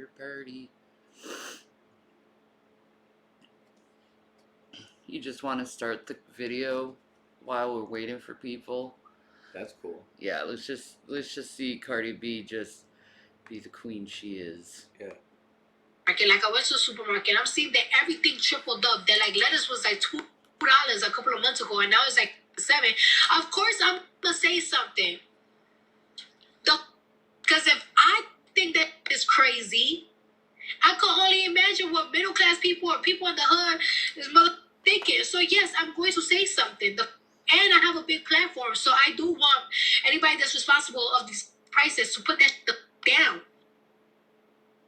after party. You just want to start the video while we're waiting for people. That's cool. Yeah, let's just see Cardi B just be the queen she is. Yeah. Like I went to the supermarket, I'm seeing that everything tripled up. That like lettuce was like $2 a couple of months ago, and now it's like $7. Of course, I'm gonna say something. Because if I think that is crazy, I can only imagine what middle class people or people in the hood is thinking. So yes, I'm going to say something. And I have a big platform, so I do want anybody that's responsible of these prices to put that down.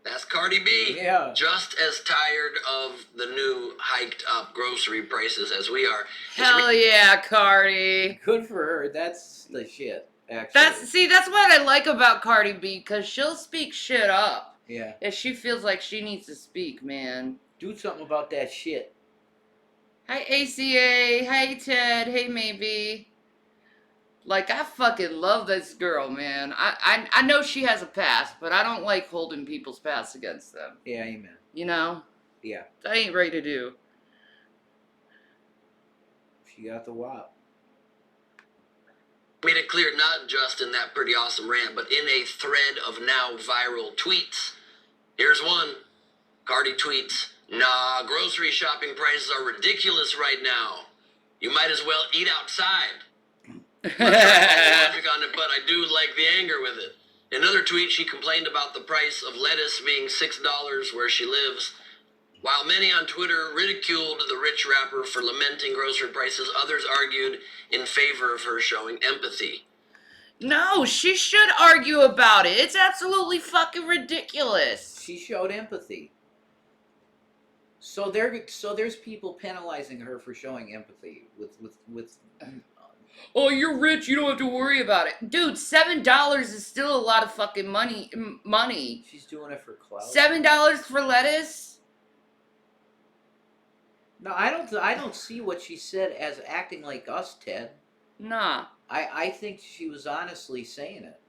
That's Cardi B. Yeah. Just as tired of the new hiked up grocery prices as we are. Hell yeah, Cardi. Good for her. That's the shit, actually. That's what I like about Cardi B, because she'll speak shit up. Yeah. If she feels like she needs to speak, man. Do something about that shit. Hi, ACA. Hey, Ted. Hey, Maybe. Like, I fucking love this girl, man. I know she has a past, but I don't like holding people's past against them. Yeah, amen. You know? Yeah. That ain't right to do. She got the wop. Made it clear not just in that pretty awesome rant, but in a thread of now viral tweets. Here's one. Cardi tweets, "Nah, grocery shopping prices are ridiculous right now. You might as well eat outside." I'm not trying to logic on it, but I do like the anger with it. In another tweet, she complained about the price of lettuce being $6 where she lives. While many on Twitter ridiculed the rich rapper for lamenting grocery prices, others argued in favor of her showing empathy. No, she should argue about it. It's absolutely fucking ridiculous. She showed empathy. So there's people penalizing her for showing empathy with Oh, you're rich, you don't have to worry about it. Dude, $7 is still a lot of fucking money. She's doing it for clout. $7 for lettuce? No, I don't see what she said as acting like us, Ted. Nah. I think she was honestly saying it.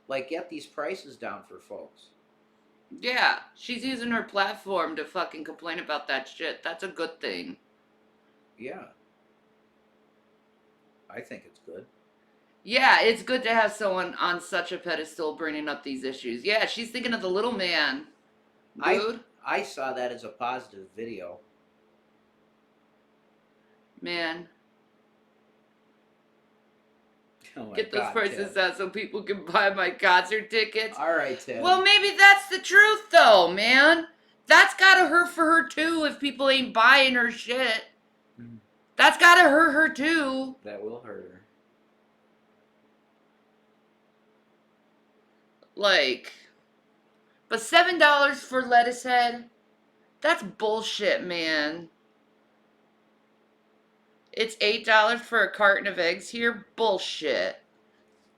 Like, get these prices down for folks. Yeah, she's using her platform to fucking complain about that shit. That's a good thing. Yeah. I think it's good. Yeah, it's good to have someone on such a pedestal bringing up these issues. Yeah, she's thinking of the little man. Dude. I saw that as a positive video. Man. Oh my Get those God, prices Ted. out so people can buy my concert tickets. All right, Ted. Well, maybe that's the truth, though, man. That's gotta hurt for her, too, if people ain't buying her shit. Mm. That's gotta hurt her, too. That will hurt her. Like, but $7 for lettuce head? That's bullshit, man. It's $8 for a carton of eggs here? Bullshit.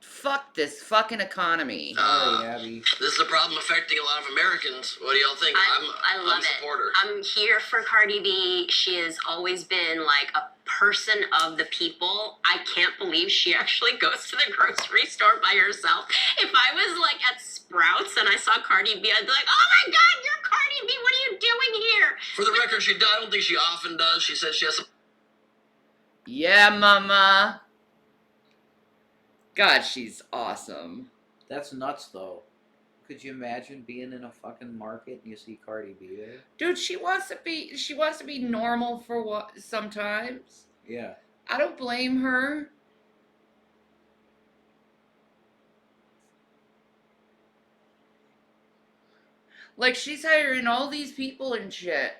Fuck this fucking economy. Sorry, Abby. This is a problem affecting a lot of Americans. What do y'all think? I love I'm a supporter. I'm here for Cardi B. She has always been like a person of the people. I can't believe she actually goes to the grocery store by herself. If I was like at Sprouts and I saw Cardi B, I'd be like, oh my God, you're Cardi B. What are you doing here? For the record, I don't think she often does. She says she has some... Yeah, mama. God, she's awesome. That's nuts, though. Could you imagine being in a fucking market and you see Cardi B there? Dude, she wants to be normal for what sometimes. Yeah. I don't blame her. Like, she's hiring all these people and shit.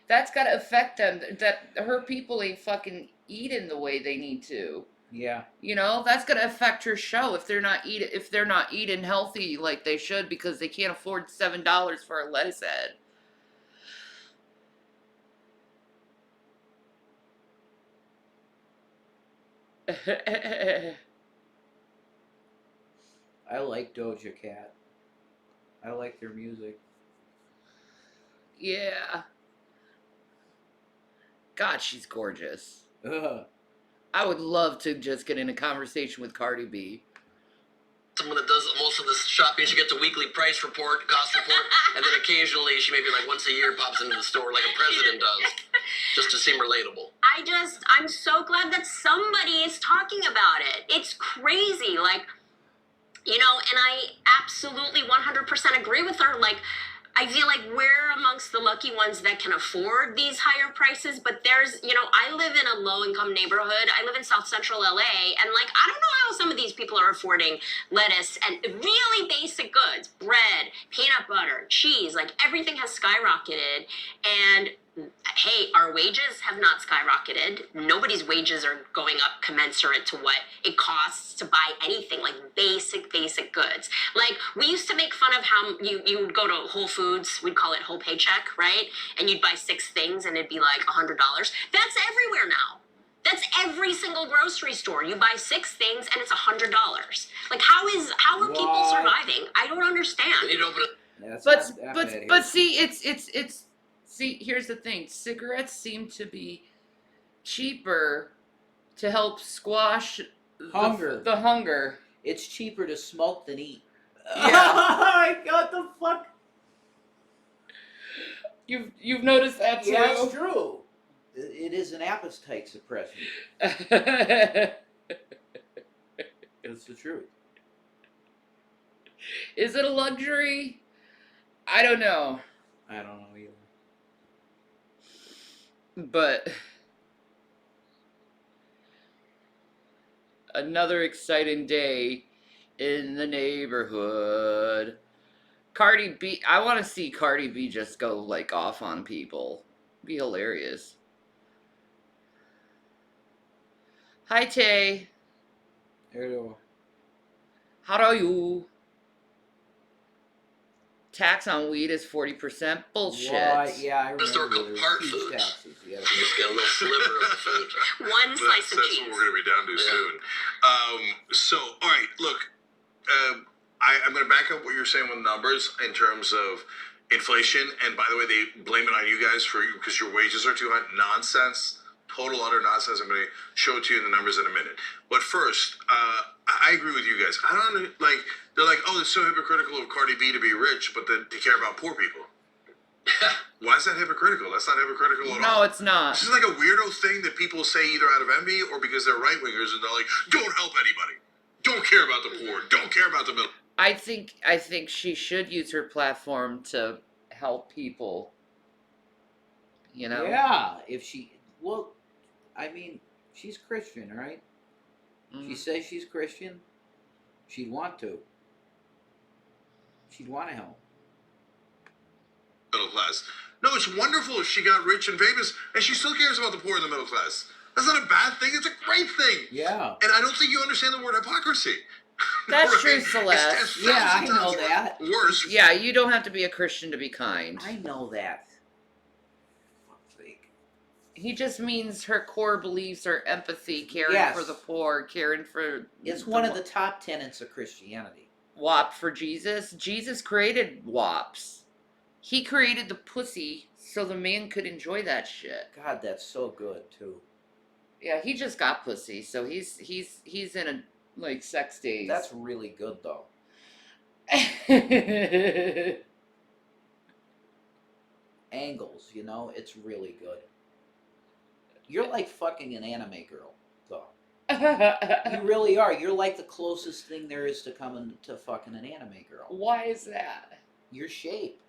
That's gotta affect them. That her people ain't fucking eating the way they need to. Yeah. You know, that's gonna affect her show if they're not eating healthy like they should because they can't afford $7 for a lettuce head. I like Doja Cat. I like their music. Yeah. God, she's gorgeous. Ugh. I would love to just get in a conversation with Cardi B. someone that does most of the shopping. She gets a weekly price report, cost report, and then occasionally she maybe like once a year pops into the store like a president does, just to seem relatable. I'm so glad that somebody is talking about it. It's crazy. Like, you know, and I absolutely 100% agree with her. Like, I feel like we're amongst the lucky ones that can afford these higher prices, but there's, you know, I live in a low income neighborhood. I live in South Central LA, and like, I don't know how some of these people are affording lettuce and really basic goods, bread, peanut butter, cheese, like everything has skyrocketed. And hey, our wages have not skyrocketed. Nobody's wages are going up commensurate to what it costs to buy anything, like basic goods. Like, we used to make fun of how you would go to Whole Foods, we'd call it whole paycheck, right? And you'd buy 6 things and it'd be like $100. That's everywhere now. That's every single grocery store. You buy 6 things and it's $100. Like, how are people What? surviving? I don't understand. You need to open it. That's But not but bad but here. see, it's see. Here's the thing: cigarettes seem to be cheaper to help squash Hunger. The hunger. It's cheaper to smoke than eat. Yeah. What the fuck? You've noticed that too. Yeah, it's true. It is an appetite suppressant. It's the truth. Is it a luxury? I don't know, I don't know either. but another exciting day in the neighborhood. Cardi B, I want to see Cardi B just go like off on people. Be hilarious. Hi Tay, Hello. how are you? Tax on weed is 40%. Bullshit. What? Yeah, I remember. Historical There's part huge foods. taxes. Yeah. You just get a little sliver of the food. One slice of That's cheese. what we're going to be down to Yeah. soon. So, all right, look, I'm going to back up what you're saying with numbers in terms of inflation. And by the way, they blame it on you guys because your wages are too high. Nonsense. Total utter nonsense. I'm going to show it to you in the numbers in a minute. But first, I agree with you guys. I don't like. They're like, oh, it's so hypocritical of Cardi B to be rich, but then to care about poor people. Why is that hypocritical? That's not hypocritical at all. No, it's not. This is like a weirdo thing that people say either out of envy or because they're right wingers and they're like, don't help anybody. Don't care about the poor. Don't care about the middle. I think she should use her platform to help people. You know? Yeah, if she, well, I mean, she's Christian, right? She Mm. says she's Christian. She'd want to. She'd want to help. Middle class. No, it's wonderful if she got rich and famous and she still cares about the poor and the middle class. That's not a bad thing. It's a great thing. Yeah. And I don't think you understand the word hypocrisy. That's true, It's Celeste. Yeah, I 1,000 know times that. Worse. Yeah, you don't have to be a Christian to be kind. I know that. Fuck's sake. He just means her core beliefs are empathy, caring Yes. for the poor, caring for. It's one of the top tenets of Christianity. WAP for Jesus. Jesus created WAPs. He created the pussy so the man could enjoy that shit. God, that's so good too. Yeah, he just got pussy, so he's in a like sex days. That's really good though. Angles, you know, it's really good. You're like fucking an anime girl, though. You really are. You're like the closest thing there is to coming to fucking an anime girl. Why is that? Your shape.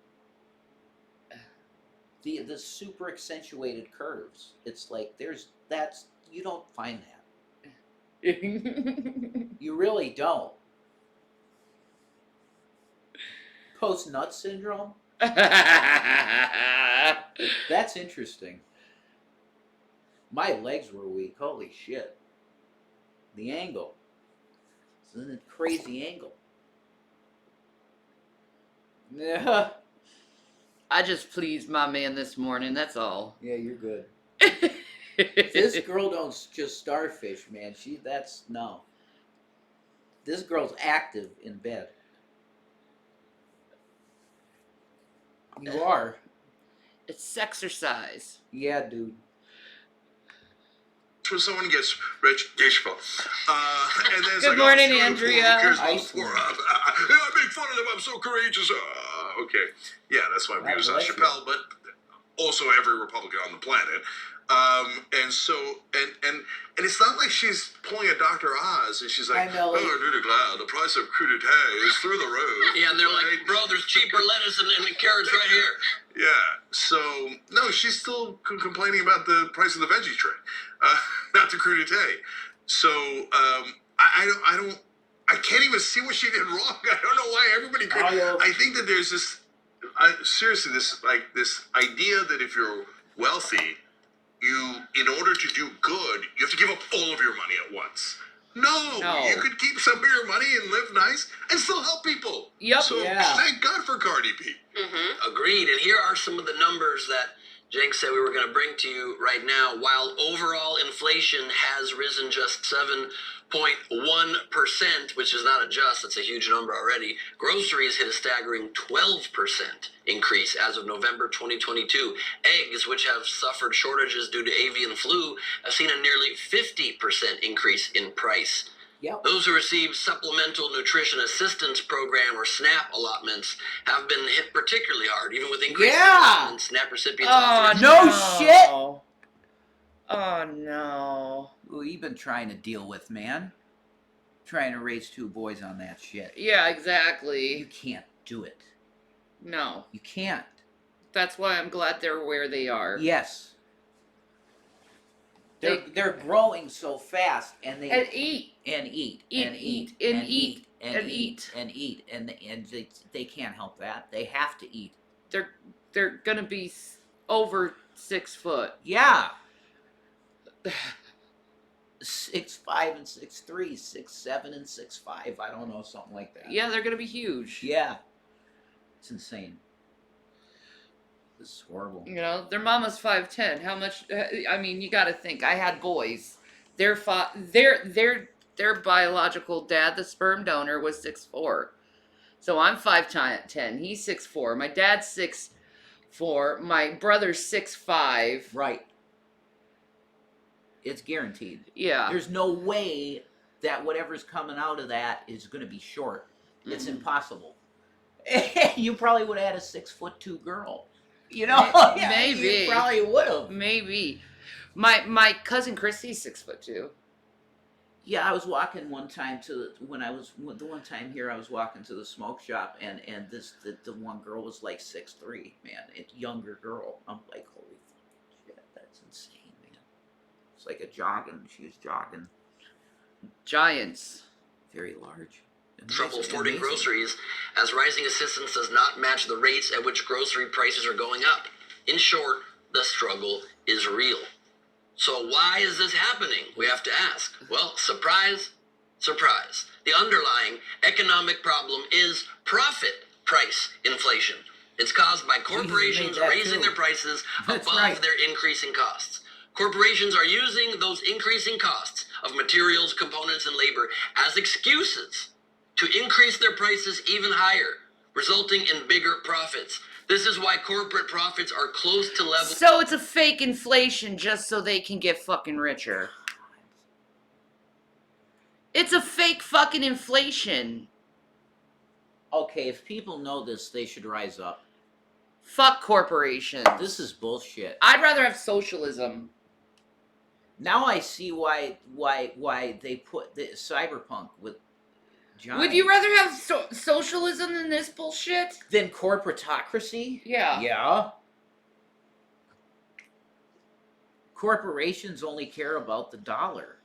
The super accentuated curves. It's like you don't find that. You really don't. Post nut syndrome? That's interesting. My legs were weak. Holy shit. The angle. It's a crazy angle. Yeah. I just pleased my man this morning, that's all. Yeah, you're good. This girl don't just starfish, man. No. This girl's active in bed. You are. It's exercise. Yeah, dude. when someone gets rich, Dave Chappelle. And then it's Good like, morning, oh, screw the poor. Andrea. Who cares about the Iceland. poor? I make fun of them. I'm so courageous. Okay. Yeah, that's my God views on bless you. Chappelle, but also every Republican on the planet. And so, and it's not like she's pulling a Dr. Oz and she's like, I know. oh, dude, glad the price of crudité is through the roof. Yeah, and they're right? like, bro, there's cheaper lettuce and carrots right here. Yeah. So no, she's still complaining about the price of the veggie tray, not the crudité. So I can't even see what she did wrong. I don't know why everybody. I think that there's this. Seriously, this idea that if you're wealthy, in order to do good, you have to give up all of your money at once. No, you could keep some of your money and live nice and still help people. Yep. So thank God for Cardi B. Mm-hmm. Agreed. And here are some of the numbers that Jenk said we were going to bring to you right now. While overall inflation has risen just 7.1%, which is not a just, that's a huge number already, groceries hit a staggering 12% increase as of November 2022. Eggs, which have suffered shortages due to avian flu, have seen a nearly 50% increase in price. Yep. Those who receive Supplemental Nutrition Assistance Program or SNAP allotments have been hit particularly hard, even with increases in SNAP recipients. Shit. Oh no. Who you been trying to deal with, man? Trying to raise 2 boys on that shit. Yeah, You exactly. can't do it. No. You can't. That's why I'm glad they're where they are. Yes. They're growing so fast, and they And eat. and eat Eat, and eat, eat and and eat, eat and and eat eat. and eat and they can't help that. They have to eat. They're gonna be over 6 foot. Yeah. 6'5" and 6'3", 6'7" and 6'5". I don't know, something like that. Yeah, they're gonna be huge. Yeah. It's insane. This is horrible. You know, their mama's 5'10". How much? I mean, you got to think. I had boys. Their biological dad, the sperm donor, was 6'4". So I'm 5'10". He's 6'4". My dad's 6'4". My brother's 6'5". Right. It's guaranteed. Yeah. There's no way that whatever's coming out of that is going to be short. It's impossible. You probably would have had a 6'2" girl. You know, Maybe. You probably would have. Maybe. My cousin Christy's 6'2". Yeah, I was walking one time the one time here I was walking to the smoke shop and the one girl was like 6'3", man, a younger girl. I'm like, holy fucking shit, that's insane, man. It's like she was jogging. Giants. Very large. Trouble affording groceries, as rising assistance does not match the rates at which grocery prices are going up. In short, the struggle is real. So why is this happening? We have to ask. Well, surprise, surprise. The underlying economic problem is profit price inflation. It's caused by corporations raising their prices above their increasing costs. Corporations are using those increasing costs of materials, components, and labor as excuses to increase their prices even higher, resulting in bigger profits. This is why corporate profits are close to level. So it's a fake inflation just so they can get fucking richer. It's a fake fucking inflation. Okay, if people know this, they should rise up. Fuck corporations. This is bullshit. I'd rather have socialism. Now I see why they put the cyberpunk with giants. Would you rather have socialism than this bullshit? Than corporatocracy? Yeah. Yeah. Corporations only care about the dollar.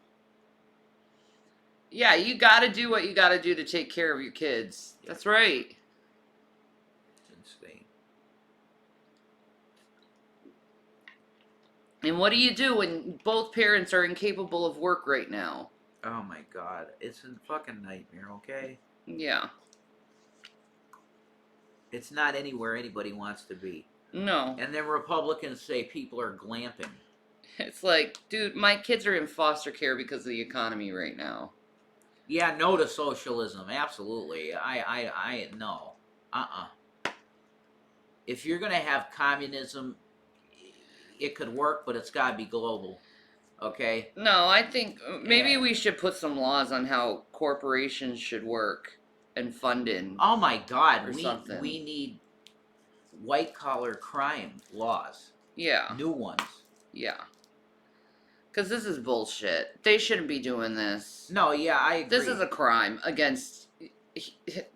Yeah, you gotta do what you gotta do to take care of your kids. That's right. It's insane. And what do you do when both parents are incapable of work right now? Oh my god. It's a fucking nightmare, okay? Yeah. It's not anywhere anybody wants to be. No. And then Republicans say people are glamping. It's like, dude, my kids are in foster care because of the economy right now. Yeah, no to socialism. Absolutely. I no. If you're going to have communism, it could work, but it's got to be global. Okay. No, I think maybe Yeah. we should put some laws on how corporations should work and funding Oh my God, or something. we need white collar crime laws, Yeah, new ones. yeah. Because this is bullshit. They shouldn't be doing this. No, yeah, I agree. This is a crime against.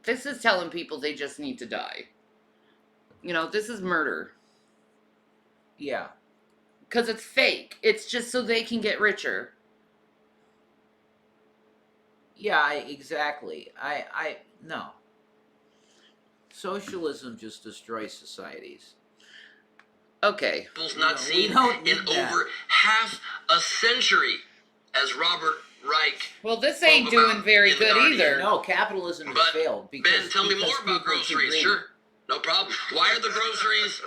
This is telling people they just need to die. You know, this is murder. Yeah. Because it's fake. It's just so they can get richer. Yeah, exactly. No. Socialism just destroys societies. Okay. Not We seen don't in need that. over half a century, as Robert Reich. Well, this ain't spoke doing about very in The good Guardian. either. No, capitalism has But failed because Ben, tell me because more about people are too groceries. greedy. Sure, no problem. Why are the groceries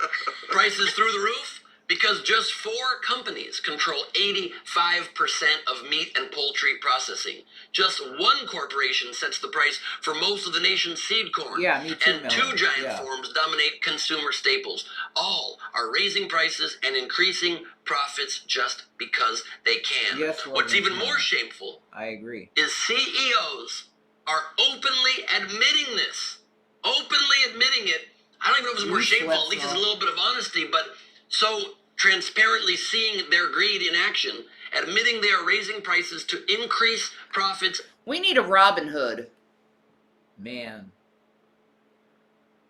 prices through the roof? Because just 4 companies control 85% of meat and poultry processing. Just one corporation sets the price for most of the nation's seed corn. Yeah, me too, And 2 Melanie. giant Yeah. firms dominate consumer staples. All are raising prices and increasing profits just because they can. Yes, What's Logan, even yeah. more shameful I agree. is CEOs are openly admitting this. Openly admitting it. I don't even know if it's more You shameful, slept at least it's a on- little bit of honesty, but so transparently seeing their greed in action, admitting they are raising prices to increase profits. We need a Robin Hood. Man.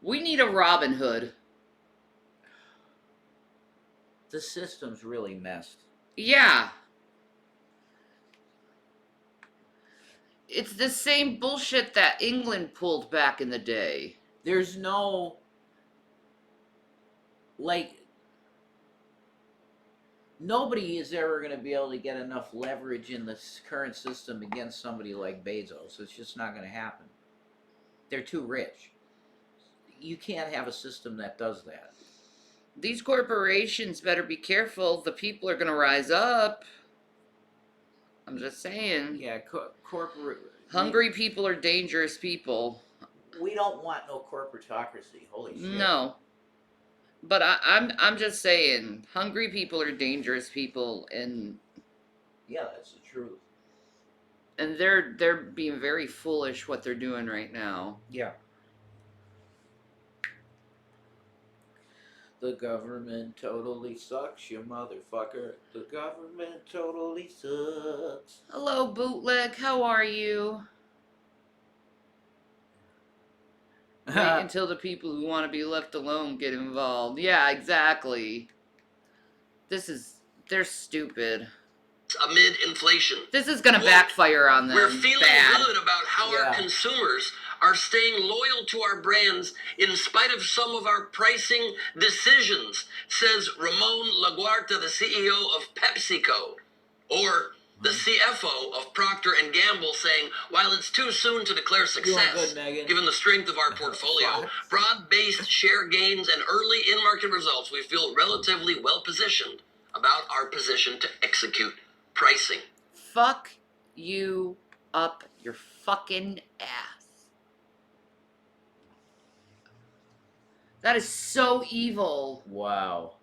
We need a Robin Hood. The system's really messed. Yeah. It's the same bullshit that England pulled back in the day. There's no, like, nobody is ever going to be able to get enough leverage in this current system against somebody like Bezos. It's just not going to happen. They're too rich. You can't have a system that does that. These corporations better be careful. The people are going to rise up. I'm just saying. Yeah, corporate. Hungry people are dangerous people. We don't want no corporatocracy. Holy shit. No. But I'm just saying, hungry people are dangerous people, and Yeah, that's the truth. they're being very foolish what they're doing right now. Yeah. The government totally sucks, you motherfucker. The government totally sucks. Hello, bootleg. How are you? Wait until the people who want to be left alone get involved. Yeah, exactly. They're stupid. Amid inflation. This is gonna backfire on them. We're feeling bad. good about how our Yeah. consumers are staying loyal to our brands in spite of some of our pricing decisions, says Ramon Laguarta, the CEO of PepsiCo, or the CFO of Procter & Gamble, saying, while it's too soon to declare success, good, Megan. given the strength of our portfolio, Fuck. broad-based share gains, and early in-market results, we feel relatively well-positioned about our position to execute pricing. Fuck you up your fucking ass. That is so evil. Wow.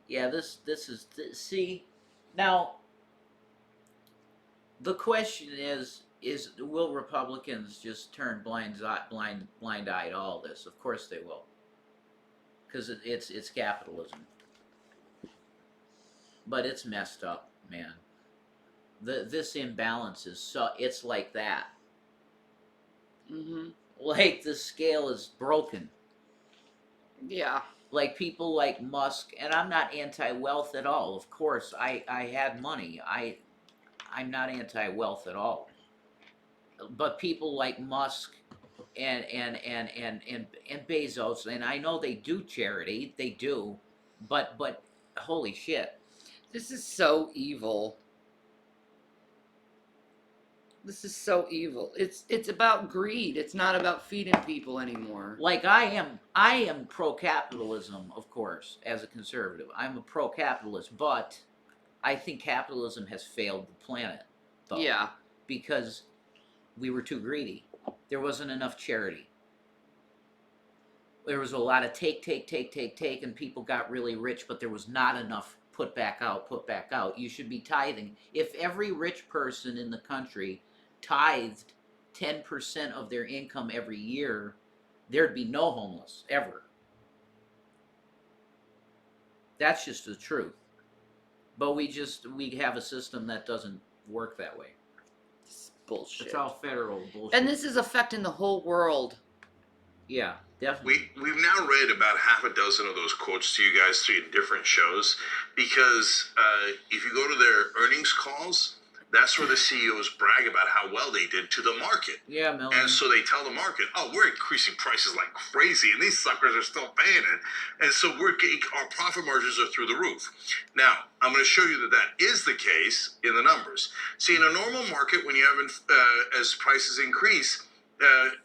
Yeah, see, now, the question is will Republicans just turn blind eye to all this? Of course they will, because it's capitalism. But it's messed up, man. This imbalance is it's like that. Mm-hmm. Like the scale is broken. Yeah. Like people like Musk, and I'm not anti-wealth at all. Of course, I had money. I'm not anti-wealth at all. But people like Musk and Bezos, and I know they do charity, they do, but holy shit. This is so evil. This is so evil. It's about greed. It's not about feeding people anymore. Like I am pro-capitalism, of course, as a conservative. I'm a pro-capitalist, but I think capitalism has failed the planet, though. Yeah. Because we were too greedy. There wasn't enough charity. There was a lot of take, and people got really rich, but there was not enough put back out. You should be tithing. If every rich person in the country tithed 10% of their income every year, there'd be no homeless, ever. That's just the truth. But we have a system that doesn't work that way. It's bullshit. It's all federal bullshit. And this is affecting the whole world. Yeah, definitely. We've now read about half a dozen of those quotes to you guys in different shows because if you go to their earnings calls, that's where the CEOs brag about how well they did to the market. Yeah, Melanie. And so they tell the market, oh, we're increasing prices like crazy, and these suckers are still paying it. And so our profit margins are through the roof. Now, I'm going to show you that that is the case in the numbers. See, in a normal market, when you have, as prices increase,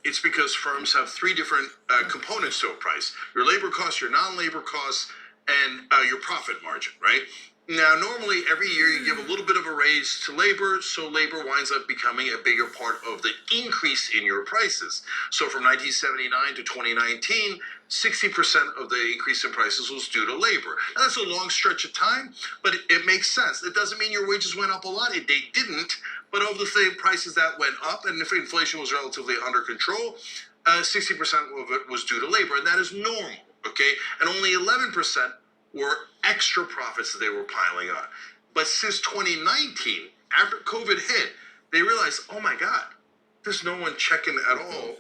it's because firms have three different components to a price: your labor costs, your non-labor costs, and your profit margin, right? Now, normally every year you give a little bit of a raise to labor, so labor winds up becoming a bigger part of the increase in your prices. So from 1979 to 2019, 60% of the increase in prices was due to labor. Now, that's a long stretch of time, but it makes sense. It doesn't mean your wages went up a lot. They didn't, but of the same prices that went up, and if inflation was relatively under control, 60% of it was due to labor, and that is normal, okay? And only 11% were extra profits that they were piling on. But since 2019, after COVID hit, they realized, oh my God, there's no one checking at all.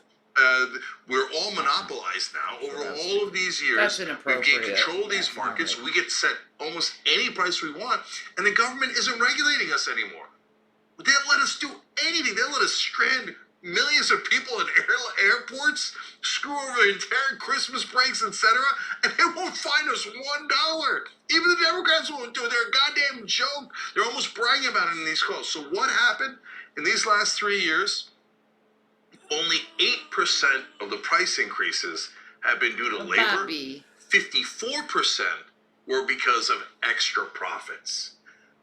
We're all monopolized now. Over all of these years, That's we've inappropriate. gained control of these That's not markets. right. We get set almost any price we want, and the government isn't regulating us anymore. They don't let us do anything. They let us strand millions of people in airports, screw over entire Christmas breaks, etc., and they won't find us $1. Even the Democrats won't do it. They're a goddamn joke. They're almost bragging about it in these calls. So what happened in these last 3 years? Only 8% of the price increases have been due to labor. Bobby. 54% were because of extra profits.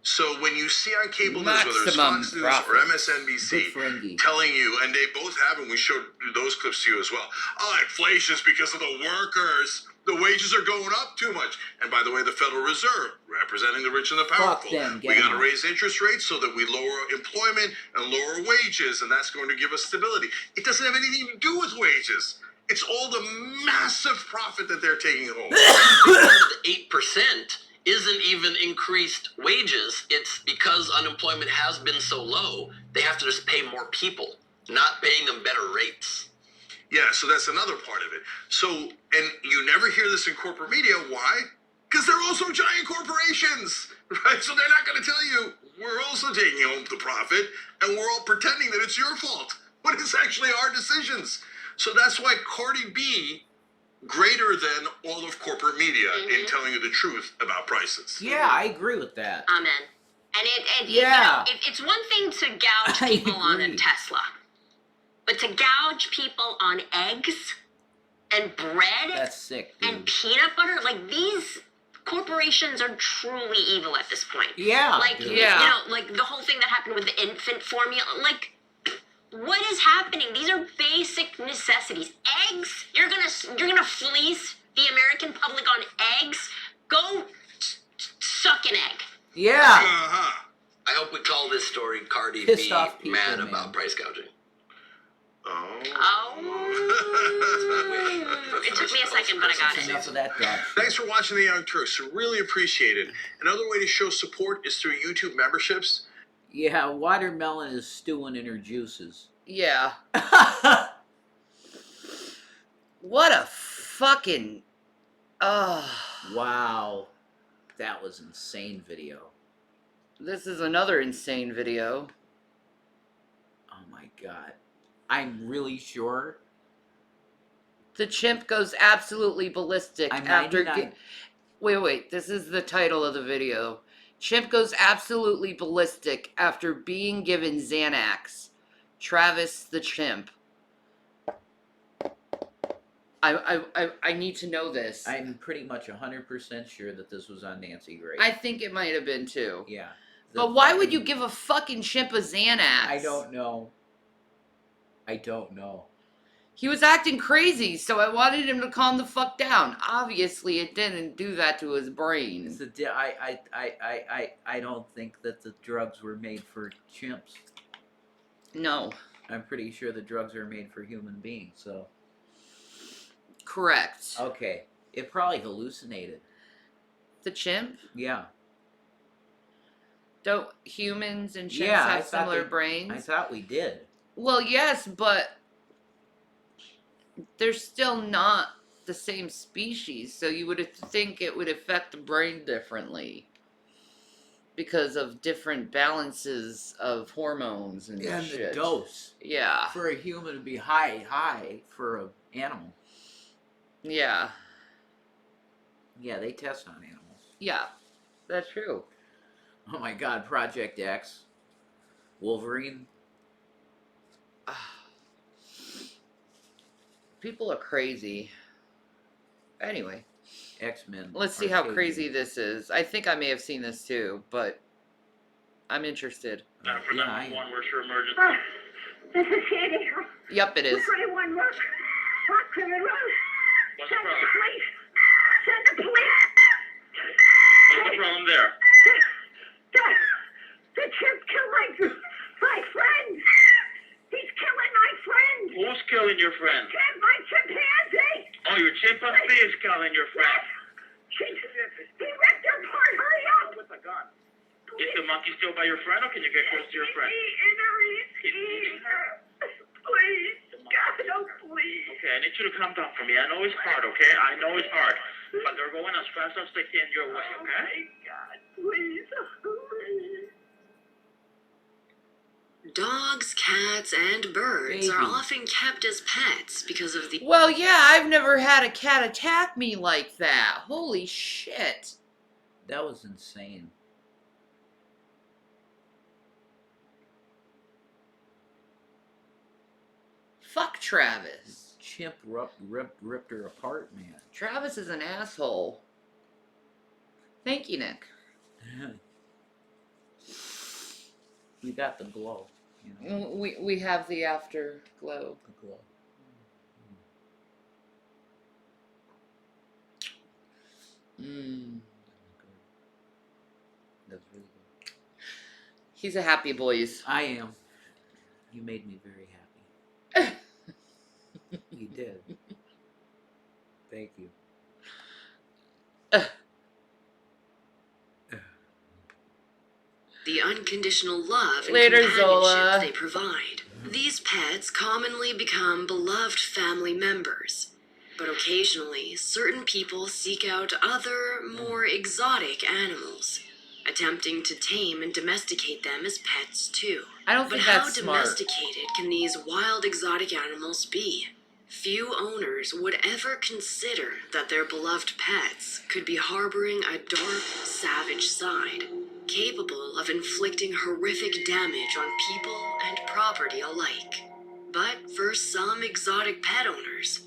So when you see on cable news, whether it's Maximum Fox News profits. or Good MSNBC, for Engie. telling you, and they both have, and we showed those clips to you as well. Oh, inflation's because of the workers. The wages are going up too much. And by the way, the Federal Reserve, representing the rich and the powerful, them, we get got to out. raise interest rates so that we lower employment and lower wages, and that's going to give us stability. It doesn't have anything to do with wages. It's all the massive profit that they're taking home. The 8% isn't even increased wages. It's because unemployment has been so low, they have to just pay more people, not paying them better rates. Yeah, so that's another part of it. So, and you never hear this in corporate media. Why? Because they're also giant corporations, right? So they're not going to tell you, we're also taking home the profit, and we're all pretending that it's your fault, but it's actually our decisions. So that's why Cardi B, greater than all of corporate media in telling you the truth about prices. Yeah, I agree with that. Amen. And Yeah. it's one thing to gouge I people on a agree. Tesla, but to gouge people on eggs and bread That's sick, and dude. peanut butter, like these corporations are truly evil at this point. Yeah, Like, dude. Yeah. you know, like the whole thing that happened with the infant formula, like, what is happening? These are basic necessities. Eggs, you're gonna fleece the American public on eggs? Go suck an egg. Yeah. Uh-huh. I hope we call this story Cardi Pissed B off people, mad man. about price gouging. Oh. Oh. It took me a second, but I got That's it. enough of that dog shit. Thanks for watching The Young Turks. Really appreciate it. Another way to show support is through YouTube memberships. Yeah, Watermelon is stewing in her juices. Yeah. What a fucking. Wow. That was insane video. This is another insane video. Oh my god. I'm really sure. The chimp goes absolutely ballistic I'm after. 99. Wait. This is the title of the video. Chimp goes absolutely ballistic after being given Xanax. Travis the chimp. I need to know this. I'm pretty much 100% sure that this was on Nancy Grace. I think it might have been too. Yeah. But why would you give a fucking chimp a Xanax? I don't know. I don't know. He was acting crazy, so I wanted him to calm the fuck down. Obviously, it didn't do that to his brain. I don't think that the drugs were made for chimps. No. I'm pretty sure the drugs are made for human beings, so. Correct. Okay. It probably hallucinated. The chimp? Yeah. Don't humans and chimps Yeah, I have thought similar they- brains? I thought we did. Well, yes, but they're still not the same species, so you would think it would affect the brain differently because of different balances of hormones and And shit. the dose. Yeah. For a human to be high for an animal. Yeah. Yeah, they test on animals. Yeah. That's true. Oh my God, Project X. Wolverine. People are crazy. Anyway, X-Men. let's see how arcade crazy game. this is. I think I may have seen this too, but I'm interested. For Yeah, I 911, where's your emergency? This is Sandy. Yep, it is. 241 Rock. Rock River Road. What's the Send the problem? police. Send the police. What's the problem there? The chimp killed my friend. He's killing my friend. Who's killing your friend? My chimpanzee. Oh, your chimpanzee is killing your friend. He ripped her apart. Hurry up. With a gun. Is the monkey still by your friend, or can you get close to your friend? He's eating her. Please. God, oh, please. Okay, I need you to calm down for me. I know it's hard, okay? I know it's hard. But they're going as fast as they can your way, Oh, okay? my God, please. Dogs, cats, and birds are Baby. often kept as pets because of the Well, yeah, I've never had a cat attack me like that. Holy shit. That was insane. Fuck Travis. Chimp ripped her apart, man. Travis is an asshole. Thank you, Nick. You got the glow. You know, We have the afterglow. the glow. Mm. That's really good. He's a happy boys. I am. You made me very happy. You did. Thank you. the unconditional love and Later, companionship Zola. they provide. These pets commonly become beloved family members. But occasionally, certain people seek out other, more exotic animals, attempting to tame and domesticate them as pets too. I don't But think how that's smart. domesticated can these wild exotic animals be? Few owners would ever consider that their beloved pets could be harboring a dark, savage side, capable of inflicting horrific damage on people and property alike. But for some exotic pet owners,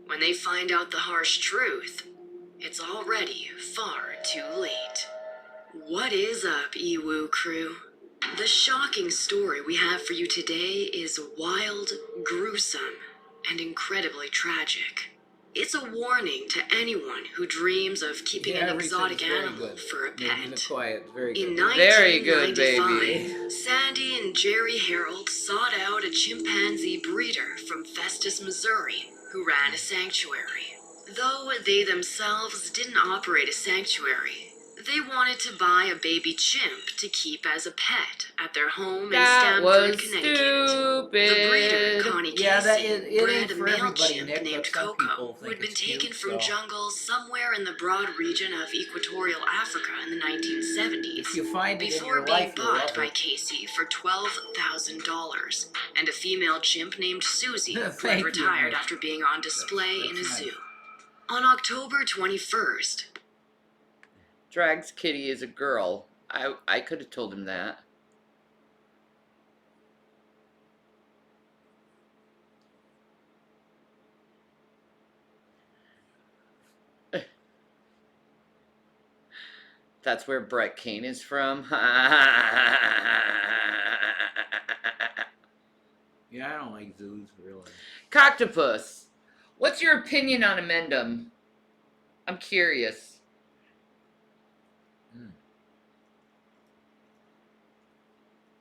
when they find out the harsh truth, it's already far too late. What is up, Ewu crew? The shocking story we have for you today is wild, gruesome, and incredibly tragic. It's a warning to anyone who dreams of keeping an exotic animal for a pet. Quiet, very In good. Very good, 1995, Sandy and Jerry Harold sought out a chimpanzee breeder from Festus, Missouri, who ran a sanctuary. Though they themselves didn't operate a sanctuary, they wanted to buy a baby chimp to keep as a pet at their home That in was Stamford, Connecticut. stupid. The breeder, Connie Yeah, that Casey, it bred ain't a for male everybody, chimp Nick, named but some Coco, people who had think been it's taken cute, from so. jungles somewhere in the broad region of equatorial Africa in the 1970s. If you find it in Before your being life, you'll bought love by it. Casey for $12,000, and a female chimp named Susie, who Thank had you, retired Nick. after being on display in a That's nice. zoo. On October 21st, Drag's kitty is a girl. I could have told him that. That's where Brett Kane is from. Yeah, I don't like zoos, really. Coctopus. What's your opinion on Amendum? I'm curious.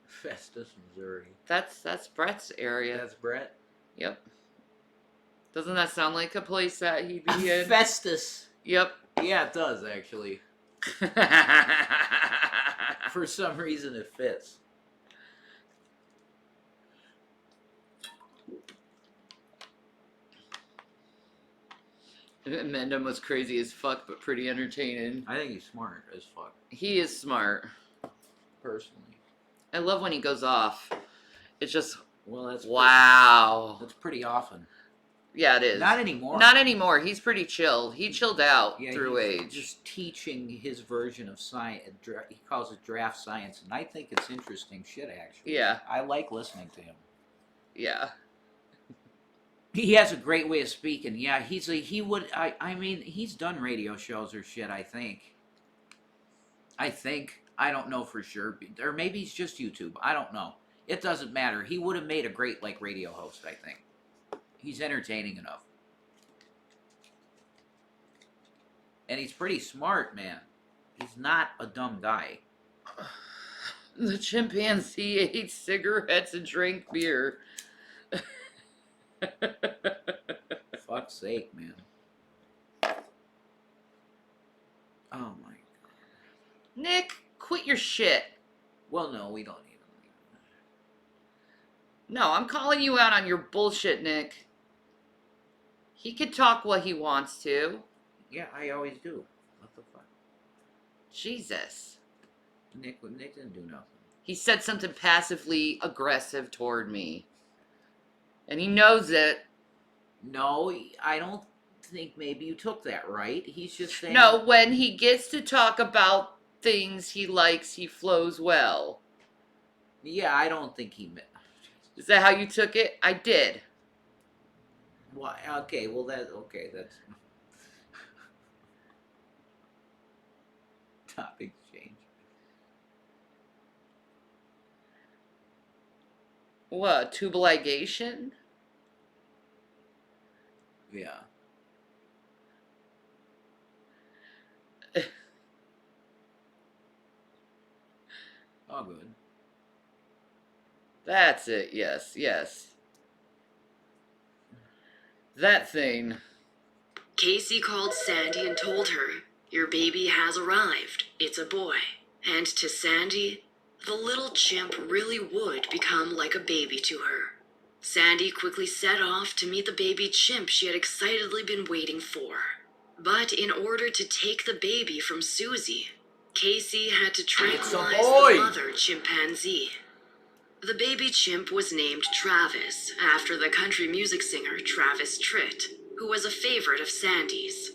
Festus, Missouri. That's Brett's area. That's Brett? Yep. Doesn't that sound like a place that he'd be in? Festus. Yep. Yeah, it does, actually. For some reason, it fits. Amendum was crazy as fuck, but pretty entertaining. I think he's smart as fuck. He is smart. Personally. I love when he goes off. It's just, well, that's wow. That's pretty often. Yeah, it is. Not anymore. Not anymore. He's pretty chill. He chilled out through he's age. Just teaching his version of science. He calls it draft science, and I think it's interesting shit, actually. Yeah. I like listening to him. Yeah. He has a great way of speaking. Yeah, I mean, he's done radio shows or shit, I think. I don't know for sure. Or maybe he's just YouTube. I don't know. It doesn't matter. He would have made a great, radio host, I think. He's entertaining enough. And he's pretty smart, man. He's not a dumb guy. The chimpanzee ate cigarettes and drank beer. Fuck's sake, man. Oh my god. Nick, quit your shit. Well, no, we don't even. No, I'm calling you out on your bullshit, Nick. He can talk what he wants to. Yeah, I always do. What the fuck? Jesus. Nick didn't do nothing. He said something passively aggressive toward me. And he knows it. No, I don't think maybe you took that right. He's just saying... No, when he gets to talk about things he likes, he flows well. Yeah, I don't think he meant... Is that how you took it? I did. Why? Okay, well, that's... Topics change. What? Tubal ligation? Yeah. All good. That's it, yes, yes. That thing. Casey called Sandy and told her, "Your baby has arrived. It's a boy." And to Sandy, the little chimp really would become like a baby to her. Sandy quickly set off to meet the baby chimp she had excitedly been waiting for. But in order to take the baby from Susie, Casey had to tranquilize the mother chimpanzee. The baby chimp was named Travis, after the country music singer Travis Tritt, who was a favorite of Sandy's.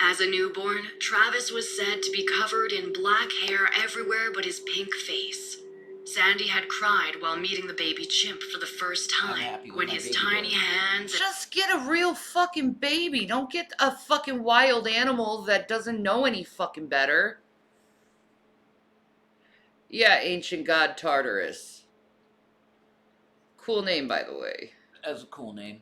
As a newborn, Travis was said to be covered in black hair everywhere but his pink face. Sandy had cried while meeting the baby chimp for the first time, when his tiny hands... Just get a real fucking baby. Don't get a fucking wild animal that doesn't know any fucking better. Yeah, ancient god Tartarus. Cool name, by the way. That's a cool name.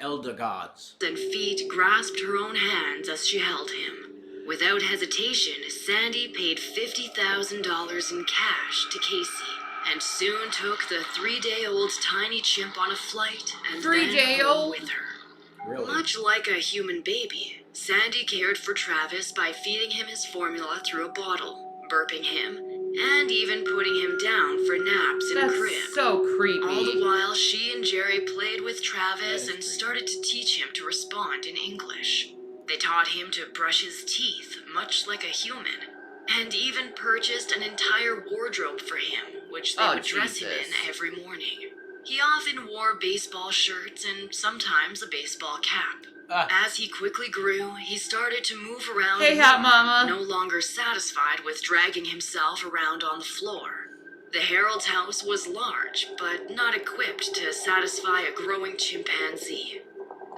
Elder gods. And feet grasped her own hands as she held him. Without hesitation, Sandy paid $50,000 in cash to Casey, and soon took the 3-day-old tiny chimp on a flight and then home with her. Really? Much like a human baby, Sandy cared for Travis by feeding him his formula through a bottle, burping him, and even putting him down for naps in a crib. That's so creepy. All the while, she and Jerry played with Travis and started to teach him to respond in English. They taught him to brush his teeth, much like a human, and even purchased an entire wardrobe for him, which they would dress him in every morning. He often wore baseball shirts and sometimes a baseball cap. As he quickly grew, he started to move around more, no longer satisfied with dragging himself around on the floor. The Herald's house was large, but not equipped to satisfy a growing chimpanzee.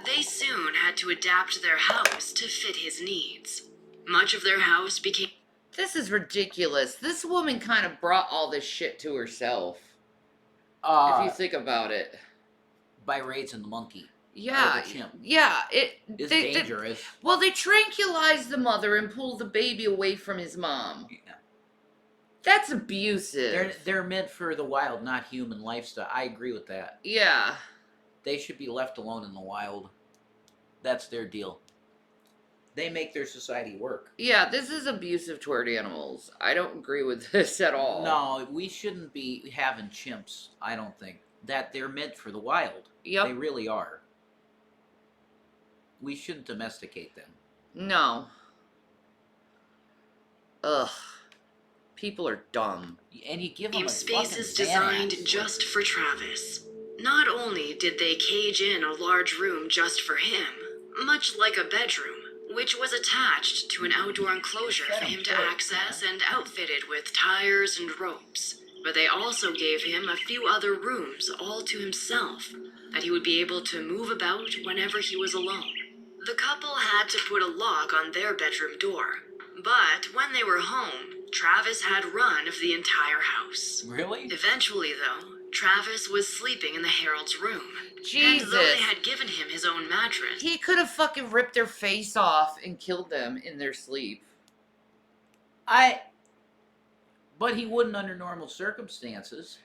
They soon had to adapt their house to fit his needs. Much of their house became... This is ridiculous. This woman kind of brought all this shit to herself. if you think about it. By raising the monkey. Yeah, Or the chimp. yeah. It's They, dangerous. well, they tranquilize the mother and pull the baby away from his mom. Yeah. That's abusive. They're meant for the wild, not human lifestyle. I agree with that. Yeah. They should be left alone in the wild. That's their deal. They make their society work. Yeah, this is abusive toward animals. I don't agree with this at all. No, we shouldn't be having chimps, I don't think. That they're meant for the wild. Yep. They really are. We shouldn't domesticate them. No. Ugh. People are dumb. And you give them a Spaces fucking designed Xanax. just for Travis. Not only did they cage in a large room just for him, much like a bedroom, which was attached to an outdoor enclosure for him to access and outfitted with tires and ropes, but they also gave him a few other rooms all to himself that he would be able to move about whenever he was alone. The couple had to put a lock on their bedroom door, but when they were home, Travis had run of the entire house. Really? Eventually, though, Travis was sleeping in the Herald's room. Jesus. And though they had given him his own mattress, He could have fucking ripped their face off and killed them in their sleep. But he wouldn't under normal circumstances.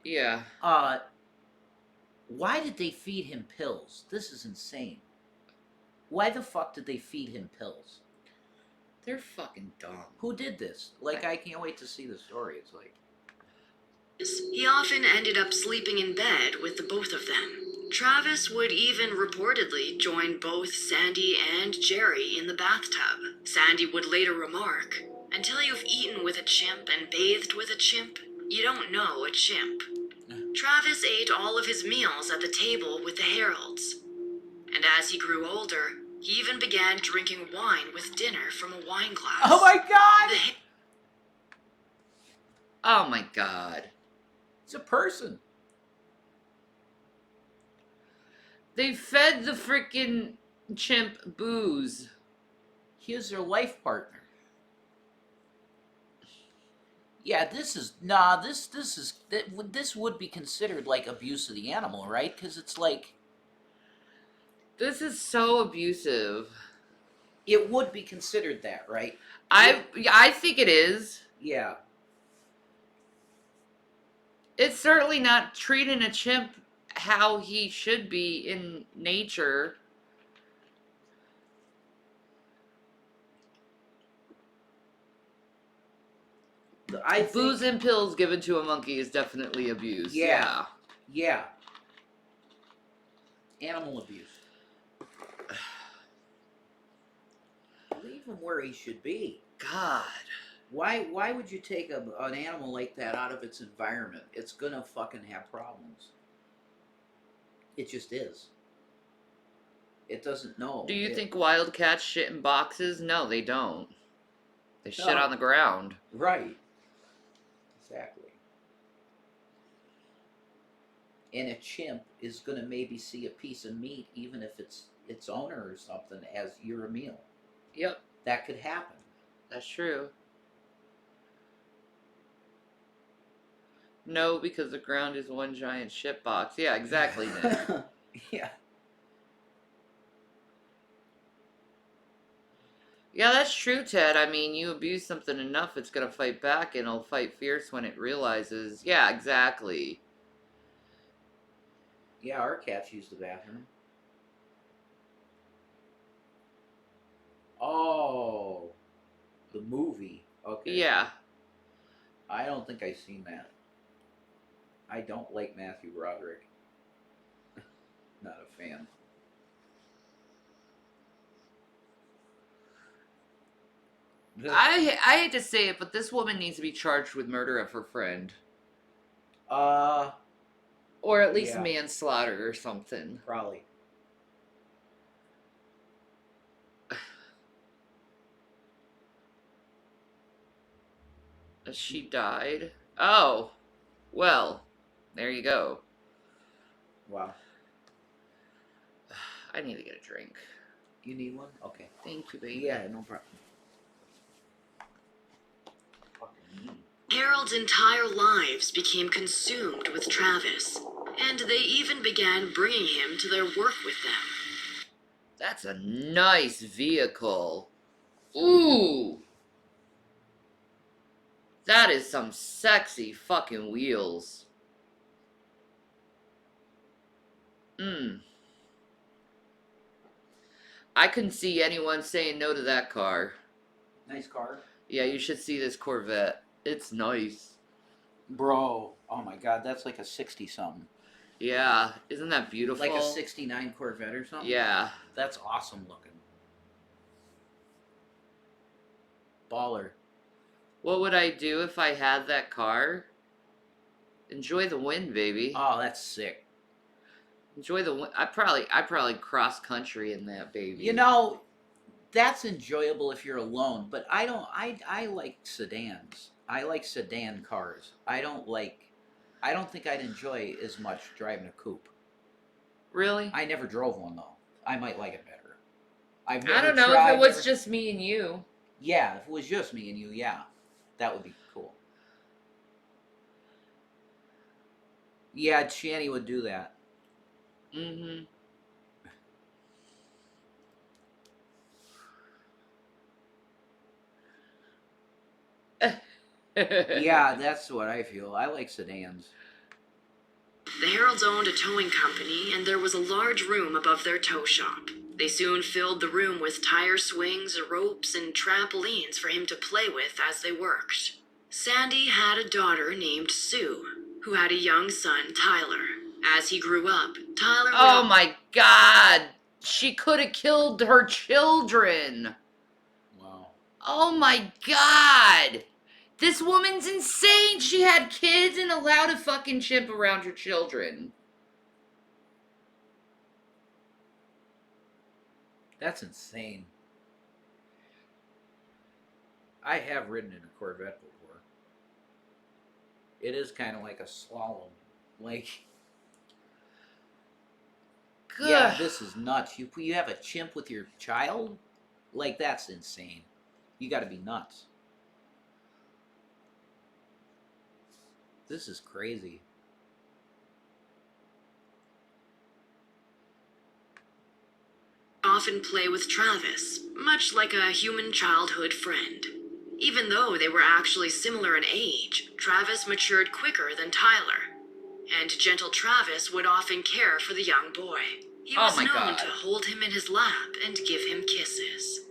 Yeah. Why did they feed him pills? This is insane. Why the fuck did they feed him pills? They're fucking dumb. Who did this? Like, I can't wait to see the story. It's like... he often ended up sleeping in bed with the both of them. Travis would even reportedly join both Sandy and Jerry in the bathtub. Sandy would later remark, "Until you've eaten with a chimp and bathed with a chimp, you don't know a chimp." Travis ate all of his meals at the table with the Heralds. And as he grew older, he even began drinking wine with dinner from a wine glass. Oh my god! Oh my god. It's a person. They fed the freaking chimp booze. He is their life partner. Yeah, this would be considered like abuse of the animal, right? Because it's like... This is so abusive. It would be considered that, right? I think it is. Yeah. It's certainly not treating a chimp how he should be in nature. Booze and pills given to a monkey is definitely abuse. Yeah. Animal abuse. Leave him where he should be. God. Why would you take an animal like that out of its environment? It's gonna fucking have problems. It just is. It doesn't know. Do you think wild cats shit in boxes? No, they don't. They shit No. on the ground. Right. Exactly. And a chimp is gonna maybe see a piece of meat, even if it's its owner or something, as your meal. Yep. That could happen. That's true. No, because the ground is one giant shit box. Yeah, exactly. Then. Yeah. Yeah, that's true, Ted. I mean, you abuse something enough, it's gonna fight back, and it'll fight fierce when it realizes. Yeah, exactly. Yeah, our cats use the bathroom. Oh, the movie. Okay. Yeah. I don't think I've seen that. I don't like Matthew Broderick. Not a fan. I hate to say it, but this woman needs to be charged with murder of her friend. Or at least Yeah. manslaughter or something. Probably. She died? Oh. Well, there you go. Wow. I need to get a drink. You need one? Okay. Thank you, baby. Yeah, no problem. Fucking me. Herald's entire lives became consumed with Travis, and they even began bringing him to their work with them. That's a nice vehicle. Ooh. That is some sexy fucking wheels. I couldn't see anyone saying no to that car. Nice car. Yeah, you should see this Corvette. It's nice. Bro, oh my god, that's like a 60-something. Yeah, isn't that beautiful? Like a 69 Corvette or something? Yeah. That's awesome looking. Baller. What would I do if I had that car? Enjoy the wind, baby. Oh, that's sick. Enjoy the wind. I probably cross country in that baby. You know, that's enjoyable if you're alone, but I like sedans. I like sedan cars. I don't think I'd enjoy as much driving a coupe. Really? I never drove one though. I might like it better. I don't know if it was just me and you. Yeah, if it was just me and you, yeah. That would be cool. Yeah, Channy would do that. Mm-hmm. Yeah, that's what I feel. I like sedans. The Heralds owned a towing company, and there was a large room above their tow shop. They soon filled the room with tire swings, ropes, and trampolines for him to play with as they worked. Sandy had a daughter named Sue, who had a young son, Tyler. As he grew up, Tyler Oh my god! She could have killed her children! Wow. Oh my god! This woman's insane! She had kids and allowed a fucking chimp around her children. That's insane. I have ridden in a Corvette before. It is kind of like a slalom. Like, yeah, this is nuts. You have a chimp with your child? Like, that's insane. You gotta be nuts. This is crazy. often play with Travis, much like a human childhood friend. Even though they were actually similar in age, Travis matured quicker than Tyler, and gentle Travis would often care for the young boy. He Oh was my known God. to hold him in his lap and give him kisses.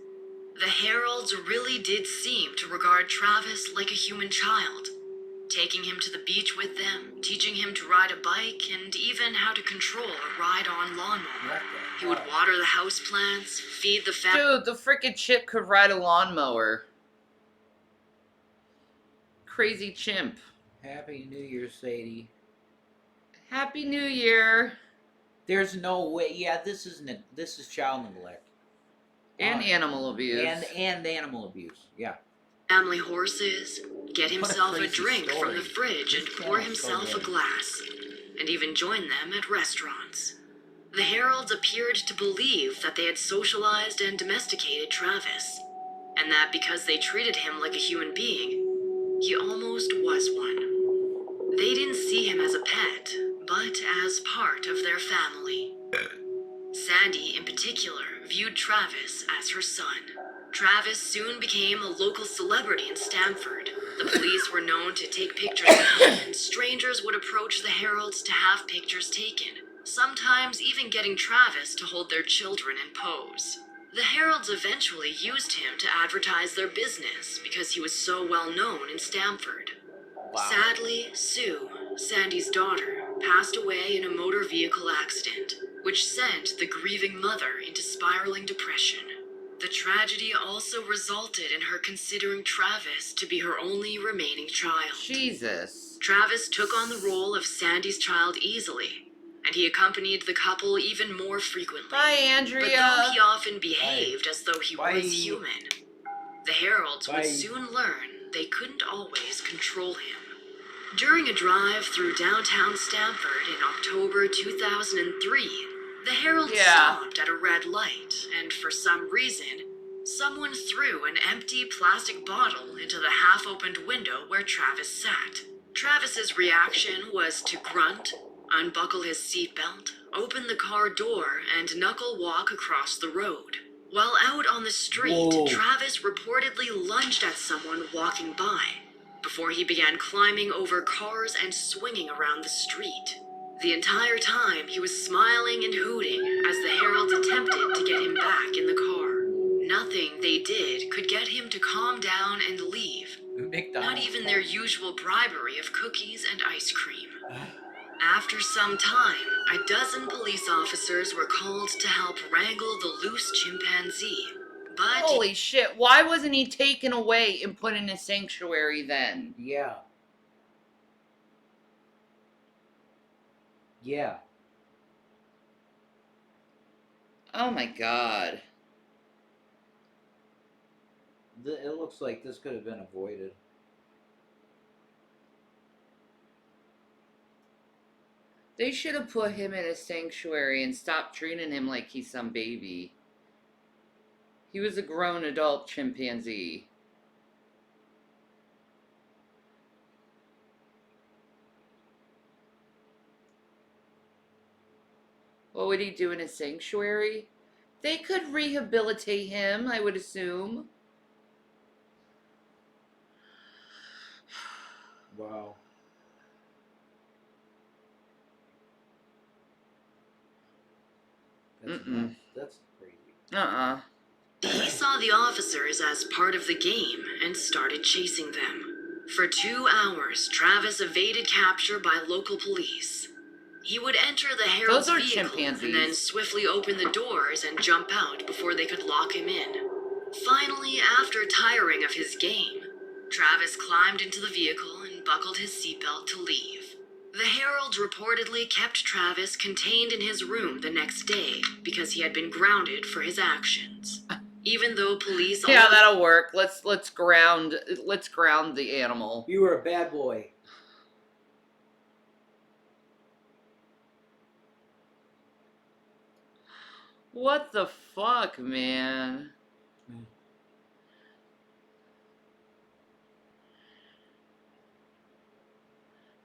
The Heralds really did seem to regard Travis like a human child, taking him to the beach with them, teaching him to ride a bike, and even how to control a ride-on lawnmower. He would water the houseplants, feed the family. Dude, the freaking chimp could ride a lawnmower. Crazy chimp. Happy New Year, Sadie. Happy New Year. There's no way. Yeah, this is child neglect. And animal abuse. And animal abuse. Yeah. Family horses, get himself a crazy drink from the story. fridge and This pour channel's so himself a good. glass, and even join them at restaurants. The Heralds appeared to believe that they had socialized and domesticated Travis, and that because they treated him like a human being, he almost was one. They didn't see him as a pet, but as part of their family. Sandy, in particular, viewed Travis as her son. Travis soon became a local celebrity in Stamford. The police were known to take pictures of him, and strangers would approach the Heralds to have pictures taken, sometimes even getting Travis to hold their children and pose. The Heralds eventually used him to advertise their business because he was so well known in Stamford. Wow. Sadly, Sue, Sandy's daughter, passed away in a motor vehicle accident, which sent the grieving mother into spiraling depression. The tragedy also resulted in her considering Travis to be her only remaining child. Jesus. Travis took on the role of Sandy's child easily, and he accompanied the couple even more frequently. Bye, But Andrea. though he often behaved as though he Bye. was human, the Heralds Bye. would soon learn they couldn't always control him. During a drive through downtown Stamford in October 2003, the Heralds Yeah. stopped at a red light, and for some reason, Someone threw an empty plastic bottle into the half-opened window where Travis sat. Travis's reaction was to grunt, unbuckle his seatbelt, open the car door, and knuckle walk across the road. While out on the street, Whoa. Travis reportedly lunged at someone walking by, before he began climbing over cars and swinging around the street. The entire time, he was smiling and hooting as the heralds attempted to get him back in the car. Nothing they did could get him to calm down and leave. Not even their usual bribery of cookies and ice cream. After some time, a dozen police officers were called to help wrangle the loose chimpanzee. But Holy shit, why wasn't he taken away and put in a sanctuary then? Yeah. Yeah. Oh my god. It looks like this could have been avoided. They should have put him in a sanctuary and stopped treating him like he's some baby. He was a grown adult chimpanzee. What would he do in a sanctuary? They could rehabilitate him, I would assume. Wow. That's crazy. he saw the officers as part of the game and started chasing them. For 2 hours, Travis evaded capture by local police. He would enter the herald's Those are vehicle chimpanzees. and then swiftly open the doors and jump out before they could lock him in. Finally, after tiring of his game, Travis climbed into the vehicle and buckled his seatbelt to leave. The Herald reportedly kept Travis contained in his room the next day because he had been grounded for his actions. Even though police Yeah, that'll work. Let's ground the animal. You were a bad boy. What the fuck, man?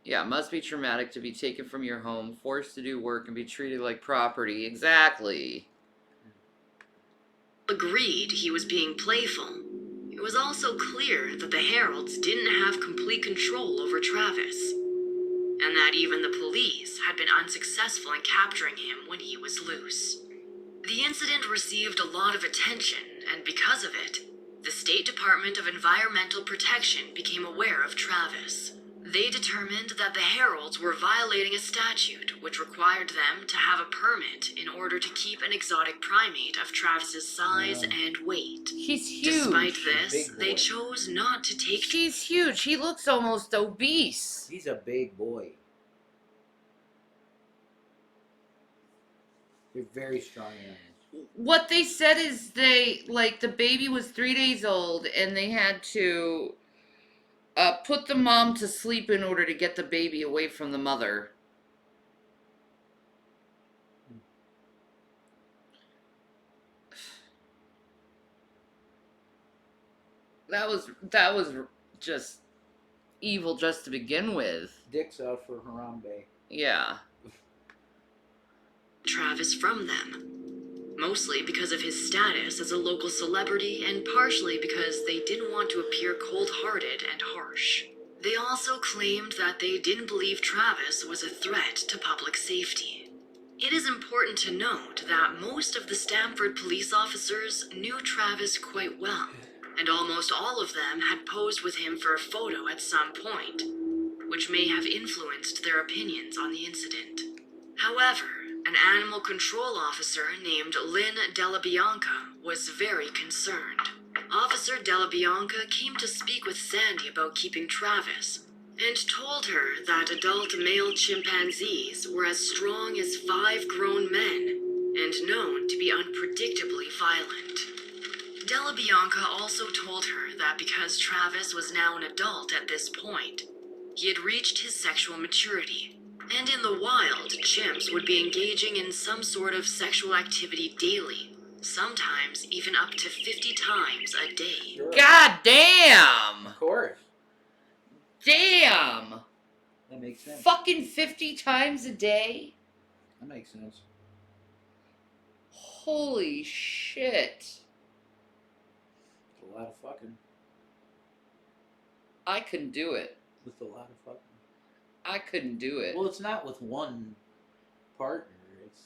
Yeah, it must be traumatic to be taken from your home, forced to do work, and be treated like property. Exactly. agreed he was being playful. It was also clear that the Heralds didn't have complete control over Travis, and that even the police had been unsuccessful in capturing him when he was loose. The incident received a lot of attention, and because of it, the State Department of Environmental Protection became aware of Travis. They determined that the Heralds were violating a statute which required them to have a permit in order to keep an exotic primate of Travis's size and weight. He's huge. Despite this, Big they boy. chose not to take... He's huge. He looks almost obese. He's a big boy. They're very strong animals. What they said is the baby was 3 days old and they had to put the mom to sleep in order to get the baby away from the mother. That was just evil just to begin with. Dick's out for Harambe. Yeah. Travis from them. Mostly because of his status as a local celebrity and partially because they didn't want to appear cold-hearted and harsh. They also claimed that they didn't believe Travis was a threat to public safety. It is important to note that most of the Stamford police officers knew Travis quite well, and almost all of them had posed with him for a photo at some point, which may have influenced their opinions on the incident. However, an animal control officer named Lynn Della Bianca was very concerned. Officer Della Bianca came to speak with Sandy about keeping Travis and told her that adult male chimpanzees were as strong as 5 grown men and known to be unpredictably violent. Della Bianca also told her that because Travis was now an adult at this point, he had reached his sexual maturity. And in the wild, chimps would be engaging in some sort of sexual activity daily, sometimes even up to 50 times a day. Sure. God damn! Of course. Damn! That makes sense. Fucking 50 times a day? That makes sense. Holy shit. It's a lot of fucking. I couldn't do it. With a lot of fucking. I couldn't do it. Well, it's not with one partner. It's,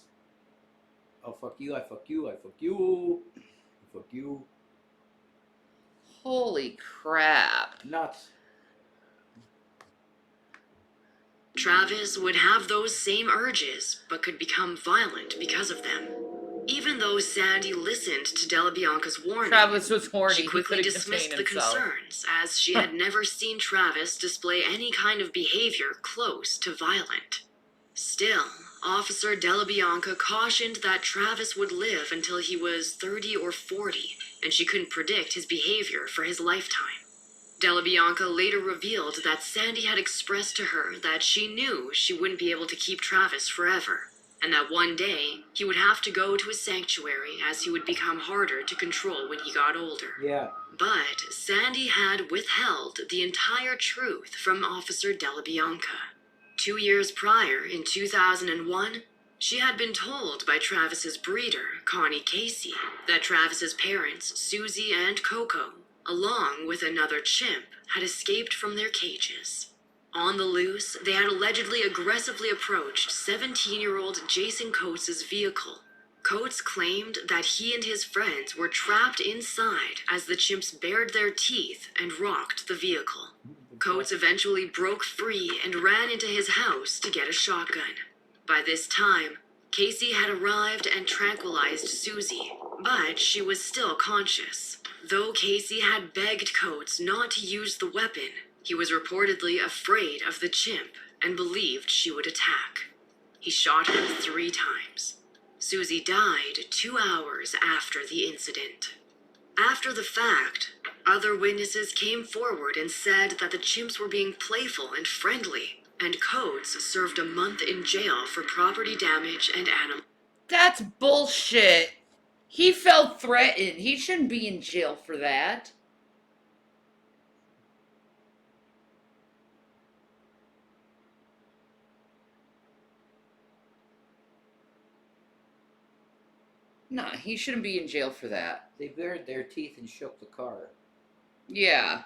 oh, fuck you, I fuck you, I fuck you, I fuck you. Holy crap. Nuts. Travis would have those same urges, but could become violent because of them. Even though Sandy listened to Della Bianca's warning, Travis was horny. she He quickly couldn't dismissed contain the himself. concerns, as she had never seen Travis display any kind of behavior close to violent. Still, Officer Della Bianca cautioned that Travis would live until he was 30 or 40, and she couldn't predict his behavior for his lifetime. Della Bianca later revealed that Sandy had expressed to her that she knew she wouldn't be able to keep Travis forever, and that one day he would have to go to a sanctuary as he would become harder to control when he got older. Yeah. But Sandy had withheld the entire truth from Officer Della Bianca. 2 years prior, in 2001, she had been told by Travis's breeder, Connie Casey, that Travis's parents, Susie and Coco, along with another chimp, had escaped from their cages. On the loose, they had allegedly aggressively approached 17-year-old Jason Coates' vehicle. Coates claimed that he and his friends were trapped inside as the chimps bared their teeth and rocked the vehicle. Coates eventually broke free and ran into his house to get a shotgun. By this time, Casey had arrived and tranquilized Susie, but she was still conscious. Though Casey had begged Coates not to use the weapon, he was reportedly afraid of the chimp and believed she would attack. He shot her 3 times. Susie died 2 hours after the incident. After the fact, other witnesses came forward and said that the chimps were being playful and friendly, and Coates served a month in jail for property damage and animal. That's bullshit. He felt threatened. He shouldn't be in jail for that. Nah, he shouldn't be in jail for that. They bared their teeth and shook the car. Yeah.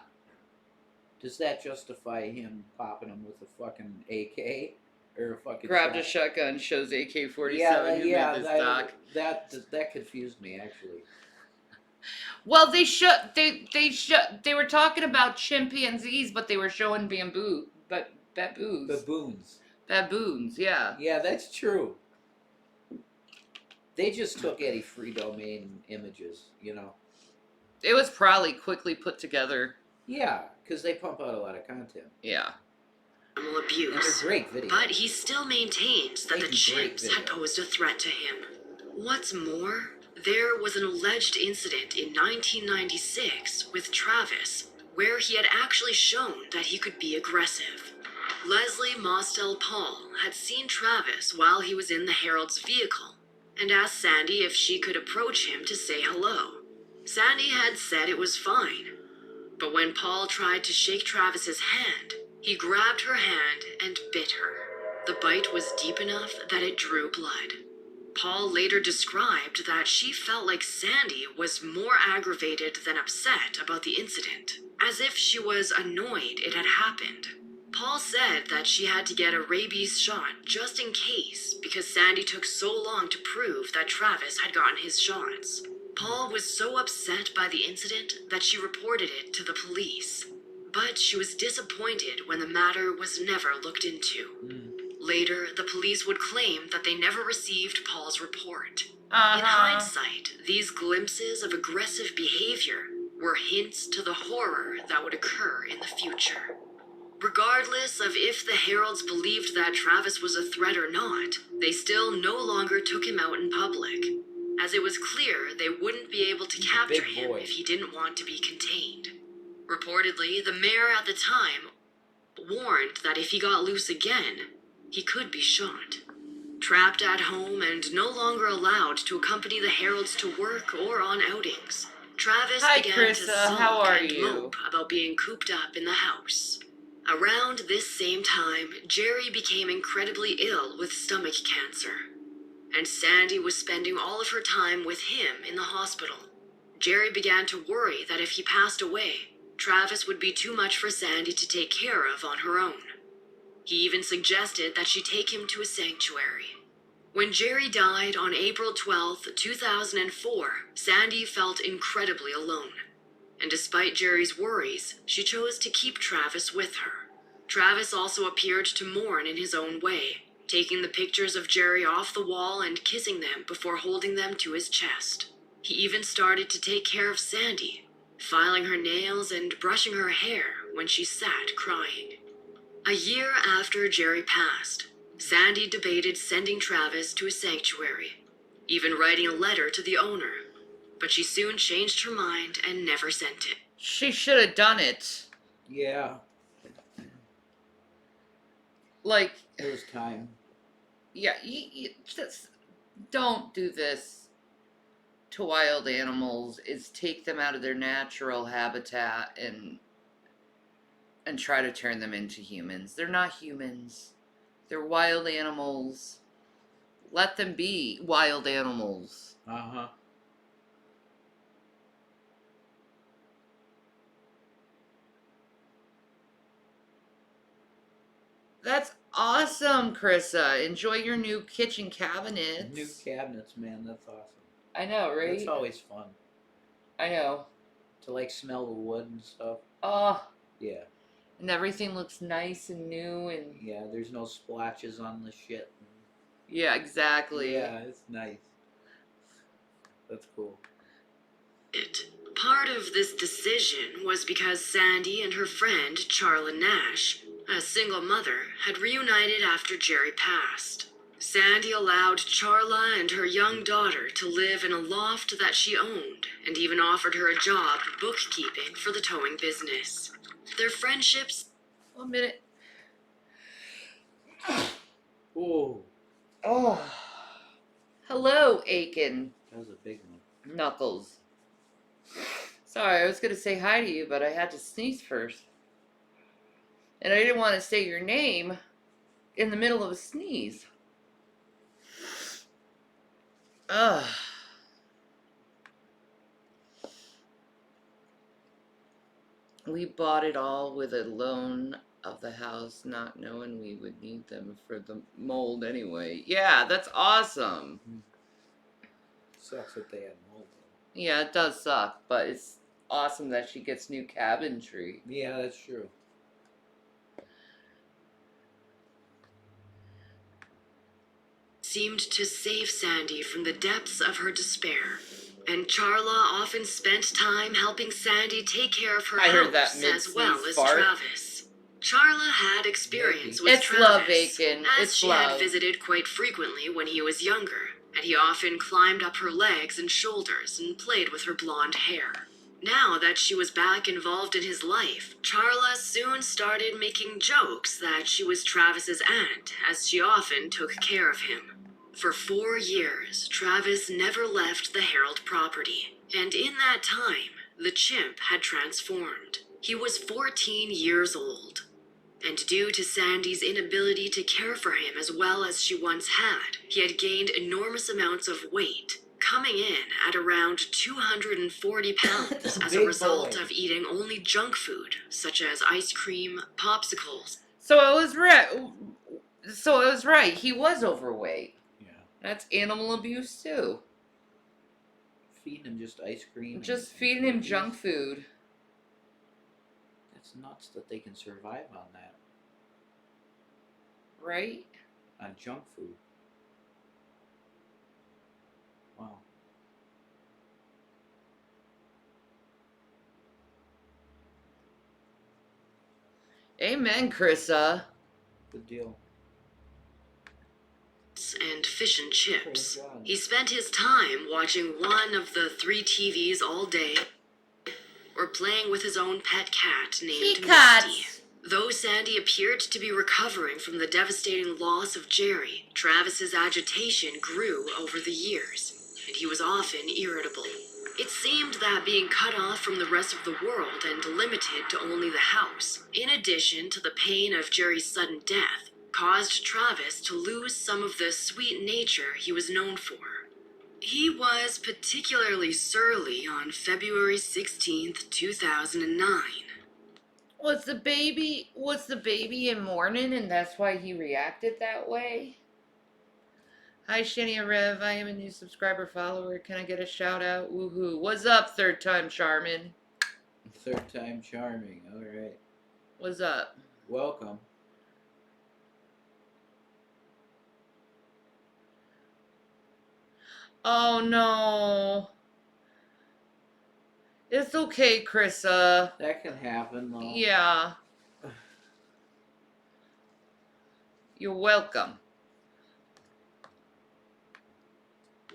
Does that justify him popping him with a fucking AK? Or a fucking Grabbed a shot? shotgun, shows AK-47. Yeah, Who yeah, made this doc? that confused me, actually. Well, they were talking about chimpanzees, but they were showing baboons. Baboons, yeah. Yeah, that's true. They just took Eddie Free Domain images, you know. It was probably quickly put together. Yeah, because they pump out a lot of content. Yeah. Animal And they're abuse. great videos. But he still maintains that the Making great chimps had videos. posed a threat to him. What's more, there was an alleged incident in 1996 with Travis where he had actually shown that he could be aggressive. Leslie Mostel Paul had seen Travis while he was in the Herald's vehicle and asked Sandy if she could approach him to say hello. Sandy had said it was fine, but when Paul tried to shake Travis's hand, he grabbed her hand and bit her. The bite was deep enough that it drew blood. Paul later described that she felt like Sandy was more aggravated than upset about the incident, as if she was annoyed it had happened. Paul said that she had to get a rabies shot just in case because Sandy took so long to prove that Travis had gotten his shots. Paul was so upset by the incident that she reported it to the police, but she was disappointed when the matter was never looked into. Later, the police would claim that they never received Paul's report. In hindsight, these glimpses of aggressive behavior were hints to the horror that would occur in the future. Regardless of if the Heralds believed that Travis was a threat or not, they still no longer took him out in public, as it was clear they wouldn't be able to capture big him boy. if he didn't want to be contained. Reportedly, the mayor at the time warned that if he got loose again, he could be shot. Trapped at home and no longer allowed to accompany the Heralds to work or on outings, Travis Hi, began Krissa. to sulk How are and you? mope about being cooped up in the house. Around this same time, Jerry became incredibly ill with stomach cancer, and Sandy was spending all of her time with him in the hospital. Jerry began to worry that if he passed away, Travis would be too much for Sandy to take care of on her own. He even suggested that she take him to a sanctuary. When Jerry died on April 12, 2004, Sandy felt incredibly alone. And despite Jerry's worries, she chose to keep Travis with her. Travis also appeared to mourn in his own way, taking the pictures of Jerry off the wall and kissing them before holding them to his chest. He even started to take care of Sandy, filing her nails and brushing her hair when she sat crying. A year after Jerry passed, Sandy debated sending Travis to a sanctuary, even writing a letter to the owner, but she soon changed her mind and never sent it. She should have done it. Yeah, Like, it was time. yeah, you just don't do this to wild animals. Is take them out of their natural habitat and try to turn them into humans. They're not humans. They're wild animals. Let them be wild animals. Uh-huh. That's awesome, Krissa. Enjoy your new kitchen cabinets. New cabinets, man, that's awesome. I know, right? It's always fun. I know. To like smell the wood and stuff. Oh, Yeah. and everything looks nice and new and Yeah, there's no splotches on the shit. yeah, exactly. Yeah, it's nice. That's cool. Part of this decision was because Sandy and her friend, Charla Nash, a single mother, had reunited after Jerry passed. Sandy allowed Charla and her young daughter to live in a loft that she owned and even offered her a job bookkeeping for the towing business. Their friendships... 1 minute. Oh, Oh. Hello, Aiken. that was a big one. Knuckles. Sorry, I was going to say hi to you, but I had to sneeze first. And I didn't want to say your name in the middle of a sneeze. Ugh. We bought it all with a loan of the house, not knowing we would need them for the mold anyway. Yeah, that's awesome. Sucks that they had mold. Yeah, it does suck, but it's awesome that she gets new cabinetry. Yeah, that's true. seemed to save Sandy from the depths of her despair. And Charla often spent time helping Sandy take care of her I heard that house as well as fart. Travis. Charla had experience with It's Travis, love, Aiken. as It's she love. had visited quite frequently when he was younger, and he often climbed up her legs and shoulders and played with her blonde hair. Now that she was back involved in his life, Charla soon started making jokes that she was Travis's aunt, as she often took care of him. For 4 years, Travis never left the Herald property, and in that time, the chimp had transformed. He was 14 years old, and due to Sandy's inability to care for him as well as she once had, he had gained enormous amounts of weight, coming in at around 240 pounds as a Big result boy. of eating only junk food, such as ice cream, popsicles. So I was right. So I was right. He was overweight. Yeah. That's animal abuse too. Feeding him just ice cream. Just and feeding him cookies. junk food. That's nuts that they can survive on that. Right? On junk food. Wow. Amen, Krissa. Good deal. And fish and chips. Oh, God. He spent his time watching one of the 3 TVs all day, or playing with his own pet cat named Misty. Cats. Though Sandy appeared to be recovering from the devastating loss of Jerry, Travis's agitation grew over the years, and he was often irritable. It seemed that being cut off from the rest of the world and limited to only the house, in addition to the pain of Jerry's sudden death, caused Travis to lose some of the sweet nature he was known for. He was particularly surly on February 16th, 2009. Was the baby in mourning and that's why he reacted that way? Hi, Shania Rev. I am a new subscriber follower. Can I get a shout out? Woohoo. What's up, third time charming? Third time charming. All right. What's up? Welcome. Oh, no. It's okay, Krissa. That can happen, though. Yeah. You're welcome.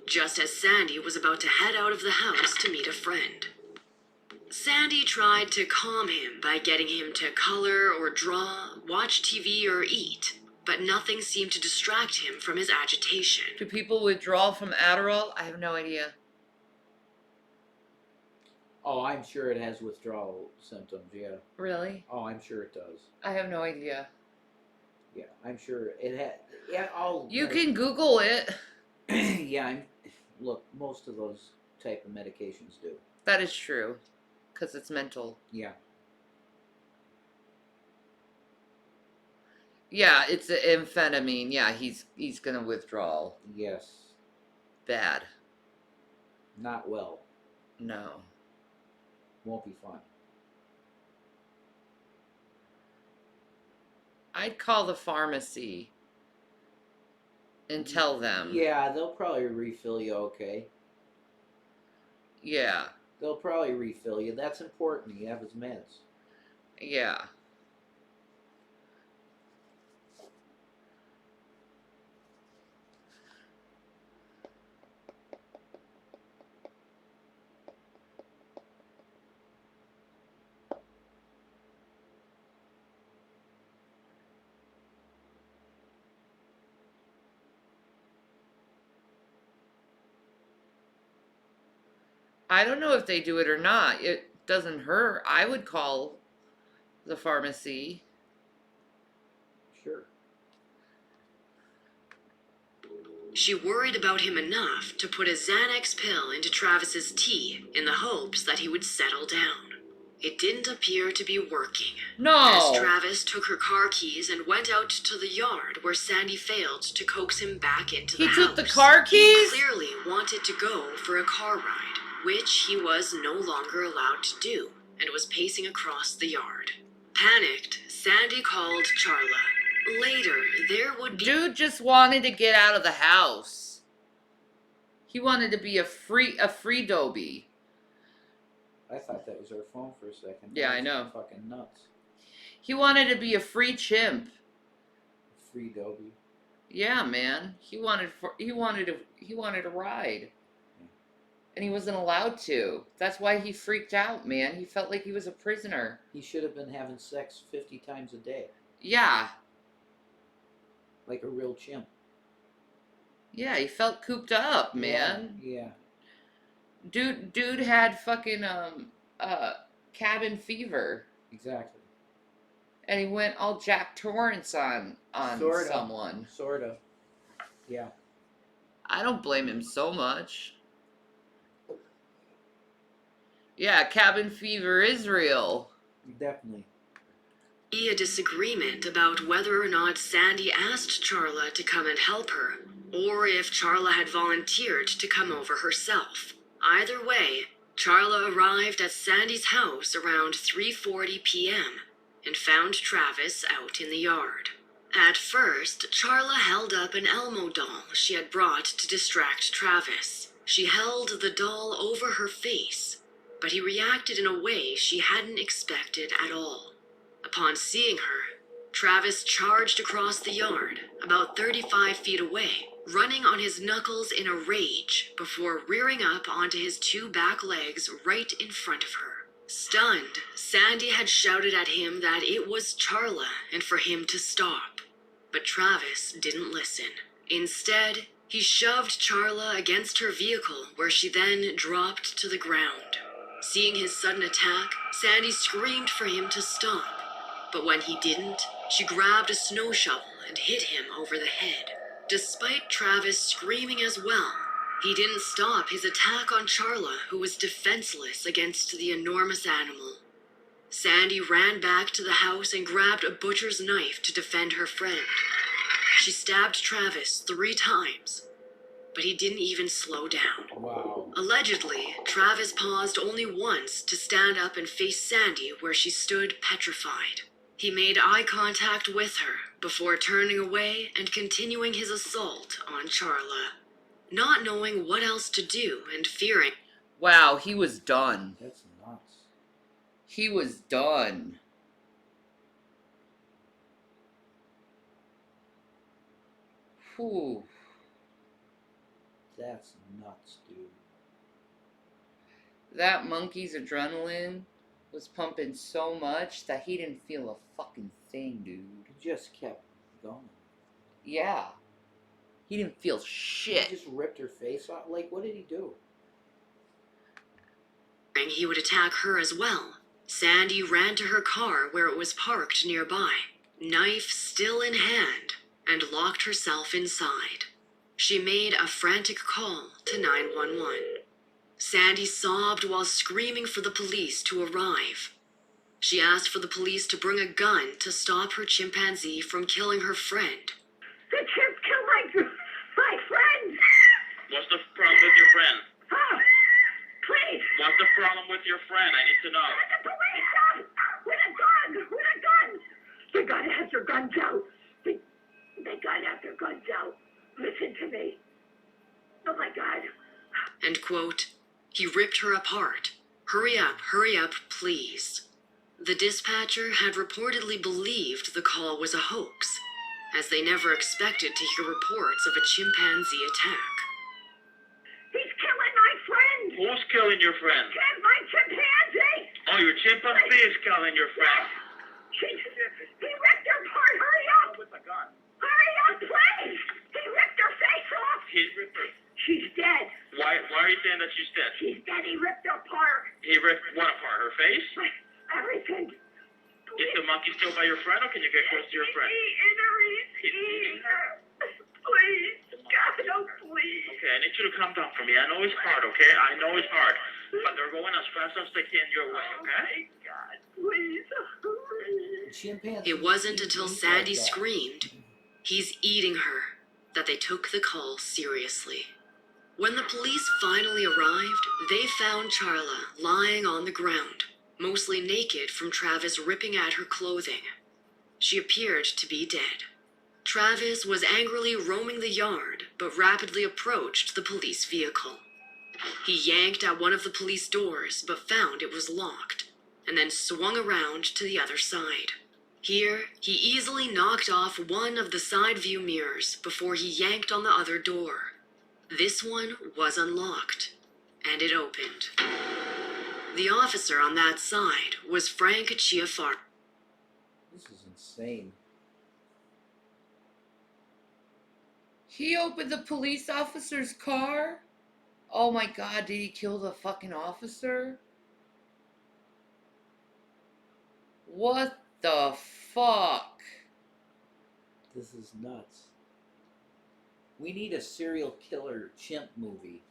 Just as Sandy was about to head out of the house to meet a friend. Sandy tried to calm him by getting him to color or draw, watch TV or eat, but nothing seemed to distract him from his agitation. Do people withdraw from Adderall? I have no idea. Oh, I'm sure it has withdrawal symptoms, yeah. Really? Oh, I'm sure it does. I have no idea. Yeah, I'm sure it had. Yeah, I'll. You can Google it. Yeah, look, most of those type of medications do. That is true. Because it's mental. Yeah. Yeah, it's an amphetamine. Yeah, he's gonna withdraw. Yes. Bad. Not well. No. Won't be fun. I'd call the pharmacy and tell them. Yeah, they'll probably refill you okay. Yeah. They'll probably refill you. That's important. You have his meds. Yeah. I don't know if they do it or not. It doesn't hurt. I would call the pharmacy. Sure. She worried about him enough to put a Xanax pill into Travis's tea in the hopes that he would settle down. It didn't appear to be working. No. As Travis took her car keys and went out to the yard where Sandy failed to coax him back into the house. He took the car keys? He clearly wanted to go for a car ride, which he was no longer allowed to do, and was pacing across the yard. Panicked, Sandy called Charla. Later, there would be... Dude just wanted to get out of the house. He wanted to be a free doby. I thought that was her phone for a second. Yeah, That's I know. Fucking nuts. He wanted to be a free chimp. Free Dobie. Yeah, man. He wanted to ride. And he wasn't allowed to. That's why he freaked out, man. He felt like he was a prisoner. He should have been having sex 50 times a day. Yeah. Like a real chimp. Yeah, he felt cooped up, man. Yeah. Dude had fucking cabin fever. Exactly. And he went all Jack Torrance on Sorta. someone. Sort of. Yeah. I don't blame him so much. Yeah, cabin fever is real. Definitely. be a disagreement about whether or not Sandy asked Charla to come and help her, or if Charla had volunteered to come over herself. Either way, Charla arrived at Sandy's house around 3:40 p.m. and found Travis out in the yard. At first, Charla held up an Elmo doll she had brought to distract Travis. She held the doll over her face, but he reacted in a way she hadn't expected at all. Upon seeing her, Travis charged across the yard, about 35 feet away, running on his knuckles in a rage before rearing up onto his two back legs right in front of her. Stunned, Sandy had shouted at him that it was Charla and for him to stop. But Travis didn't listen. Instead, he shoved Charla against her vehicle, where she then dropped to the ground. Seeing his sudden attack, Sandy screamed for him to stop. But when he didn't, she grabbed a snow shovel and hit him over the head. Despite Travis screaming as well, he didn't stop his attack on Charla, who was defenseless against the enormous animal. Sandy ran back to the house and grabbed a butcher's knife to defend her friend. She stabbed Travis 3 times, but he didn't even slow down. Wow. Allegedly, Travis paused only once to stand up and face Sandy, where she stood petrified. He made eye contact with her before turning away and continuing his assault on Charla. Not knowing what else to do and fearing. Wow, he was done. That's nuts. He was done. Whew. That's nuts, dude. That monkey's adrenaline was pumping so much that he didn't feel a fucking thing, dude. He just kept going. Yeah. He didn't feel He shit. just ripped her face off. Like, what did he do? He would attack her as well. Sandy ran to her car where it was parked nearby, knife still in hand, and locked herself inside. She made a frantic call to 911. Sandy sobbed while screaming for the police to arrive. She asked for the police to bring a gun to stop her chimpanzee from killing her friend. The chimp killed my friend. What's the problem with your friend? Oh, please. What's the problem with your friend? I need to know. Let the police out with a gun. With a gun. They gotta have their guns out. They gotta have their guns out. Listen to me. Oh my God. End quote. He ripped her apart. Hurry up, please. The dispatcher had reportedly believed the call was a hoax, as they never expected to hear reports of a chimpanzee attack. He's killing my friend. Who's killing your friend? My chimpanzee. Oh, your chimpanzee is killing your friend. He ripped her apart. Hurry up. With a gun. Hurry up, please. He ripped her face off. He ripped her. She's dead. Why are you saying that she's dead? She's dead. He ripped her apart. He ripped what apart? Her face? Everything. Is the monkey still by your friend, or can you get close to your friend? He's eating her. Please. God, oh, please. Okay, I need you to calm down for me. I know it's hard, okay? I know it's hard. But they're going as fast as they can your way, okay? God, please. Chimpanzee. It wasn't until Sandy screamed, "He's eating her," that they took the call seriously. When the police finally arrived, they found Charla lying on the ground, mostly naked from Travis ripping at her clothing. She appeared to be dead. Travis was angrily roaming the yard, but rapidly approached the police vehicle. He yanked at one of the police doors, but found it was locked, and then swung around to the other side. Here, he easily knocked off one of the side view mirrors before he yanked on the other door. This one was unlocked, and it opened. The officer on that side was Frank Chiafar. This is insane. He opened the police officer's car? Oh my God, did he kill the fucking officer? What the fuck? This is nuts. We need a serial killer chimp movie.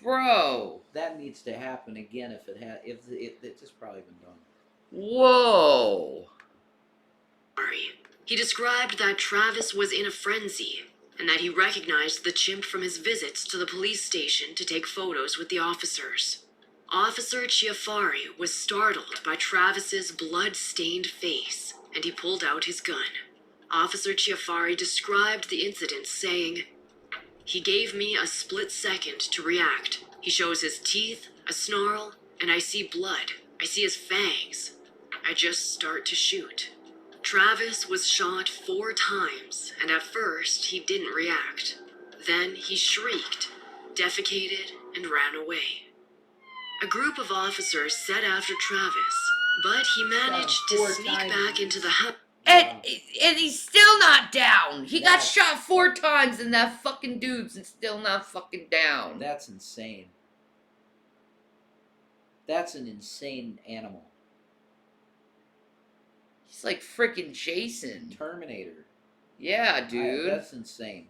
Bro. That needs to happen again if it had. If it's just probably been done. Whoa. He described that Travis was in a frenzy, and that he recognized the chimp from his visits to the police station to take photos with the officers. Officer Chiafari was startled by Travis's blood-stained face, and he pulled out his gun. Officer Chiafari described the incident, saying, "He gave me a split second to react. He shows his teeth, a snarl, and I see blood. I see his fangs. I just start to shoot." Travis was shot 4 times, and at first he didn't react. Then he shrieked, defecated, and ran away. A group of officers set after Travis, but he managed to four sneak times. back into the house. And he's still not down. He got That's- shot 4 times and that fucking dude's still not fucking down. That's insane. That's an insane animal. He's like freaking Jason. Terminator. Yeah, dude. That's insane.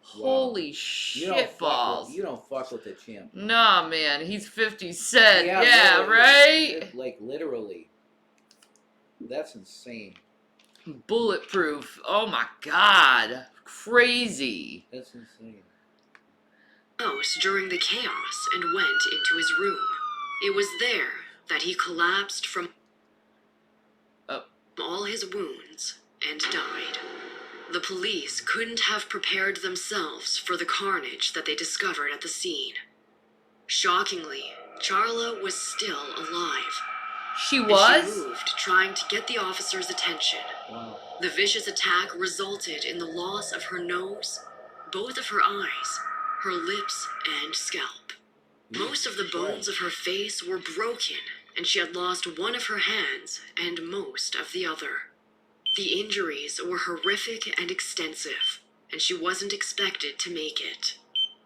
Holy You shit don't fuck balls. with, you don't fuck with the chimp. Nah, man, he's 50 Cent. Yeah, literally. right? Like, literally. That's insane. Bulletproof. Oh my god. Crazy. That's insane. House during the chaos and went into his room. It was there that he collapsed from all his wounds and died. The police couldn't have prepared themselves for the carnage that they discovered at the scene. Shockingly, Charla was still alive. She And was? she moved, trying to get the officer's attention. Wow. The vicious attack resulted in the loss of her nose, both of her eyes, her lips, and scalp. Most of the bones of her face were broken, and she had lost one of her hands and most of the other. The injuries were horrific and extensive, and she wasn't expected to make it.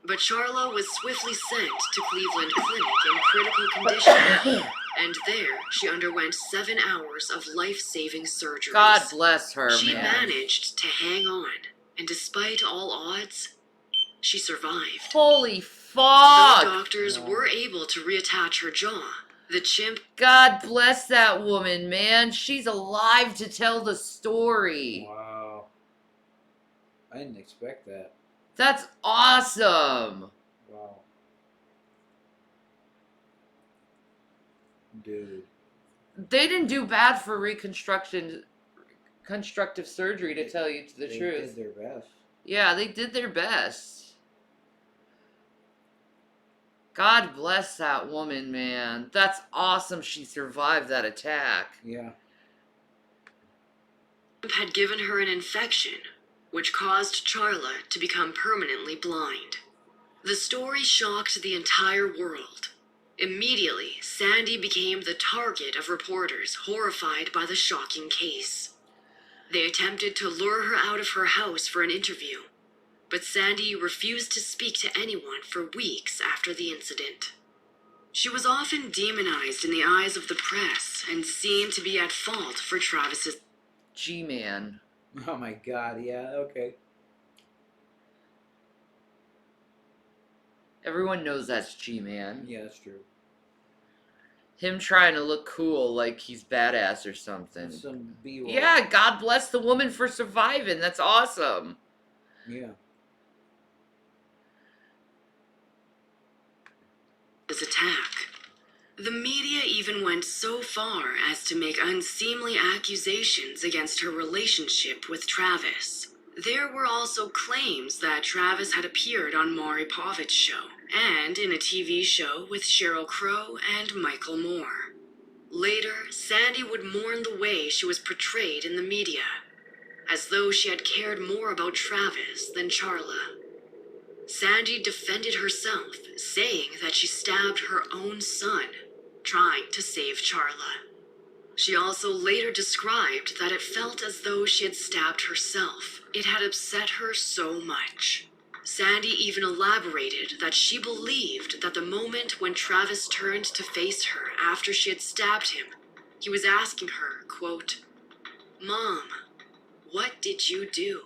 But Charla was swiftly sent to Cleveland Clinic in critical condition, and there she underwent 7 hours of life-saving surgeries. God bless her, She man. managed to hang on, and despite all odds, she survived. Holy Though fuck. doctors were able to reattach her jaw, the chimp God bless that woman, man. She's alive to tell the story. Wow. I didn't expect that. That's awesome. Wow. Dude. They didn't do bad for constructive surgery, to tell you the They truth. did their best. Yeah, they did their best. God bless that woman, man. That's awesome she survived that attack. Yeah. had given her an infection, which caused Charla to become permanently blind. The story shocked the entire world. Immediately, Sandy became the target of reporters horrified by the shocking case. They attempted to lure her out of her house for an interview, but Sandy refused to speak to anyone for weeks after the incident. She was often demonized in the eyes of the press and seen to be at fault for Travis's G-Man. Oh my god, yeah, okay. Everyone knows that's G-Man. Yeah, that's true. Him trying to look cool like he's badass or something. Some B-roll. Yeah, God bless the woman for surviving. That's awesome. Yeah. attack. The media even went so far as to make unseemly accusations against her relationship with Travis. There were also claims that Travis had appeared on Maury Povich show and in a TV show with Sheryl Crow and Michael Moore. Later, Sandy would mourn the way she was portrayed in the media, as though she had cared more about Travis than Charla. Sandy defended herself, saying that she stabbed her own son, trying to save Charla. She also later described that it felt as though she had stabbed herself. It had upset her so much. Sandy even elaborated that she believed that the moment when Travis turned to face her after she had stabbed him, he was asking her, quote, "Mom, what did you do?"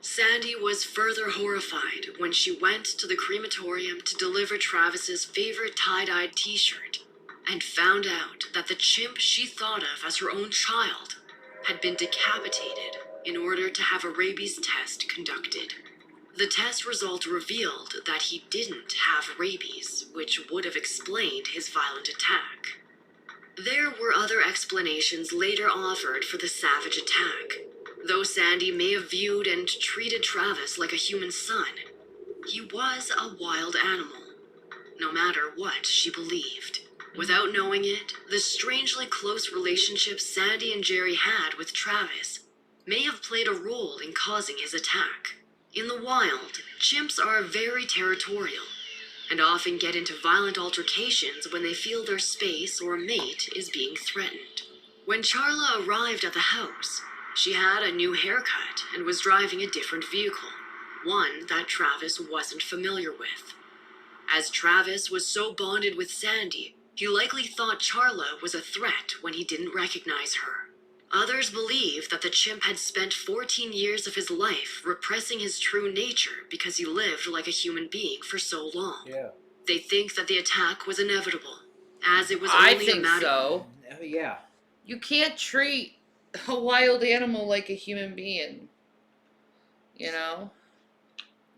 Sandy was further horrified when she went to the crematorium to deliver Travis's favorite tie-dyed t-shirt and found out that the chimp she thought of as her own child had been decapitated in order to have a rabies test conducted. The test result revealed that he didn't have rabies, which would have explained his violent attack. There were other explanations later offered for the savage attack. Though Sandy may have viewed and treated Travis like a human son, he was a wild animal, no matter what she believed. Without knowing it, the strangely close relationship Sandy and Jerry had with Travis may have played a role in causing his attack. In the wild, chimps are very territorial, and often get into violent altercations when they feel their space or mate is being threatened. When Charla arrived at the house, she had a new haircut and was driving a different vehicle, one that Travis wasn't familiar with. As Travis was so bonded with Sandy, he likely thought Charla was a threat when he didn't recognize her. Others believe that the chimp had spent 14 years of his life repressing his true nature because he lived like a human being for so long. Yeah. They think that the attack was inevitable, as it was I only a think matter. so. Yeah. You can't treat a wild animal like a human being. You know?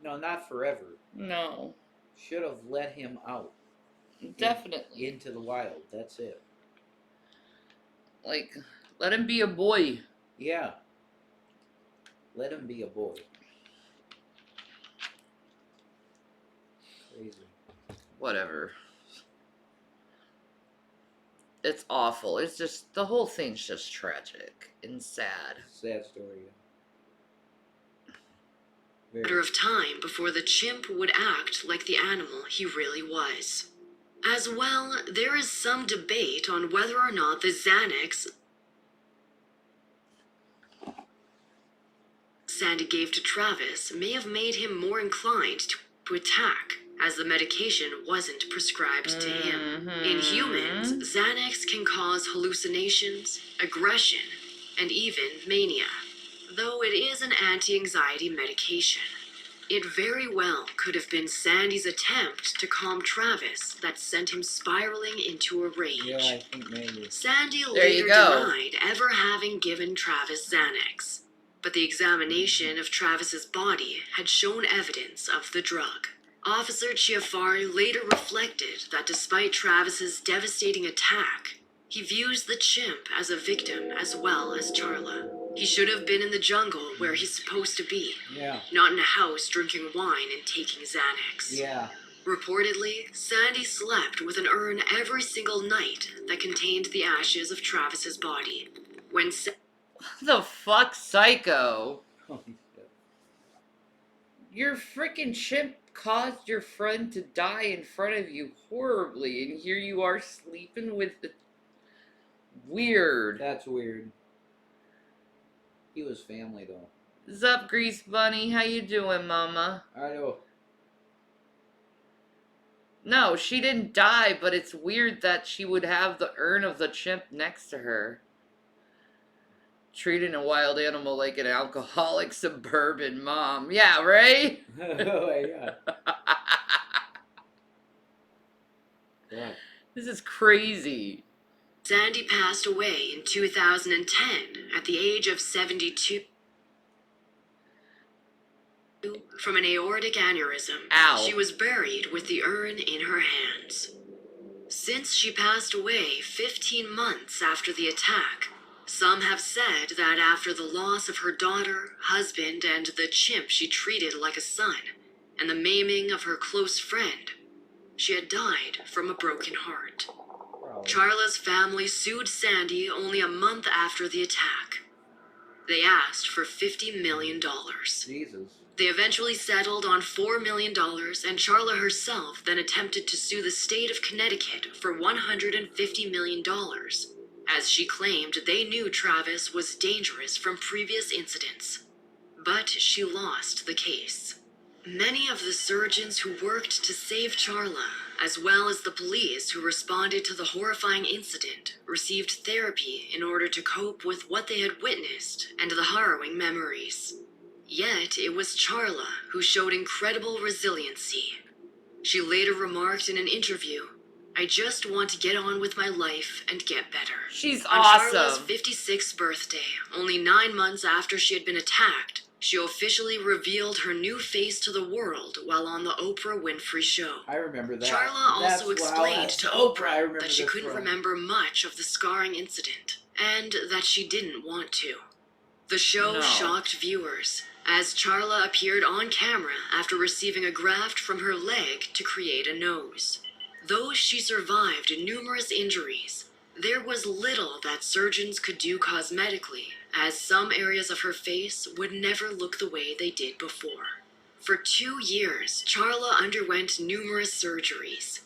No, not forever. No. Should have let him out. Definitely. Into the wild. That's it. Like, let him be a boy. Yeah. Let him be a boy. Crazy. Whatever. It's awful. It's just, the whole thing's just tragic and sad. Sad story. Matter of time before the chimp would act like the animal he really was. As well, there is some debate on whether or not the Xanax Sandy gave to Travis may have made him more inclined to attack, as the medication wasn't prescribed to him. In humans, Xanax can cause hallucinations, aggression, and even mania, though it is an anti-anxiety medication. It very well could have been Sandy's attempt to calm Travis that sent him spiraling into a rage. Yeah, I think maybe. Sandy There you later go. denied ever having given Travis Xanax, but the examination of Travis's body had shown evidence of the drug. Officer Chiafari later reflected that despite Travis's devastating attack, he views the chimp as a victim as well as Charla. He should have been in the jungle where he's supposed to be, Yeah. not in a house drinking wine and taking Xanax. Yeah. Reportedly, Sandy slept with an urn every single night that contained the ashes of Travis's body. When The fuck, psycho? Holy shit. Your freaking chimp caused your friend to die in front of you horribly, and here you are sleeping with the... Weird. That's weird. He was family though. Zup, Grease Bunny? How you doing, mama? I know. No, she didn't die, but it's weird that she would have the urn of the chimp next to her. Treating a wild animal like an alcoholic suburban mom. Yeah, right? Oh my god. Yeah. This is crazy. Sandy passed away in 2010 at the age of 72 from an aortic aneurysm. Ow. She was buried with the urn in her hands. Since she passed away 15 months after the attack, some have said that after the loss of her daughter, husband, and the chimp she treated like a son, and the maiming of her close friend, she had died from a broken heart. Charla's family sued Sandy only a month after the attack. They asked for $50 million. Jesus. They eventually settled on $4 million, and Charla herself then attempted to sue the state of Connecticut for $150 million, as she claimed they knew Travis was dangerous from previous incidents. But she lost the case. Many of the surgeons who worked to save Charla, as well as the police who responded to the horrifying incident, received therapy in order to cope with what they had witnessed and the harrowing memories. Yet it was Charla who showed incredible resiliency. She later remarked in an interview, "I just want to get on with my life and get better." She's On Charla's awesome. 56th birthday, only 9 months after she had been attacked, she officially revealed her new face to the world while on the Oprah Winfrey Show. I remember that. Charla That's also wow, explained that's to I Oprah remember that she this couldn't from. remember much of the scarring incident, and that she didn't want to. The show No. shocked viewers, as Charla appeared on camera after receiving a graft from her leg to create a nose. Though she survived numerous injuries, there was little that surgeons could do cosmetically, as some areas of her face would never look the way they did before. For 2 years, Charla underwent numerous surgeries.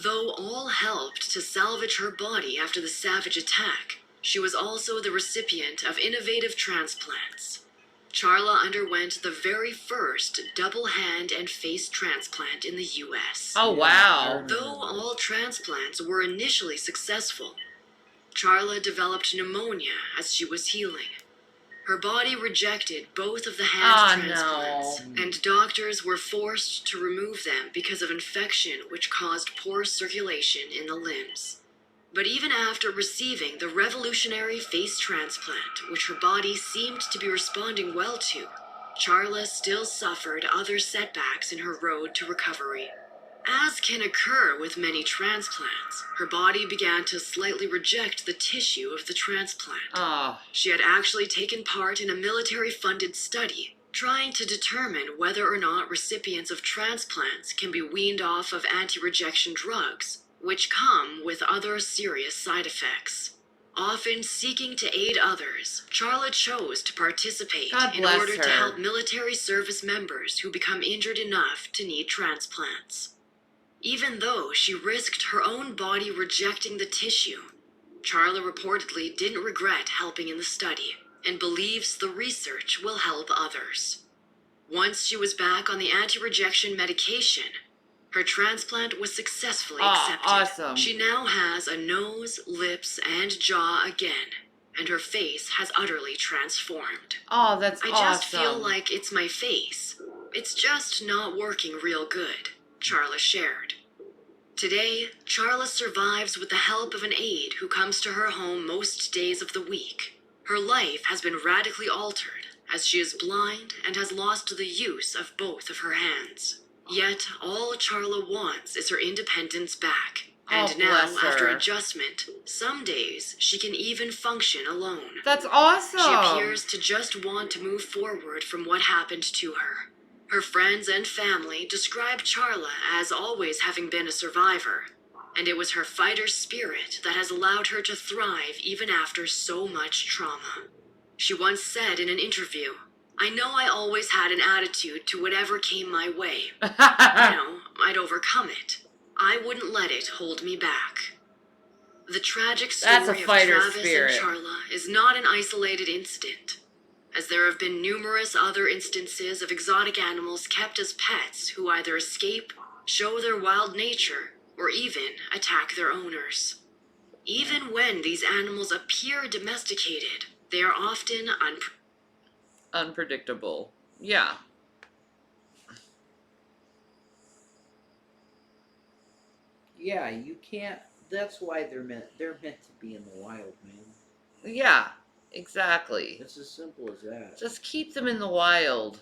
Though all helped to salvage her body after the savage attack, she was also the recipient of innovative transplants. Charla underwent the very first double hand and face transplant in the US. Oh, Yeah, I wow. remember Though all transplants were initially successful, Charla developed pneumonia as she was healing. Her body rejected both of the hand transplants, no. and doctors were forced to remove them because of infection which caused poor circulation in the limbs. But even after receiving the revolutionary face transplant, which her body seemed to be responding well to, Charla still suffered other setbacks in her road to recovery. As can occur with many transplants, her body began to slightly reject the tissue of the transplant. Oh, She had actually taken part in a military-funded study trying to determine whether or not recipients of transplants can be weaned off of anti-rejection drugs, which come with other serious side effects. Often seeking to aid others, Charla chose to participate God in bless order to her. help military service members who become injured enough to need transplants. Even though she risked her own body rejecting the tissue, Charla reportedly didn't regret helping in the study and believes the research will help others. Once she was back on the anti-rejection medication, her transplant was successfully accepted. Awesome. She now has a nose, lips, and jaw again, and her face has utterly transformed. Oh, that's I awesome. just feel like it's my face. It's just not working real good, Charla shared. Today, Charla survives with the help of an aide who comes to her home most days of the week. Her life has been radically altered, as she is blind and has lost the use of both of her hands. Yet, all Charla wants is her independence back. And Oh, now, bless after her. adjustment, some days she can even function alone. That's awesome. She appears to just want to move forward from what happened to her. Her friends and family describe Charla as always having been a survivor, and it was her fighter spirit that has allowed her to thrive even after so much trauma. She once said in an interview, "I know I always had an attitude to whatever came my way. I'd overcome it. I wouldn't let it hold me back." The tragic That's a story of fighter Travis spirit. and Charla is not an isolated incident, as there have been numerous other instances of exotic animals kept as pets who either escape, show their wild nature, or even attack their owners. Even when these animals appear domesticated, they are often Unpredictable. Yeah. Yeah, you can't. That's why they're meant to be in the wild, man. Yeah, exactly. It's as simple as that. Just keep them in the wild.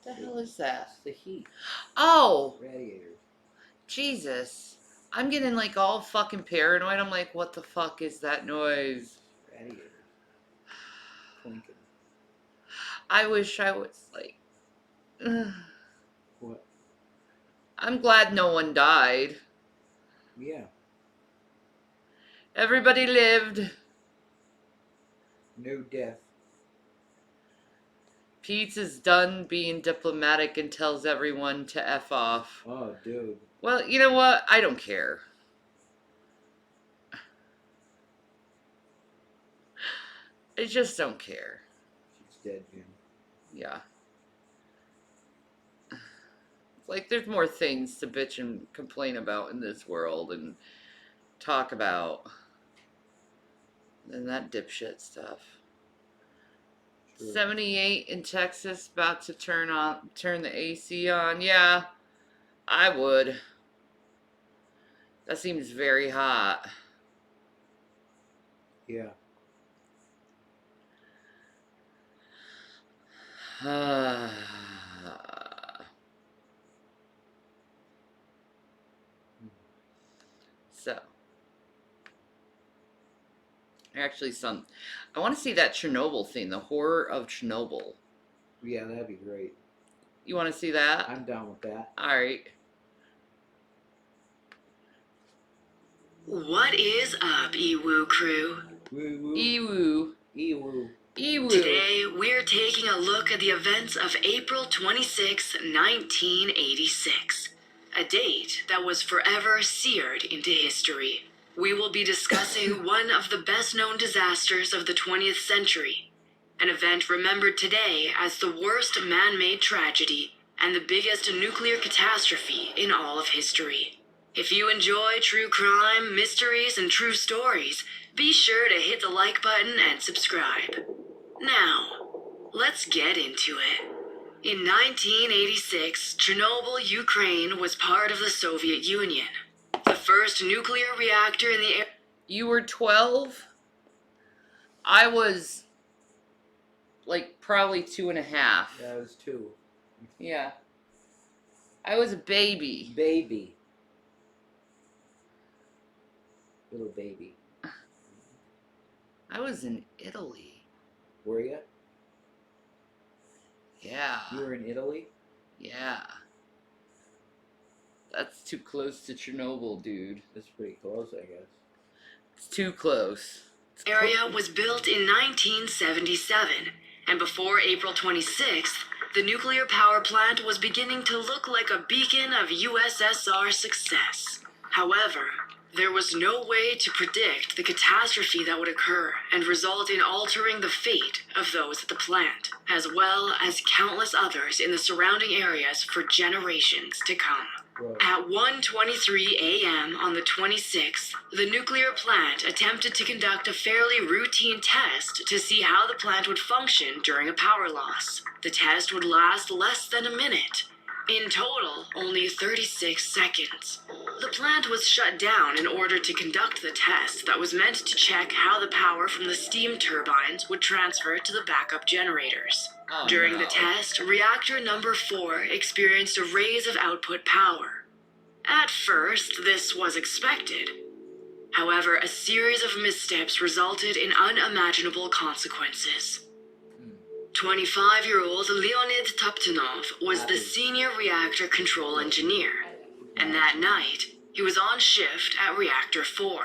What the hell is that? It's the heat. Oh, Radiators. Jesus. I'm getting like all fucking paranoid. I'm like, what the fuck is that noise? Radiators. Clinking. I wish I was like... What? I'm glad no one died. Yeah. Everybody lived. No death. Pete's is done being diplomatic and tells everyone to F off. Oh, dude. Well, you know what? I don't care. I just don't care. She's dead, Jim. Yeah. It's like there's more things to bitch and complain about in this world and talk about than that dipshit stuff. True. 78 in Texas, about to turn the AC on. Yeah, I would. That seems very hot. Yeah. So, actually, I want to see that Chernobyl thing, the horror of Chernobyl. Yeah, that'd be great. You want to see that? I'm down with that. All right. What is up, Ewu crew? Woo woo. Ewu. Ewu. Ew. Today, we're taking a look at the events of April 26, 1986, a date that was forever seared into history. We will be discussing one of the best-known disasters of the 20th century, an event remembered today as the worst man-made tragedy and the biggest nuclear catastrophe in all of history. If you enjoy true crime, mysteries, and true stories, be sure to hit the like button and subscribe. Now, let's get into it. In 1986, Chernobyl, Ukraine was part of the Soviet Union. The first nuclear reactor in the air. You were 12? I was like probably 2.5. Yeah, I was 2. Yeah. I was a baby. Baby. Little baby. I was in Italy. Were you? Yeah. You were in Italy? Yeah. That's too close to Chernobyl, dude. That's pretty close, I guess. It's too close. Area was built in 1977, and before April 26th, the nuclear power plant was beginning to look like a beacon of USSR success. However, there was no way to predict the catastrophe that would occur and result in altering the fate of those at the plant, as well as countless others in the surrounding areas for generations to come. Whoa. At 1:23 a.m. on the 26th, the nuclear plant attempted to conduct a fairly routine test to see how the plant would function during a power loss. The test would last less than a minute. In total, only 36 seconds. The plant was shut down in order to conduct the test that was meant to check how the power from the steam turbines would transfer to the backup generators. Oh, During no. the test, reactor number 4 experienced a raise of output power. At first, this was expected. However, a series of missteps resulted in unimaginable consequences. 25-year-old Leonid Toptunov was the senior reactor control engineer, and that night, he was on shift at Reactor 4.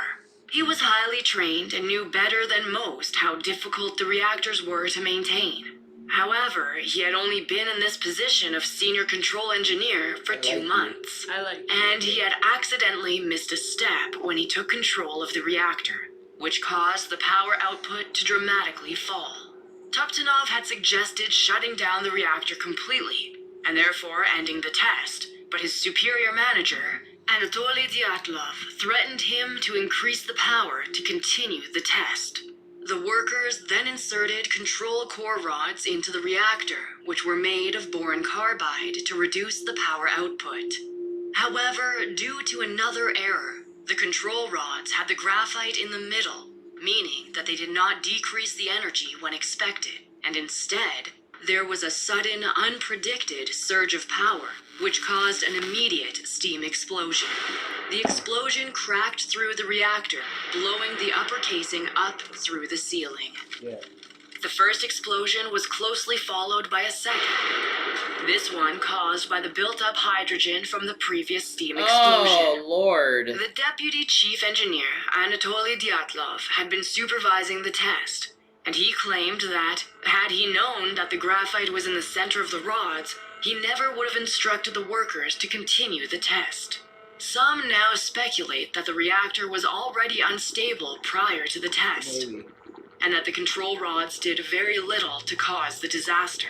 He was highly trained and knew better than most how difficult the reactors were to maintain. However, he had only been in this position of senior control engineer for 2 months, and he had accidentally missed a step when he took control of the reactor, which caused the power output to dramatically fall. Toptunov had suggested shutting down the reactor completely, and therefore ending the test, but his superior manager, Anatoly Dyatlov, threatened him to increase the power to continue the test. The workers then inserted control core rods into the reactor, which were made of boron carbide to reduce the power output. However, due to another error, the control rods had the graphite in the middle, meaning that they did not decrease the energy when expected, and instead, there was a sudden, unpredicted surge of power, which caused an immediate steam explosion. The explosion cracked through the reactor, blowing the upper casing up through the ceiling. Yeah. The first explosion was closely followed by a second. This one caused by the built-up hydrogen from the previous steam explosion. Oh, Lord. The deputy chief engineer, Anatoly Dyatlov, had been supervising the test, and he claimed that, had he known that the graphite was in the center of the rods, he never would have instructed the workers to continue the test. Some now speculate that the reactor was already unstable prior to the test, Maybe. and that the control rods did very little to cause the disaster.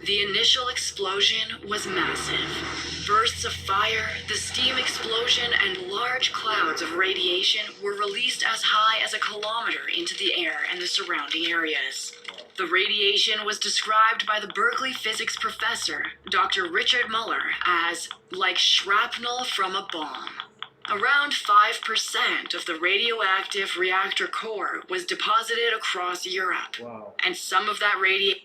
The initial explosion was massive. Bursts of fire, the steam explosion, and large clouds of radiation were released as high as 1 kilometer into the air and the surrounding areas. The radiation was described by the Berkeley physics professor, Dr. Richard Muller, as like shrapnel from a bomb. Around 5% of the radioactive reactor core was deposited across Europe, Wow. and some of that radiation.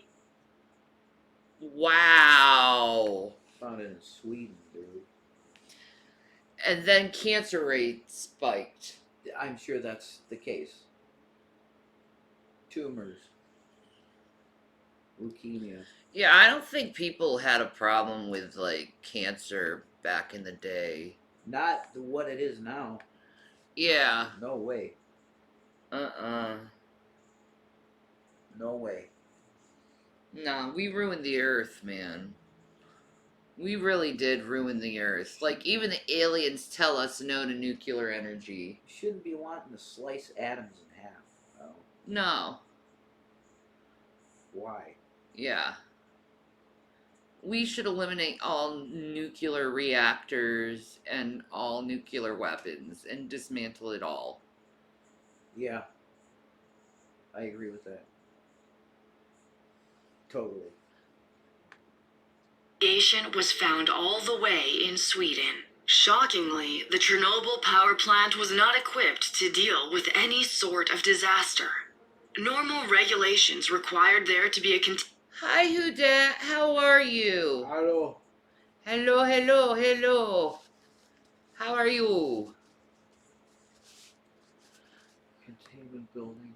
Wow. Found it in Sweden, dude. And then cancer rate spiked. I'm sure that's the case. Tumors. Leukemia. Yeah, I don't think people had a problem with, like, cancer back in the day. Not what it is now. Yeah. No way. No way. Nah, we ruined the Earth, man. We really did ruin the Earth. Like, even the aliens tell us no to nuclear energy. You shouldn't be wanting to slice atoms in half. Oh, No. why? Yeah. We should eliminate all nuclear reactors and all nuclear weapons and dismantle it all. Yeah. I agree with that. Totally. Radiation was found all the way in Sweden. Shockingly, the Chernobyl power plant was not equipped to deal with any sort of disaster. Normal regulations required there to be a Hi, Huda. How are you? Hello. Hello, hello, hello. How are you? Containment building.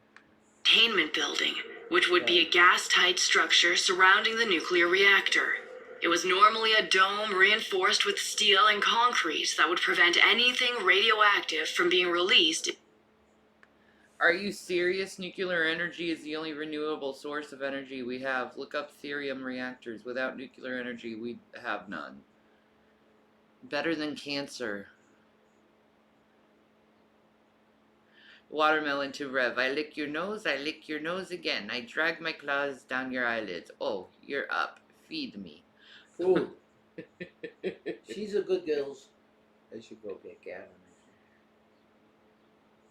containment building, which would be a gas-tight structure surrounding the nuclear reactor. It was normally a dome reinforced with steel and concrete that would prevent anything radioactive from being released. Are you serious? Nuclear energy is the only renewable source of energy we have. Look up thorium reactors. Without nuclear energy, we have none. Better than cancer. Watermelon to Rev. I lick your nose, I lick your nose again. I drag my claws down your eyelids. Oh, you're up. Feed me. Food. She's a good girl. I should go get Gavin.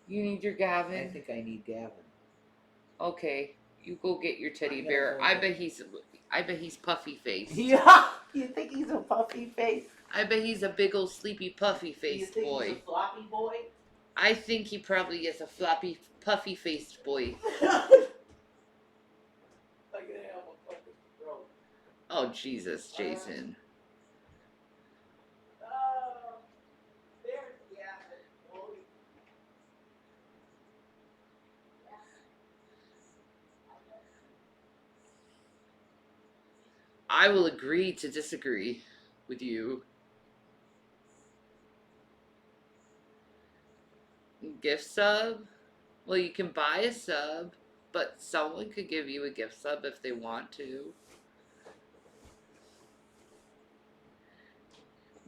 You need your I Gavin? think I need Gavin. Okay, you go get your teddy I gotta bear. go I get- bet he's puffy faced. Yeah. You think he's a puffy face? I bet he's a big old sleepy puffy You faced think boy. he's a floppy boy? I think he probably is a floppy, puffy faced boy. I'm gonna have a fucking stroke. Oh Jesus, Jason. There's Gavin, boy. I will agree to disagree with you. Gift sub? Well, you can buy a sub, but someone could give you a gift sub if they want to.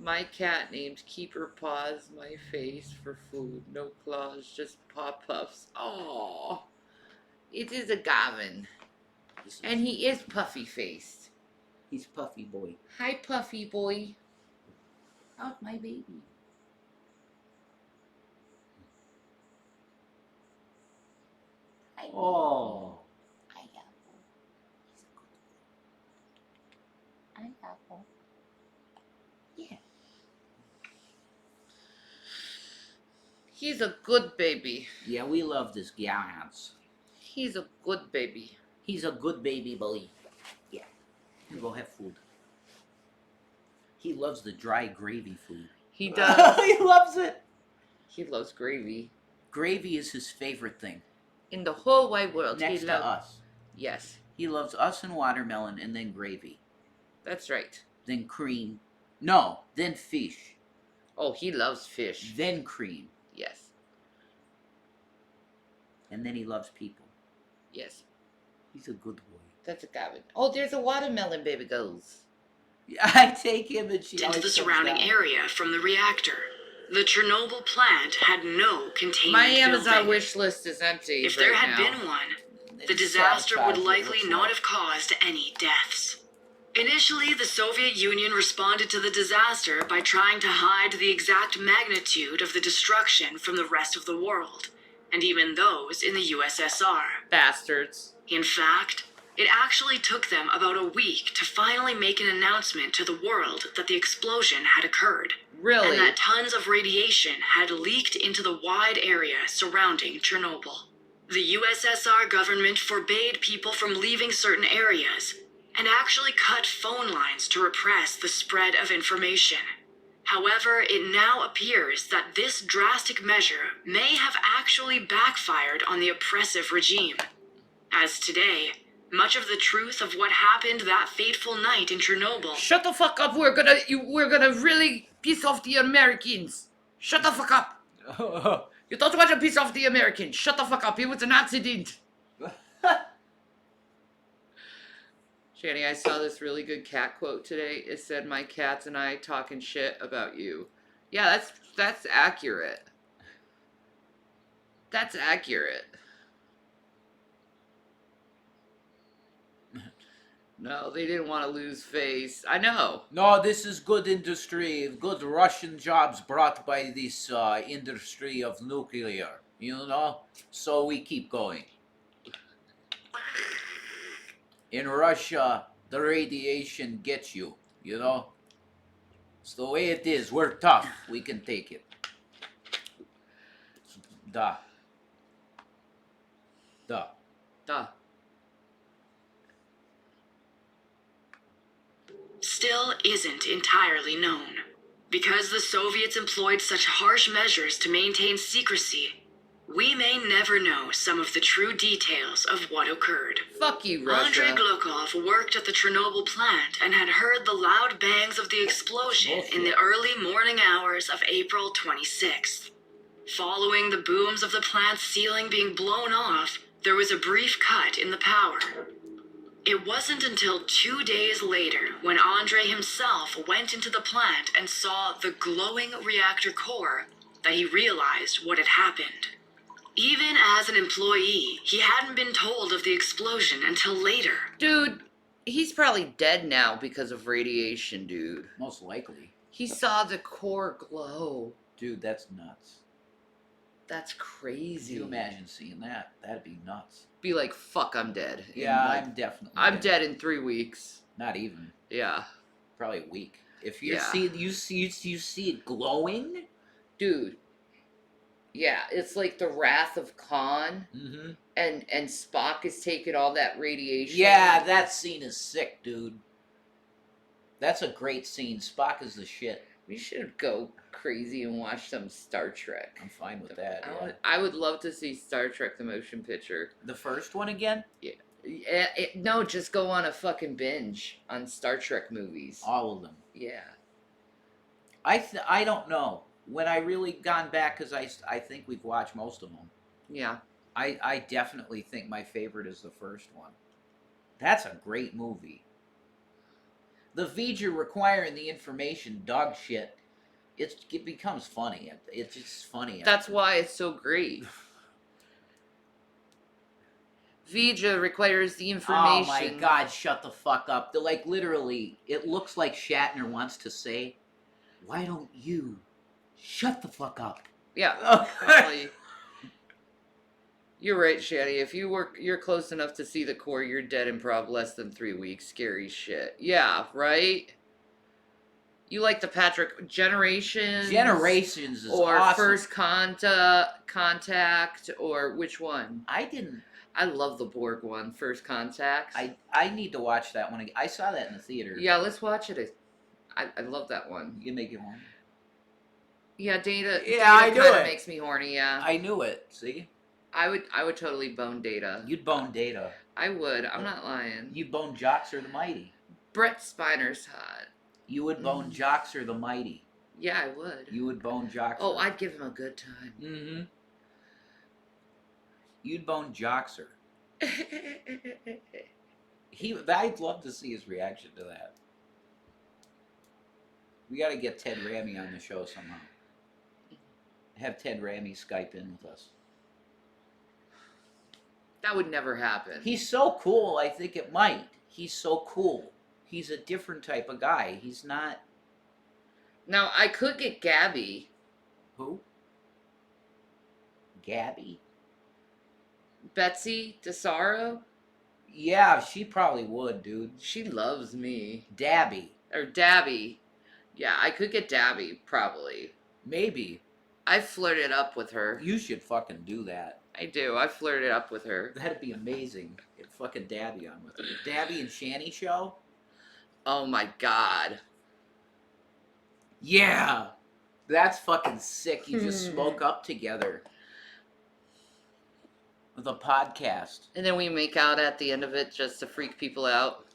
My cat named Keeper paws my face for food. No claws, just paw puffs. Aww. It is a Gavin. And he is puffy faced. He's puffy boy. Hi, puffy boy. How's my baby? Hi, Oh. Hi, Apple. Hi, Apple. Yeah. He's a good baby. Yeah, we love this Gans. He's a good baby. He's a good baby boy. Yeah. You go have food. He loves the dry gravy food. He does. He loves it. He loves gravy. Gravy is his favorite thing. In the whole wide world, Next he to loves. us. Yes, He loves us and watermelon and then gravy. that's right. Then cream. No, then fish. Oh, he loves fish. Then cream. Yes, And then he loves people. yes. He's a good boy. That's a Gavin. Oh, there's a watermelon baby goes. I take him and she Into always the comes surrounding down. area from the reactor. The Chernobyl plant had no containment My Amazon building. wish list is empty. If there right had now. been one, They the disaster would sabotage it, likely looks not like. have caused any deaths. Initially, the Soviet Union responded to the disaster by trying to hide the exact magnitude of the destruction from the rest of the world, and even those in the USSR. Bastards. In fact, it actually took them about a week to finally make an announcement to the world that the explosion had occurred, Really? and that tons of radiation had leaked into the wide area surrounding Chernobyl. The USSR government forbade people from leaving certain areas and actually cut phone lines to repress the spread of information. However, it now appears that this drastic measure may have actually backfired on the oppressive regime. As today, much of the truth of what happened that fateful night in Chernobyl Shut the fuck up. We're gonna really piss off the Americans. Shut the fuck up. You don't want to piss off the Americans. Shut the fuck up. It was an accident. Shani, I saw this really good cat quote today. It said, "My cats and I talking shit about you." Yeah, that's accurate. That's accurate. No, they didn't want to lose face. I know. No, this is good industry, good Russian jobs brought by this industry of nuclear, you know? So we keep going. In Russia, the radiation gets you, you know? It's the way it is. We're tough. We can take it. Duh. Duh. Duh. Still isn't entirely known. Because the Soviets employed such harsh measures to maintain secrecy, we may never know some of the true details of what occurred. Fuck you, Andrei Russia. Glukov worked at the Chernobyl plant and had heard the loud bangs of the explosion in the early morning hours of April 26th. Following the booms of the plant's ceiling being blown off, there was a brief cut in the power. It wasn't until 2 days later when Andrei himself went into the plant and saw the glowing reactor core that he realized what had happened. Even as an employee, he hadn't been told of the explosion until later. Dude, he's probably dead now because of radiation, dude. Most likely. He saw the core glow. Dude, that's nuts. That's crazy. Can you imagine seeing that? That'd be nuts. Be like, fuck, I'm dead. Yeah, Like, I'm definitely I'm dead in 3 weeks. Not even. Yeah. Probably a week. If you Yeah. you see it glowing? Dude. Yeah, it's like the Wrath of Khan, Mm-hmm. and Spock is taking all that radiation. Yeah, that scene is sick, dude. That's a great scene. Spock is the shit. We should go crazy and watch some Star Trek. I'm fine with that. Yeah. I would love to see Star Trek the motion picture. The first one again? No, just go on a fucking binge on Star Trek movies. All of them. Yeah. I don't know. When I really gone back, because I think we've watched most of them. Yeah. I definitely think my favorite is the first one. That's a great movie. The Vids requiring the information, dog shit. It becomes funny. It's just funny. That's why it's so great. Vija requires the information. Oh my god, shut the fuck up. They're like, literally, it looks like Shatner wants to say, why don't you shut the fuck up? Yeah, probably. You're right, Shaddy. If you're close enough to see the core, you're dead in less than 3 weeks. Scary shit. Yeah, right? You like the Patrick Generations? Generations is or awesome. First Contact, or which one? I love the Borg one, First Contact. I need to watch that one again. I saw that in the theater. Yeah, let's watch it. I love that one. You can make it horny. Yeah, Data. Yeah, I Data knew kinda it. makes me horny. Yeah, I knew it. See? I would totally bone Data. You'd bone Data. I would. I'm not lying. You'd bone Joxer the Mighty. Brett Spiner's hot. You would bone Joxer the Mighty. Yeah, I would. You would bone Joxer. Oh, I'd give him a good time. Mm-hmm. You'd bone Joxer. I'd love to see his reaction to that. We got to get Ted Ramey on the show somehow. Have Ted Ramey Skype in with us. That would never happen. He's so cool, I think it might. He's so cool. He's a different type of guy. He's not... Now, I could get Gabby. Who? Gabby? Betsy DeSaro? Yeah, she probably would, dude. She loves me. Dabby. Or Dabby. Yeah, I could get Dabby, probably. Maybe. I flirted up with her. You should fucking do that. I do. I flirted up with her. That'd be amazing. Get fucking Dabby on with her. Dabby and Shanny show? Oh my god. Yeah! That's fucking sick. You just smoke up together. With a podcast. And then we make out at the end of it just to freak people out.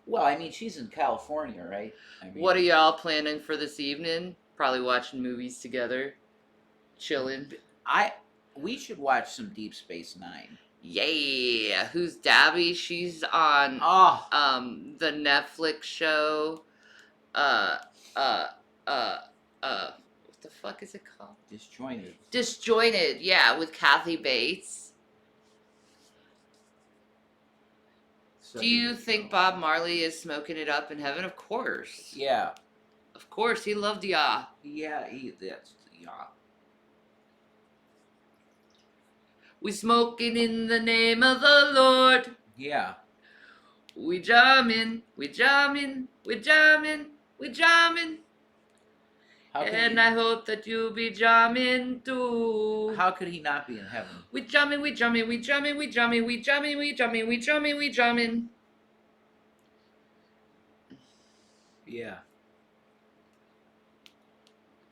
Well, I mean, she's in California, right? I mean, What are y'all planning for this evening? Probably watching movies together. Chilling. We should watch some Deep Space Nine. Yeah. Who's Dabby? She's on Oh, the Netflix show. Uh uh uh what the fuck is it called? disjointed. Disjointed, yeah, with Kathy Bates. Such Do a you good think show. Bob Marley is smoking it up in heaven? Of course. Yeah. Of course, he loved ya. Yeah, that's yeah. We smoking in the name of the Lord. Yeah. We jamming, we jamming, we jamming, we jamming. How could And I hope that you'll be jamming too. How could he not be in heaven? We jamming, we jamming, we jamming, we jamming, we jamming, we jamming, we jamming, we jamming. Yeah.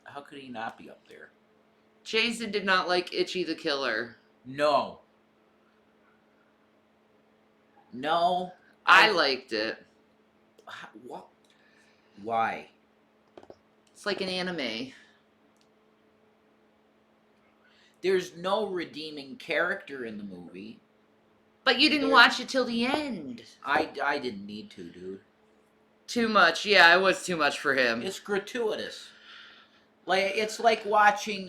How could he not be up there? Jason did not like Itchy the Killer. No. No. I liked it. What? Why? It's like an anime. There's no redeeming character in the movie. But you didn't watch it till the end. I didn't need to, dude. Too much. Yeah, it was too much for him. It's gratuitous. Like it's like watching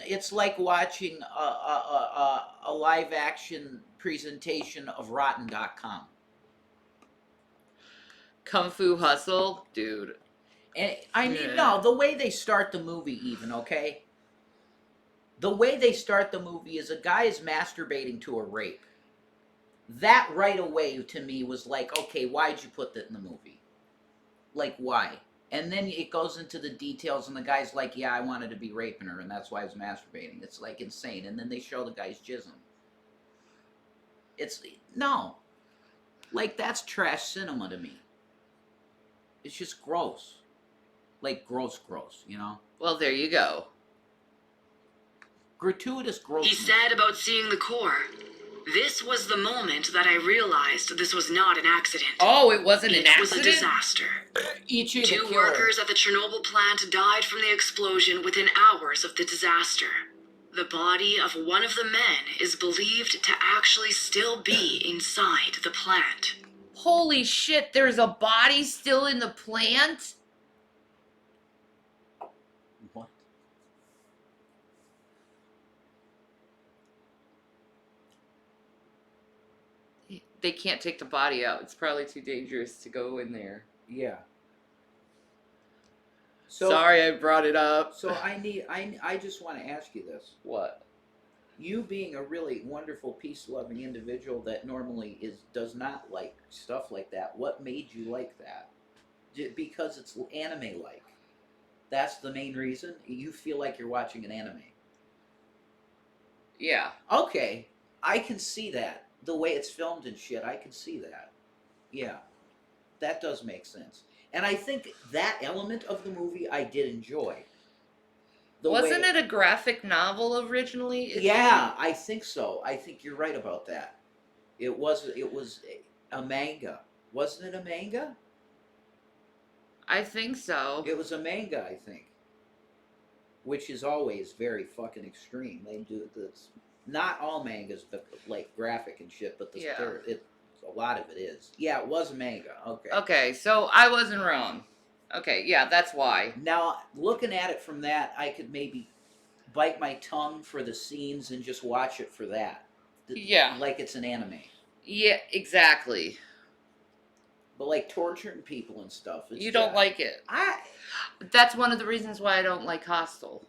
a live action presentation of Rotten.com. Kung Fu Hustle, dude. And I mean, Yeah. no, the way they start the movie, even okay. The way they start the movie is a guy is masturbating to a rape. That right away to me was like, okay, why'd you put that in the movie? Like, why? And then it goes into the details, and the guy's like, yeah, I wanted to be raping her, and that's why I was masturbating. It's like insane. And then they show the guy's jizzing. It's, no. Like, that's trash cinema to me. It's just gross. Like, gross, you know? Well, there you go. Gratuitous gross. He said about seeing the core, "This was the moment that I realized this was not an accident. Oh, it wasn't an It was a accident? disaster. Ichi the Two Killer. workers at the Chernobyl plant died from the explosion within hours of the disaster. The body of one of the men is believed to actually still be inside the plant." Holy shit, there's a body still in the plant? What? They can't take the body out. It's probably too dangerous to go in there. Yeah. So, Sorry I brought it up. So I just want to ask you this. What? You being a really wonderful, peace-loving individual that normally does not like stuff like that, what made you like that? Because it's anime-like. That's the main reason? You feel like you're watching an anime. Yeah. Okay, I can see that. The way it's filmed and shit, I can see that. Yeah, that does make sense. And I think that element of the movie I did enjoy. Wasn't it a graphic novel originally? Yeah, I think so. I think you're right about that. It was a manga. Wasn't it a manga? I think so. It was a manga, I think. Which is always very fucking extreme. They do this. Not all mangas, but like graphic and shit. But a lot of it is. Yeah, it was a manga. Okay. Okay, so I wasn't wrong. Okay, yeah, that's why. Now, looking at it from that, I could maybe bite my tongue for the scenes and just watch it for that. Yeah. Like it's an anime. Yeah, exactly. But like torturing people and stuff. You don't like it. That's one of the reasons why I don't like Hostel.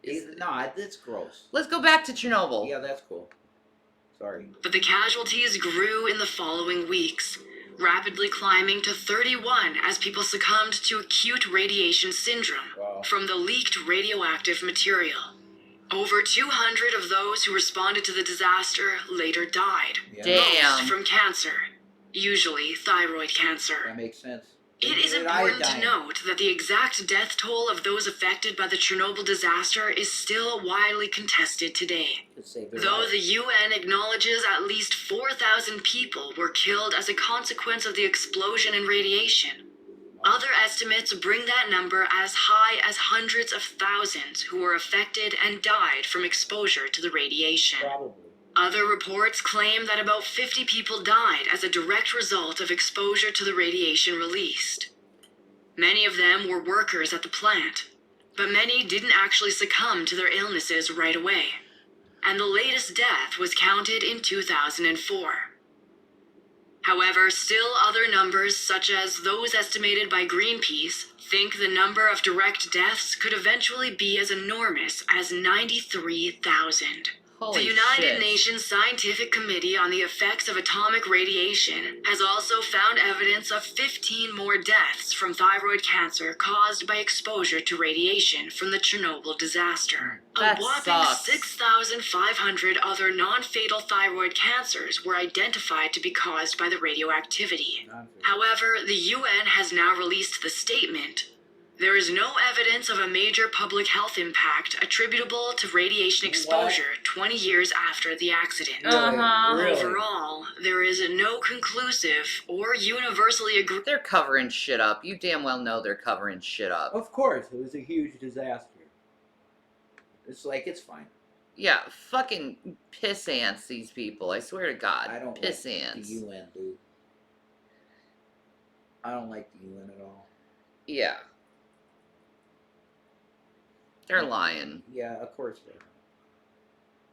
No, it's gross. Let's go back to Chernobyl. Yeah, that's cool. Sorry. But the casualties grew in the following weeks, rapidly climbing to 31 as people succumbed to acute radiation syndrome from the leaked radioactive material. Over 200 of those who responded to the disaster later died. Yeah. Damn. Most from cancer, usually thyroid cancer. That makes sense. It is important to note that the exact death toll of those affected by the Chernobyl disaster is still widely contested today. Though the UN acknowledges at least 4,000 people were killed as a consequence of the explosion and radiation, other estimates bring that number as high as hundreds of thousands who were affected and died from exposure to the radiation. Probably. Other reports claim that about 50 people died as a direct result of exposure to the radiation released. Many of them were workers at the plant, but many didn't actually succumb to their illnesses right away. And the latest death was counted in 2004. However, still other numbers, such as those estimated by Greenpeace, think the number of direct deaths could eventually be as enormous as 93,000. Holy The United shit. Nations Scientific Committee on the Effects of Atomic Radiation has also found evidence of 15 more deaths from thyroid cancer caused by exposure to radiation from the Chernobyl disaster. That A whopping sucks. 6,500 other non-fatal thyroid cancers were identified to be caused by the radioactivity. However, the UN has now released the statement, "There is no evidence of a major public health impact attributable to radiation exposure 20 years after the accident." Uh-huh. Really? Overall, there is no conclusive or universally agreed. They're covering shit up. You damn well know they're covering shit up. Of course, it was a huge disaster. It's like, it's fine. Yeah, fucking piss ants, these people. I swear to God. I don't Piss like ants. the UN, dude. I don't like the UN at all. Yeah. They're lying. Yeah, of course they are.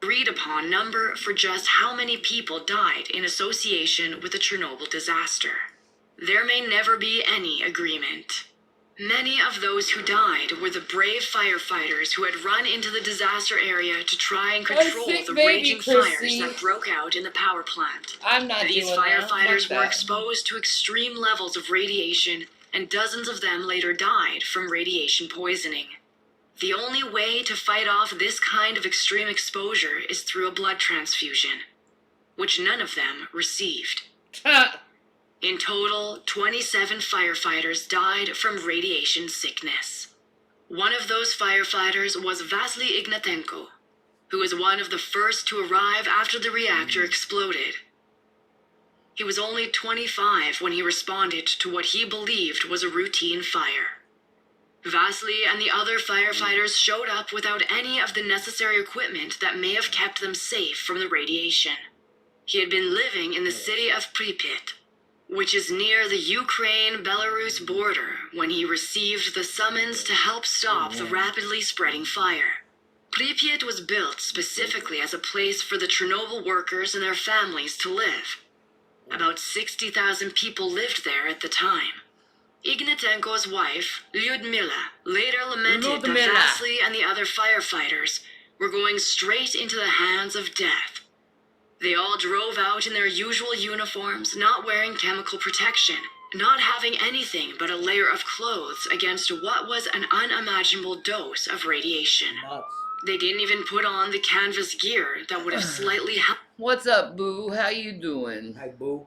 Agreed upon number for just how many people died in association with the Chernobyl disaster. There may never be any agreement. Many of those who died were the brave firefighters who had run into the disaster area to try and control sick the baby, raging fires Chrissy. that broke out in the power plant. I'm not These doing that. firefighters Fuck were that. exposed to extreme levels of radiation, and dozens of them later died from radiation poisoning. The only way to fight off this kind of extreme exposure is through a blood transfusion, which none of them received. In total, 27 firefighters died from radiation sickness. One of those firefighters was Vasily Ignatenko, who was one of the first to arrive after the reactor exploded. He was only 25 when he responded to what he believed was a routine fire. Vasily and the other firefighters showed up without any of the necessary equipment that may have kept them safe from the radiation. He had been living in the city of Pripyat, which is near the Ukraine-Belarus border, when he received the summons to help stop the rapidly spreading fire. Pripyat was built specifically as a place for the Chernobyl workers and their families to live. About 60,000 people lived there at the time. Ignatenko's wife, Lyudmila, later lamented that Lyudmila. Vasily and the other firefighters were going straight into the hands of death. They all drove out in their usual uniforms, not wearing chemical protection, not having anything but a layer of clothes against what was an unimaginable dose of radiation. Nuts. They didn't even put on the canvas gear that would have slightly What's up, boo? How you doing? Hi, boo.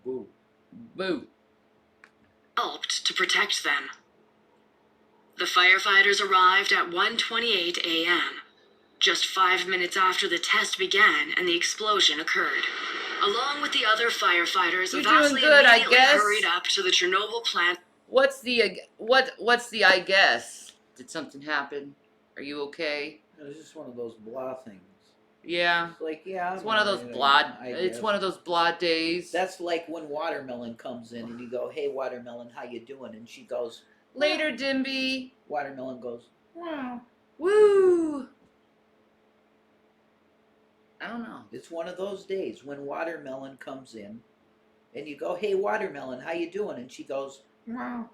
Boo. Boo. helped to protect them. The firefighters arrived at 1:28 a.m., just 5 minutes after the test began and the explosion occurred. Along with the other firefighters, You're doing Vasily good, I immediately guess. hurried up to the Chernobyl plant. What's the I guess? Did something happen? Are you okay? It's just one of those blah things. Yeah. It's like, yeah, It's I'm one of those alright, blah. I It's guess. one of those blah days. That's like when Watermelon comes in and you go, "Hey, Watermelon, how you doing?" And she goes, Later, Dimby. Watermelon goes, Wow. Woo. I don't know. it's one of those days when Watermelon comes in and you go, "Hey, Watermelon, how you doing?" And she goes, Wow.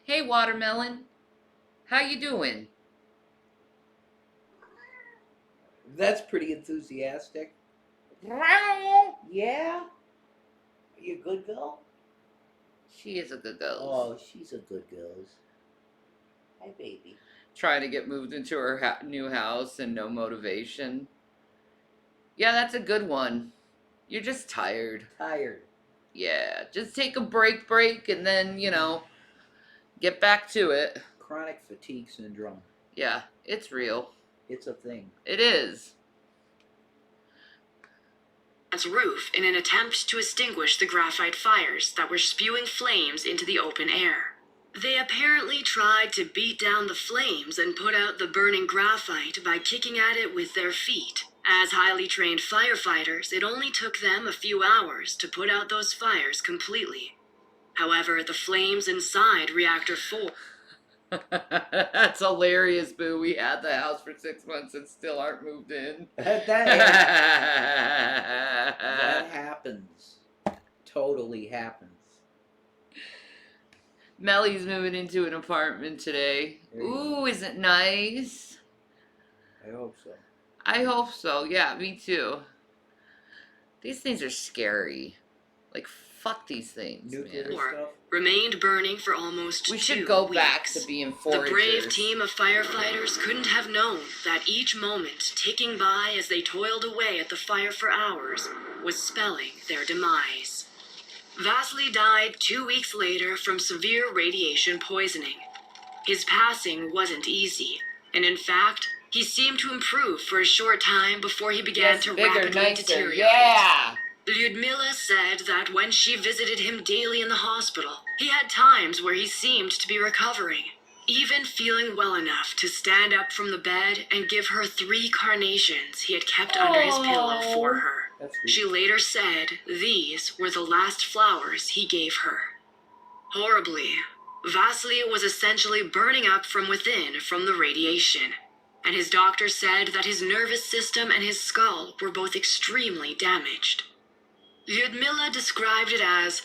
Hey, Watermelon. How you doing? that's pretty enthusiastic. Wow. Yeah? Are you a good girl? She is a good girl. Oh, she's a good girl. Hi, baby. Trying to get moved into her new house and no motivation. Yeah, that's a good one. You're just tired. Tired. Yeah, just take a break, and then, get back to it. Chronic fatigue syndrome. Yeah, it's real. It's a thing. It is. Plant's roof in an attempt to extinguish the graphite fires that were spewing flames into the open air. They apparently tried to beat down the flames and put out the burning graphite by kicking at it with their feet. As highly trained firefighters, it only took them a few hours to put out those fires completely. However, the flames inside Reactor 4... That's hilarious, Boo. We had the house for 6 months and still aren't moved in. That happens. Totally happens. Melly's moving into an apartment today. There you Ooh, go. is it nice? I hope so. I hope so. Yeah, me too. These things are scary. Like, fuck these things, Nuclear man. stuff. remained burning for almost We 2 should go weeks. back to being foragers. The brave team of firefighters couldn't have known that each moment ticking by as they toiled away at the fire for hours was spelling their demise. Vasily died 2 weeks later from severe radiation poisoning. His passing wasn't easy, and in fact, he seemed to improve for a short time before he began Yes, to bigger, rapidly nicer. deteriorate. Yeah! Lyudmila said that when she visited him daily in the hospital, he had times where he seemed to be recovering, even feeling well enough to stand up from the bed and give her 3 carnations he had kept under his pillow for her. That's sweet. She later said these were the last flowers he gave her. Horribly, Vasily was essentially burning up from within from the radiation, and his doctor said that his nervous system and his skull were both extremely damaged. Lyudmila described it as,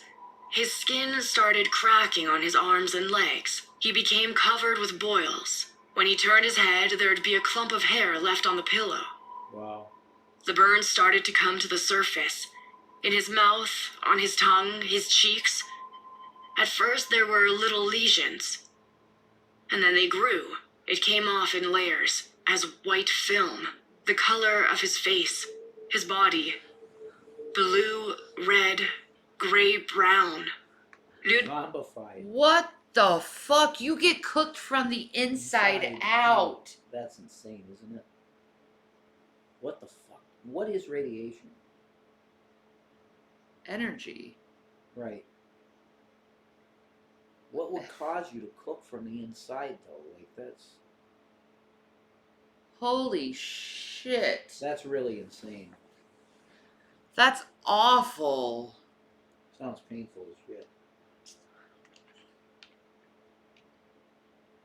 his skin started cracking on his arms and legs. He became covered with boils. When he turned his head, there'd be a clump of hair left on the pillow. Wow. The burns started to come to the surface. In his mouth, on his tongue, his cheeks. At first there were little lesions. And then they grew. It came off in layers, as white film. The color of his face, his body. Blue, red, gray, brown. Zombified. What the fuck? You get cooked from the inside out. That's insane, isn't it? What the fuck? What is radiation? Energy. Right. What would cause you to cook from the inside, though? Like, Holy shit. that's really insane. That's awful. Sounds painful as shit.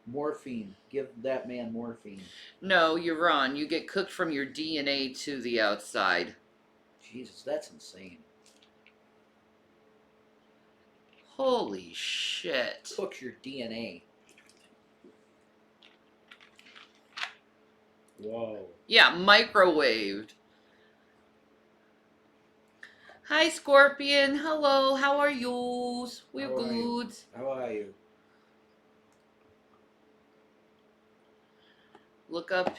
Morphine. Give that man morphine. No, you're wrong. You get cooked from your DNA to the outside. Jesus, that's insane. Holy shit. Cooks your DNA. Whoa. Yeah, microwaved. Hi, Scorpion. Hello. How are you? We're How are you? good. How are you? Look up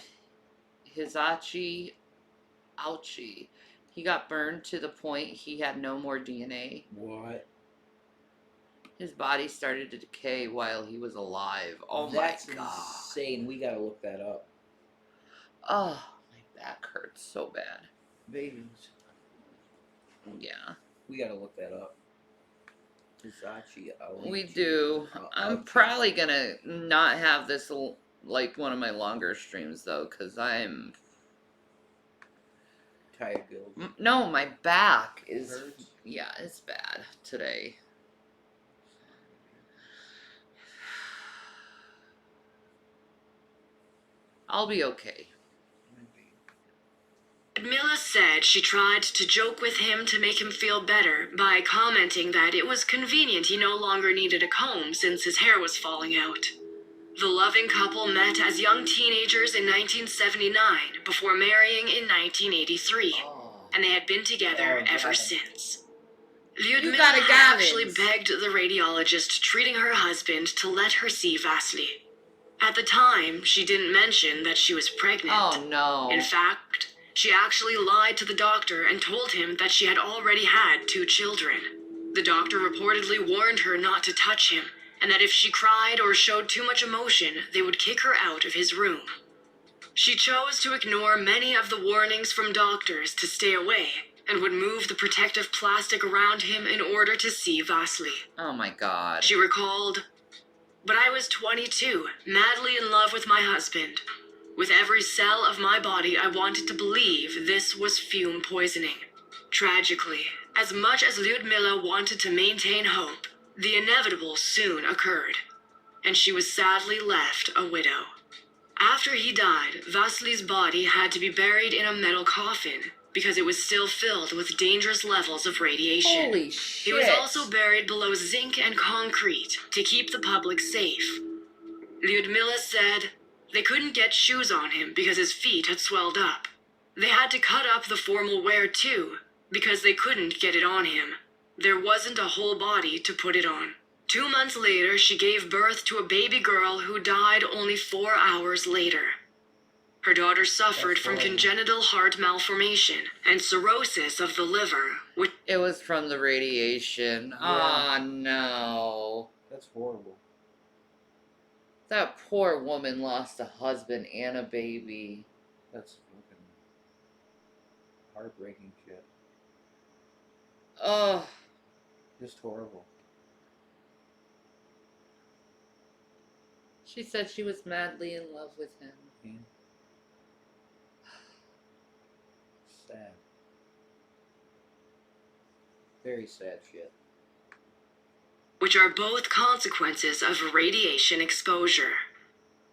Hisachi Ouchie. He got burned to the point he had no more DNA. What? His body started to decay while he was alive. Oh That's my god. insane. We gotta look that up. Oh, my back hurts so bad. Babies. Yeah, We gotta look that up. Hisachi Ouchie. we do. I'm Ouchie. probably gonna not have this like one of my longer streams though, because I'm... Tired girls. No, my back is... Hurts? Yeah, it's bad today. I'll be okay. Lyudmila said she tried to joke with him to make him feel better by commenting that it was convenient he no longer needed a comb since his hair was falling out. The loving couple met as young teenagers in 1979 before marrying in 1983, and they had been together ever Gavin. since. You Lyudmila got a had actually Gavins. begged the radiologist treating her husband to let her see Vasily. At the time, she didn't mention that she was pregnant. Oh no. In fact, she actually lied to the doctor and told him that she had already had 2 children. The doctor reportedly warned her not to touch him, and that if she cried or showed too much emotion, they would kick her out of his room. She chose to ignore many of the warnings from doctors to stay away, and would move the protective plastic around him in order to see Vasily. Oh my god. She recalled, But I was 22, madly in love with my husband. With every cell of my body, I wanted to believe this was fume poisoning. Tragically, as much as Lyudmila wanted to maintain hope, the inevitable soon occurred, and she was sadly left a widow. After he died, Vasily's body had to be buried in a metal coffin because it was still filled with dangerous levels of radiation. Holy He was shit. also buried below zinc and concrete to keep the public safe. Lyudmila said they couldn't get shoes on him because his feet had swelled up. They had to cut up the formal wear too because they couldn't get it on him. There wasn't a whole body to put it on. 2 months later, she gave birth to a baby girl who died only 4 hours later. Her daughter suffered from congenital heart malformation and cirrhosis of the liver, which... It was from the radiation. Yeah. Ah, no. That's horrible. That poor woman lost a husband and a baby. That's fucking heartbreaking shit. Oh, Just horrible. she said she was madly in love with him. Yeah. Sad. Very sad shit. which are both consequences of radiation exposure.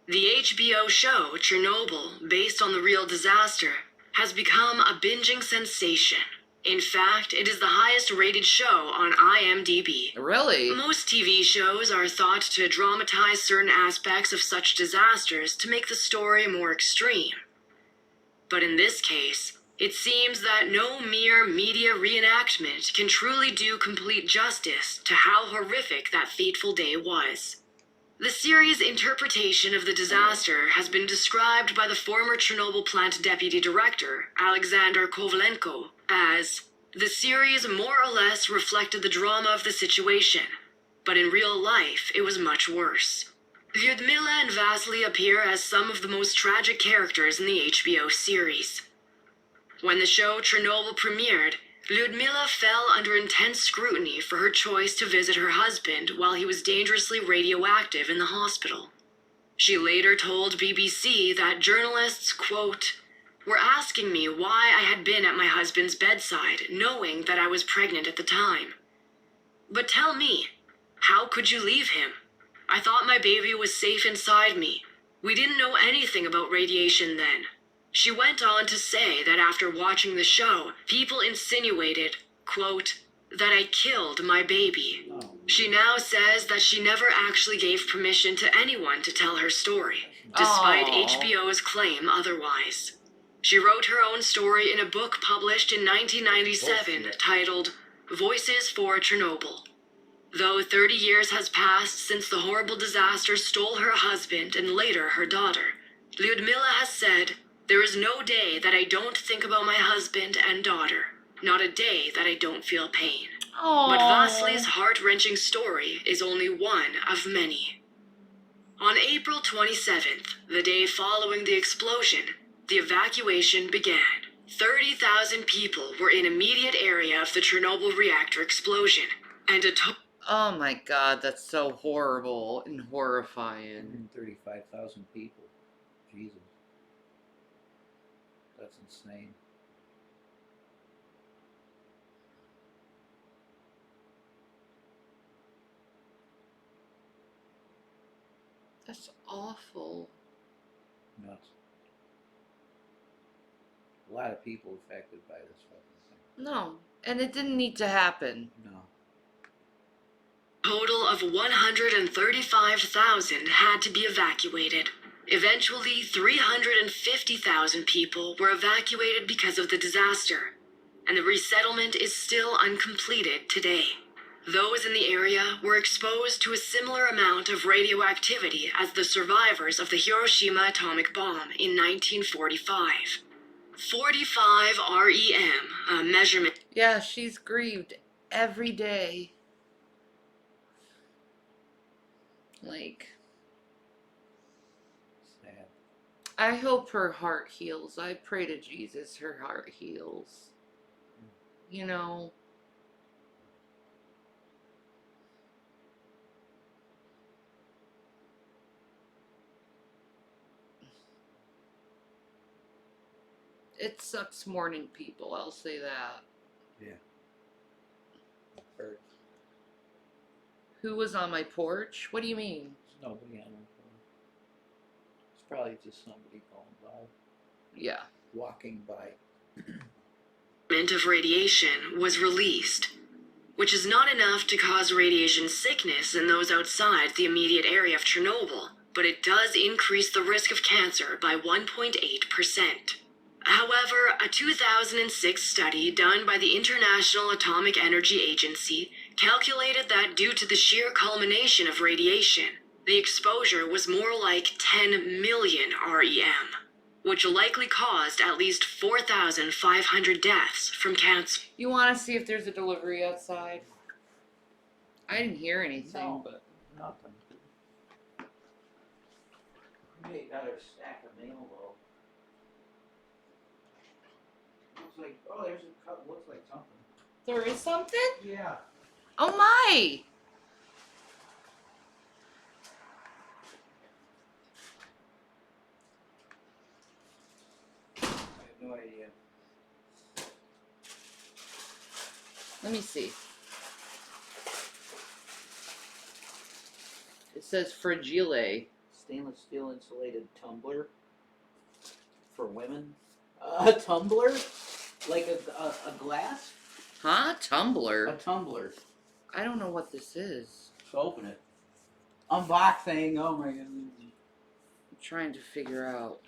The HBO show Chernobyl, based on the real disaster, has become a binging sensation. In fact, it is the highest rated show on IMDb. Really? Most TV shows are thought to dramatize certain aspects of such disasters to make the story more extreme. But in this case, it seems that no mere media reenactment can truly do complete justice to how horrific that fateful day was. The series' interpretation of the disaster has been described by the former Chernobyl plant deputy director, Alexander Kovalenko, as the series more or less reflected the drama of the situation, but in real life it was much worse. Lyudmila and Vasily appear as some of the most tragic characters in the HBO series. When the show Chernobyl premiered, Lyudmila fell under intense scrutiny for her choice to visit her husband while he was dangerously radioactive in the hospital. She later told BBC that journalists, quote, were asking me why I had been at my husband's bedside, knowing that I was pregnant at the time. But tell me, how could you leave him? I thought my baby was safe inside me. We didn't know anything about radiation then. She went on to say that after watching the show, people insinuated, quote, that I killed my baby. Oh. She now says that she never actually gave permission to anyone to tell her story, despite Aw. HBO's claim otherwise. She wrote her own story in a book published in 1997 Bullshit. titled Voices for Chernobyl. Though 30 years has passed since the horrible disaster stole her husband and later her daughter, Lyudmila has said, there is no day that I don't think about my husband and daughter, not a day that I don't feel pain. Oh. But Vasily's heart-wrenching story is only one of many. On April 27th, the day following the explosion, the evacuation began. 30,000 people were in immediate area of the Chernobyl reactor explosion, and a total Oh my god, that's so horrible and horrifying. 135,000 people. Jesus. That's insane. That's awful. Nuts. A lot of people affected by this fucking No, and it didn't need to happen. thing. No. total of 135,000 had to be evacuated. Eventually, 350,000 people were evacuated because of the disaster, and the resettlement is still uncompleted today. Those in the area were exposed to a similar amount of radioactivity as the survivors of the Hiroshima atomic bomb in 1945. 45 REM, a measurement. Yeah, she's grieved every day. Like, Sad. I hope her heart heals. I pray to Jesus her heart heals. You know, It sucks morning people, I'll say that. Yeah. Heard. Who was on my porch? What do you mean? There's nobody on our phone. It's probably just somebody going by, Yeah. walking by. Of radiation was released, which is not enough to cause radiation sickness in those outside the immediate area of Chernobyl, but it does increase the risk of cancer by 1.8%. However, a 2006 study done by the International Atomic Energy Agency calculated that due to the sheer culmination of radiation, the exposure was more like 10 million REM, which likely caused at least 4,500 deaths from cancer. You want to see if there's a delivery outside? I didn't hear anything, No. but Nothing. We got our stack of mail though. Looks like, oh, there's a cup. Looks like something. there is something? Yeah. Oh my! I have no idea. Let me see. It says fragile. Stainless steel insulated tumbler for women. A tumbler? Like a glass? Huh? A Tumbler? tumbler. I don't know what this is. So open it. Unboxing. Oh my goodness. I'm trying to figure out.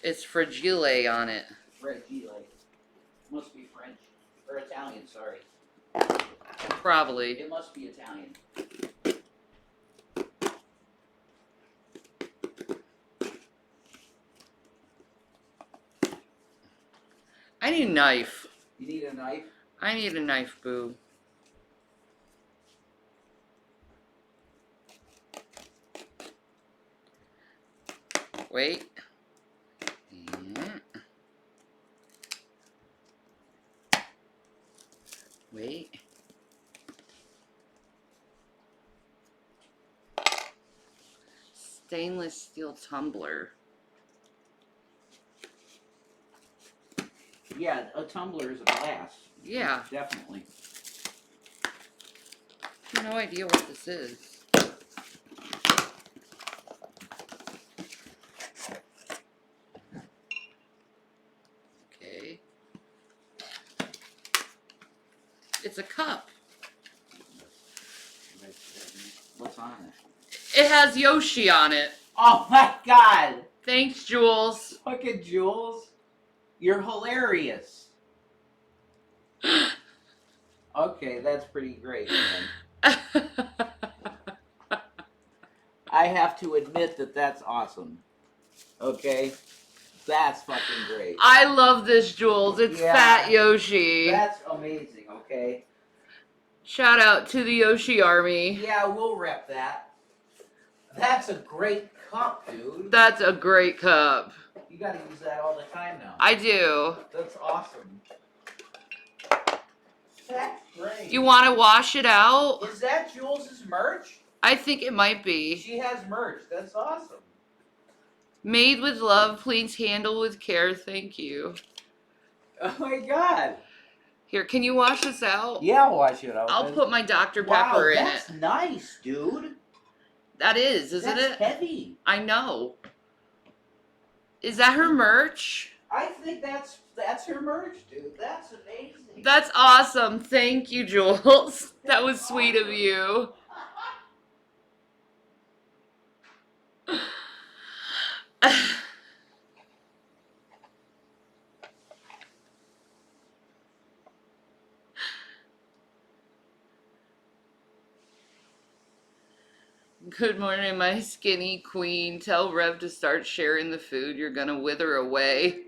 It's fragile on it. Fragile. Must be French. Or Italian, sorry. Probably. It must be Italian. I need a knife. You need a knife? I need a knife, boo. Wait. And wait. Stainless steel tumbler. Yeah, a tumbler is a glass. Yeah. Definitely. I have no idea what this is. Okay. It's a cup. What's on it? It has Yoshi on it. Oh my god! Thanks, Jules. Fucking Jules. You're hilarious. Okay, that's pretty great, man. I have to admit that that's awesome. Okay? That's fucking great. I love this, Jules. It's Yeah. Fat Yoshi. That's amazing, okay? Shout out to the Yoshi Army. Yeah, we'll rep that. That's a great cup, dude. That's a great cup. You gotta use that all the time now. I do. That's awesome. That's great. You want to wash it out? Is that Jules' merch? I think it might be. She has merch. That's awesome. Made with love, please handle with care. Thank you. Oh my god. Here, can you wash this out? Yeah, I'll wash it out. I'll put my Dr. Pepper in that's it. nice, dude. That is, isn't That's it? heavy. I know. Is that her merch? I think that's her merch, dude. That's amazing. That's awesome. Thank you, Jules. That was sweet of you. Good morning, my skinny queen. Tell Rev to start sharing the food. You're gonna wither away.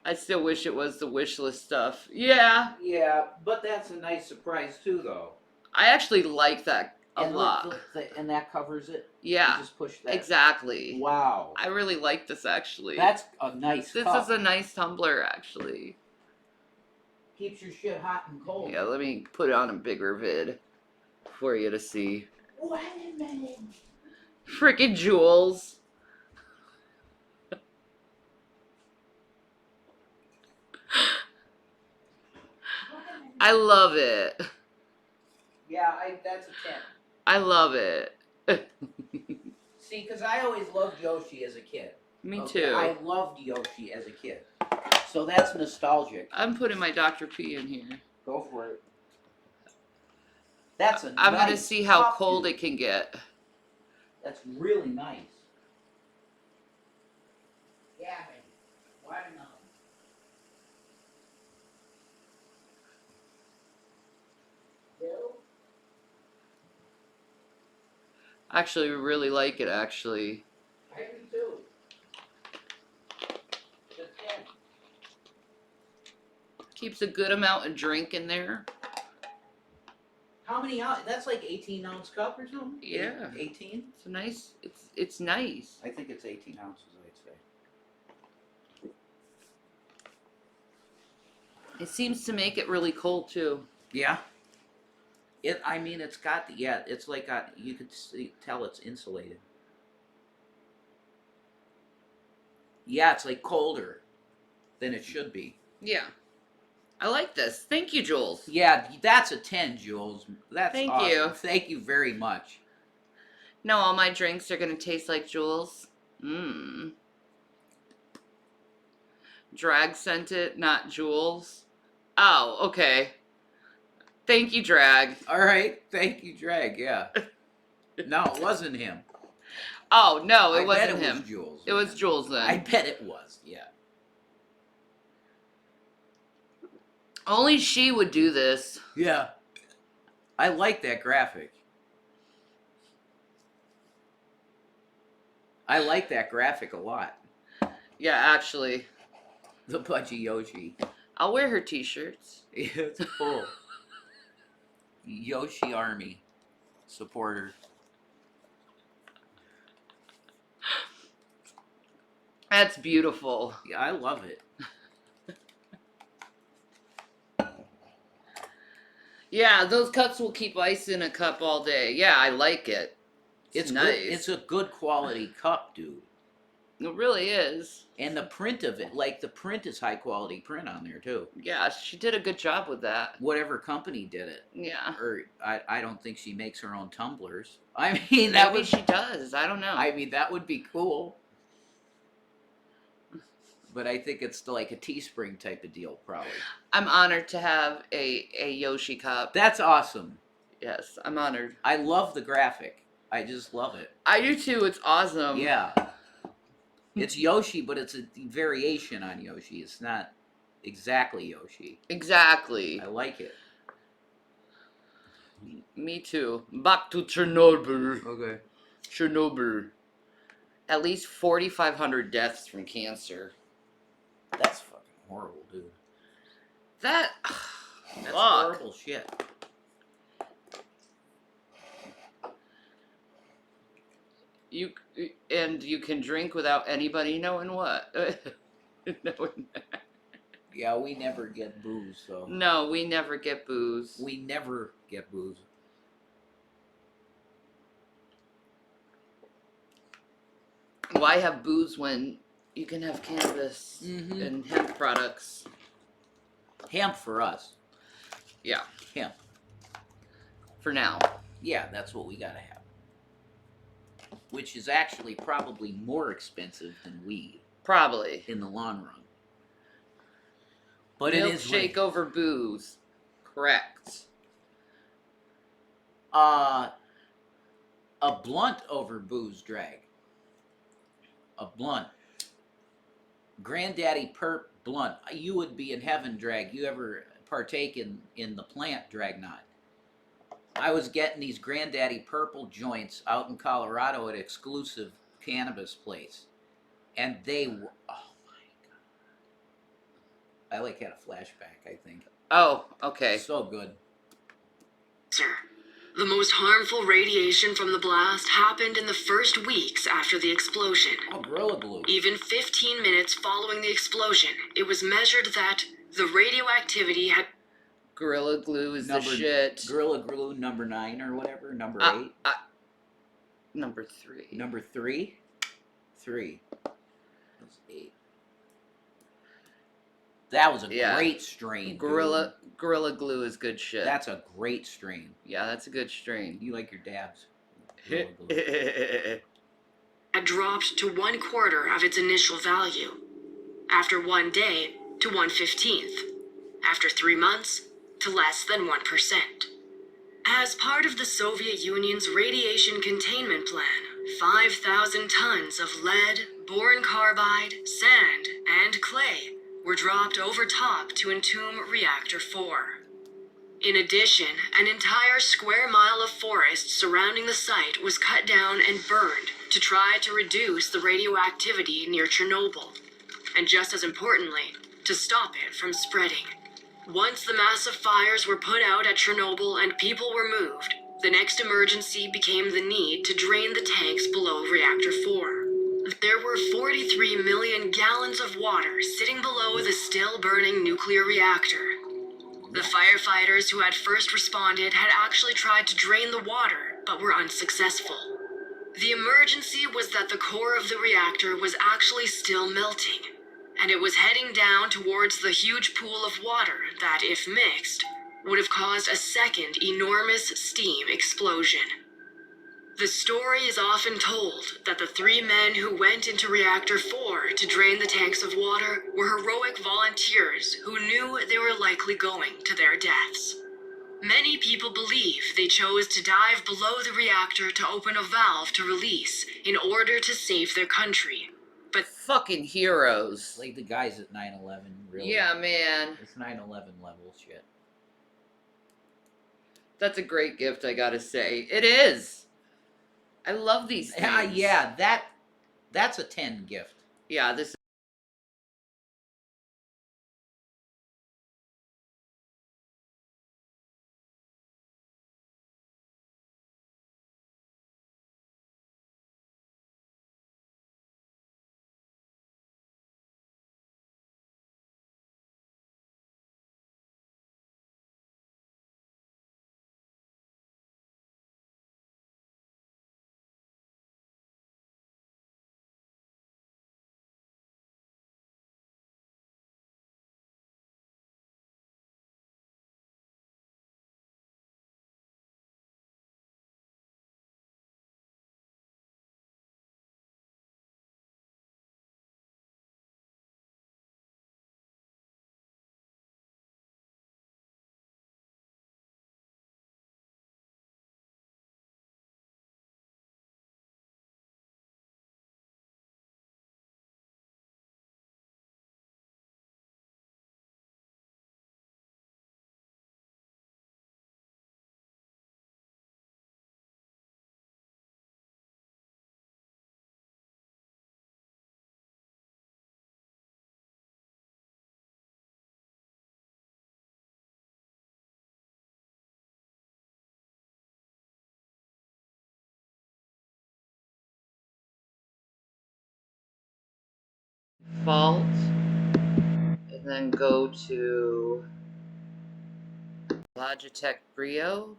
I still wish it was the wish list stuff. Yeah. Yeah, but that's a nice surprise too, though. I actually like that a And lot. and that covers it. Yeah. You just push that. Exactly. Wow. I really like this actually. That's a nice This cup. is a nice tumbler actually. Keeps your shit hot and cold. Yeah, let me put it on a bigger vid for you to see. Watermelon. Frickin' Jules. I love it. Yeah, that's a 10. I love it. See, because I always loved Yoshi as a kid. Me Okay, too. I loved Yoshi as a kid. So that's nostalgic. I'm putting my Dr. P in here. Go for it. That's a I'm nice gonna see how cup, cold dude. it can get. That's really nice. Yeah, baby. Watermelon. Bill? Actually, we really like it, actually. I do too. It's a 10. Keeps a good amount of drink in there. How many ounce? That's like 18-ounce cup or something? Yeah. 18? It's a nice, it's nice. I think it's 18 ounces, I'd say. It seems to make it really cold too. Yeah. I mean, it's got, it's like, you could tell it's insulated. Yeah, it's like colder than it should be. Yeah. I like this. Thank you, Jules. Yeah, that's a 10, Jules. That's Thank awesome. you. Thank you very much. Now all my drinks are going to taste like Jules. Mmm. Drag sent it, not Jules. Oh, okay. Thank you, Drag. All right. Thank you, Drag. Yeah. No, it wasn't him. Oh, no, it I wasn't bet it him. was Jules. It was Jules then. I bet it was, yeah. Only she would do this. Yeah. I like that graphic. I like that graphic a lot. Yeah, actually. The Pudgy Yoshi. I'll wear her t-shirts. It's cool. Yoshi Army supporter. That's beautiful. Yeah, I love it. Yeah, those cups will keep ice in a cup all day. Yeah, I like it. It's nice. Good. It's a good quality cup, dude. It really is. And the print of it, like the print is high quality print on there too. Yeah, she did a good job with that. Whatever company did it. Yeah. Or I don't think she makes her own tumblers. I mean, that Maybe would, she does. I don't know. I mean, that would be cool. But I think it's like a Teespring type of deal, probably. I'm honored to have a Yoshi cup. That's awesome. Yes, I'm honored. I love the graphic. I just love it. I do too. It's awesome. Yeah. It's Yoshi, but it's a variation on Yoshi. It's not exactly Yoshi. Exactly. I like it. Me too. Back to Chernobyl. Okay. Chernobyl. At least 4,500 deaths from cancer. That's fucking horrible, dude. That's That's fuck. horrible shit. You can drink without anybody knowing what. Yeah, we never get booze, so. No, we never get booze. We never get booze. Why have booze when you can have cannabis Mhm. and hemp products? Hemp for us. Yeah, Hemp. for now. Yeah, that's what we gotta have. Which is actually probably more expensive than weed Probably. in the long run. But it is Milkshake over booze. Correct. a blunt over booze drag. A blunt. Granddaddy Perp blunt. You would be in heaven, drag. You ever partake in the plant drag knot? I was getting these Granddaddy Purple joints out in Colorado at an exclusive cannabis place. And they were, oh my God. I like had a flashback, I think. Oh, okay. So good. Sir, the most harmful radiation from the blast happened in the first weeks after the explosion. Oh, Gorilla Glue. Even 15 minutes following the explosion, it was measured that The radioactivity had Gorilla Glue is the shit. Gorilla Glue number 9 or whatever. Number 8. Number 3. Number 3. 3. That's 8. That was a great strain. Gorilla Glue is good shit. That's a great strain. Yeah, that's a good strain. You like your dabs. had dropped to 1/4 of its initial value. After 1 day, to 1/15. After 3 months, to less than 1%. As part of the Soviet Union's radiation containment plan, 5,000 tons of lead, boron carbide, sand, and clay were dropped over top to entomb Reactor 4. In addition, an entire square mile of forest surrounding the site was cut down and burned to try to reduce the radioactivity near Chernobyl, and just as importantly, to stop it from spreading. Once the massive fires were put out at Chernobyl and people were moved, the next emergency became the need to drain the tanks below Reactor 4. There were 43 million gallons of water sitting below the still burning nuclear reactor. The firefighters who had first responded had actually tried to drain the water, but were unsuccessful. The emergency was that the core of the reactor was actually still melting, and it was heading down towards the huge pool of water that, if mixed, would have caused a second enormous steam explosion. The story is often told that the 3 men who went into Reactor 4 to drain the tanks of water were heroic volunteers who knew they were likely going to their deaths. Many people believe they chose to dive below the reactor to open a valve to release in order to save their country. But fucking heroes. Like the guys at 9/11, really. Yeah, man. It's 9/11 level shit. That's a great gift, I gotta say. It is. I love these things. Yeah, that's a 10 gift. Yeah, this fault. And then go to Logitech Brio.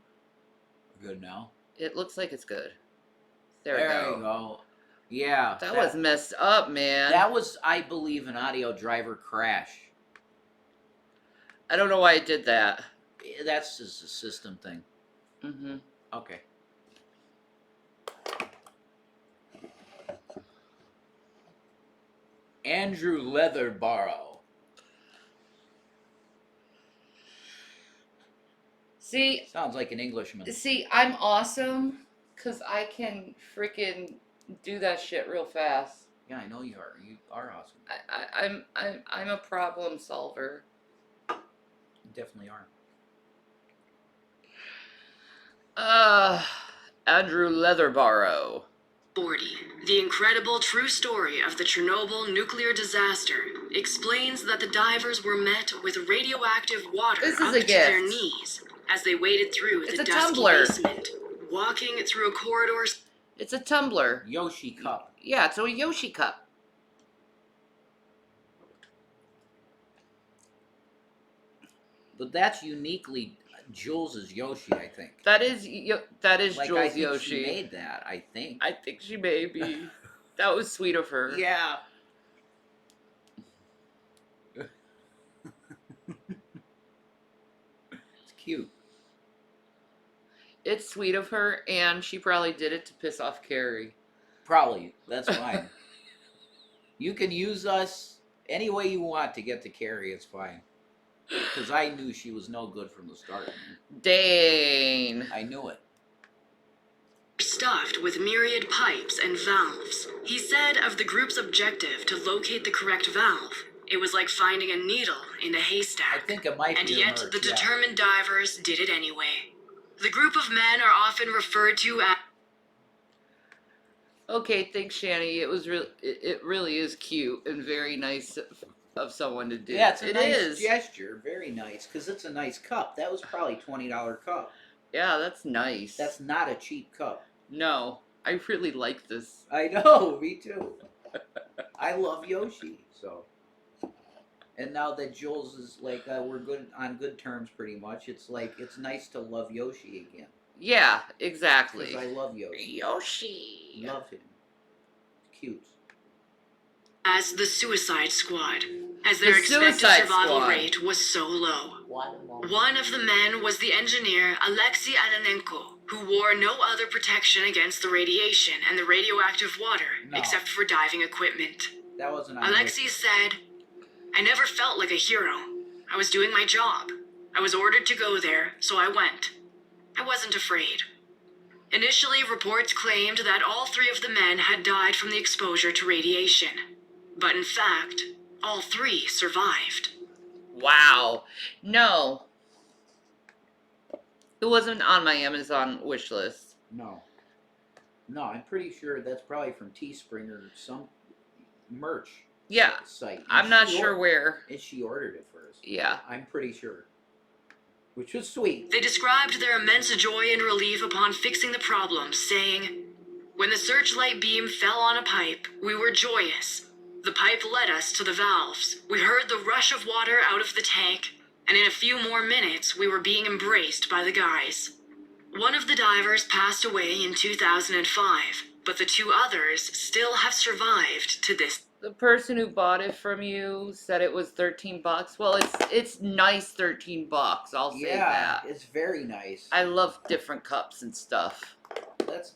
Good now. It looks like it's good. There you go. Yeah. That was messed up, man. That was, I believe, an audio driver crash. I don't know why it did that. That's just a system thing. Mm-hmm. Okay. Andrew Leatherborough. See, sounds like an Englishman. See, I'm awesome because I can freaking do that shit real fast. Yeah, I know you are. You are awesome. I'm a problem solver. You definitely are. Andrew Leatherborough. 40. The incredible true story of the Chernobyl nuclear disaster explains that the divers were met with radioactive water up to their knees as they waded through the dusty basement, walking through a corridor. It's a tumbler. Yoshi cup. Yeah, it's a Yoshi cup. But that's uniquely Jules' Yoshi, I think. That is Like, Jules I think Yoshi. she made that, I think. I think she may be. That was sweet of her. Yeah. It's cute. It's sweet of her, and she probably did it to piss off Carrie. Probably. That's fine. You can use us any way you want to get to Carrie. It's fine. Because I knew she was no good from the start. Man. Dane. I knew it. Stuffed with myriad pipes and valves. He said of the group's objective to locate the correct valve, it was like finding a needle in a haystack. I think it might And be a yet merch, the yeah. determined divers did it anyway. The group of men are often referred to as... Okay, thanks, Shani. It really is cute and very nice of someone to do. Yeah, it's a It nice is. gesture. Very nice. Because it's a nice cup. That was probably $20 cup. Yeah, that's nice. That's not a cheap cup. No, I really like this. I know, me too. I love Yoshi, so. And now that Jules is like, we're good on good terms pretty much, it's like, it's nice to love Yoshi again. Yeah, exactly. Because I love Yoshi. Yoshi. Love him. Cute. as the Suicide Squad, as their The expected Suicide survival Squad. rate was so low. One of the men was the engineer Alexei Ananenko, who wore no other protection against the radiation and the radioactive water No. except for diving equipment. That wasn't on Alexei Yoshi. said, "I never felt like a hero. I was doing my job. I was ordered to go there, so I went. I wasn't afraid." Initially, reports claimed that all three of the men had died from the exposure to radiation. But in fact, all three survived. Wow. No. It wasn't on my Amazon wish list. No. No, I'm pretty sure that's probably from Teespring or some merch Yeah. site. And I'm not she sure or- where. And she ordered it first. Yeah. I'm pretty sure. Which was sweet. They described their immense joy and relief upon fixing the problem, saying, "When the searchlight beam fell on a pipe, we were joyous. The pipe led us to the valves. We heard the rush of water out of the tank, and in a few more minutes, we were being embraced by the guys." One of the divers passed away in 2005, but the two others still have survived to this. The person who bought it from you said it was $13. Well, it's nice $13. I'll say Yeah, that. it's very nice. I love different cups and stuff. That's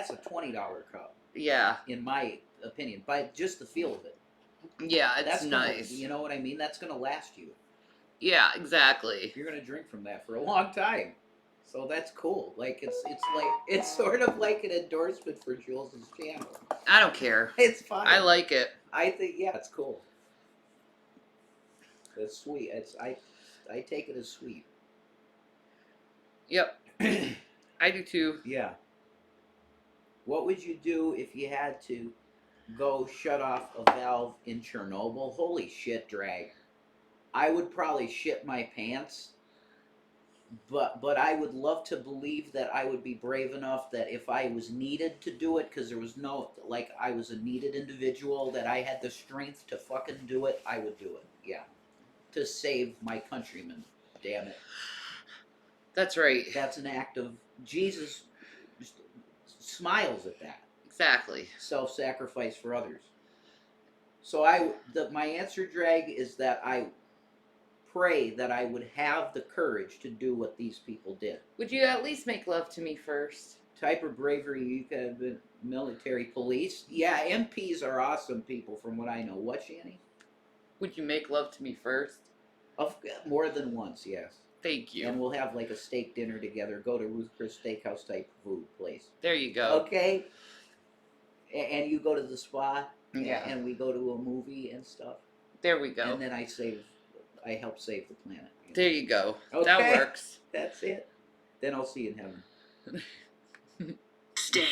a $20 cup, Yeah. in my opinion, by just the feel of it. Yeah, it's That's nice. You know what I mean? That's gonna last you. Yeah, exactly. You're gonna drink from that for a long time. So that's cool. Like it's sort of like an endorsement for Jules' channel. I don't care. It's fine. I like it. I think it's cool. It's sweet. I take it as sweet. Yep. I do too. Yeah. What would you do if you had to go shut off a valve in Chernobyl? Holy shit, Drag. I would probably shit my pants. But I would love to believe that I would be brave enough that if I was needed to do it, because there was no, like, I was a needed individual, that I had the strength to fucking do it, I would do it. Yeah. To save my countrymen. Damn it. That's right. That's an act of Jesus just smiles at that. Exactly. Self-sacrifice for others. So my answer, Drag, is that I pray that I would have the courage to do what these people did. Would you at least make love to me first? Type of bravery you could have been military police. Yeah, MPs are awesome people from what I know. What, Shani? Would you make love to me first? Of more than once, yes. Thank you. And we'll have like a steak dinner together. Go to Ruth Chris Steakhouse type food place. There you go. Okay. And you go to the spa. Yeah. And we go to a movie and stuff. There we go. And then I help save the planet. You know? There you go. Okay. That works. That's it. Then I'll see you in heaven. Stay.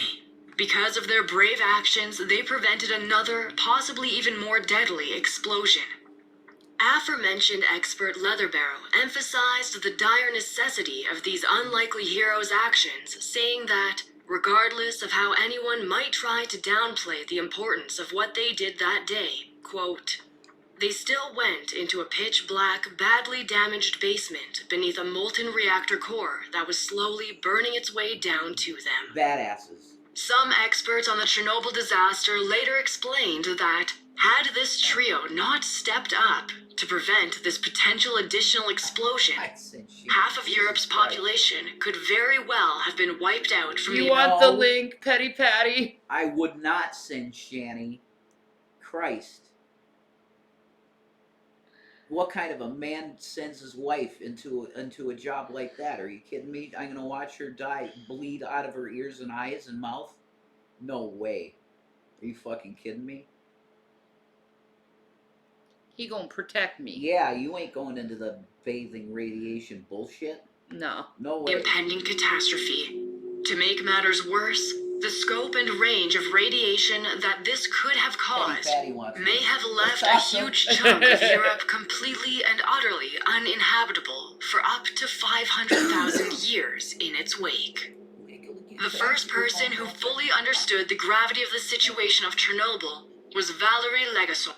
Because of their brave actions, they prevented another, possibly even more deadly explosion. Aforementioned expert Leatherbarrow emphasized the dire necessity of these unlikely heroes' actions, saying that, regardless of how anyone might try to downplay the importance of what they did that day, quote, They still went into a pitch-black, badly damaged basement beneath a molten reactor core that was slowly burning its way down to them. Badasses. Some experts on the Chernobyl disaster later explained that had this trio not stepped up to prevent this potential additional explosion, half of Europe's population could very well have been wiped out from You the... want the link, Petty Patty? I would not send Shanny. Christ. What kind of a man sends his wife into a job like that? Are you kidding me? I'm going to watch her die, bleed out of her ears and eyes and mouth? No way. Are you fucking kidding me? He gonna protect me. Yeah, you ain't going into the bathing radiation bullshit. No. No way. Impending catastrophe. To make matters worse, the scope and range of radiation that this could have caused may have left a huge chunk of Europe completely and utterly uninhabitable for up to 500,000 years in its wake. The first person who fully understood the gravity of the situation of Chernobyl was Valery Legasov.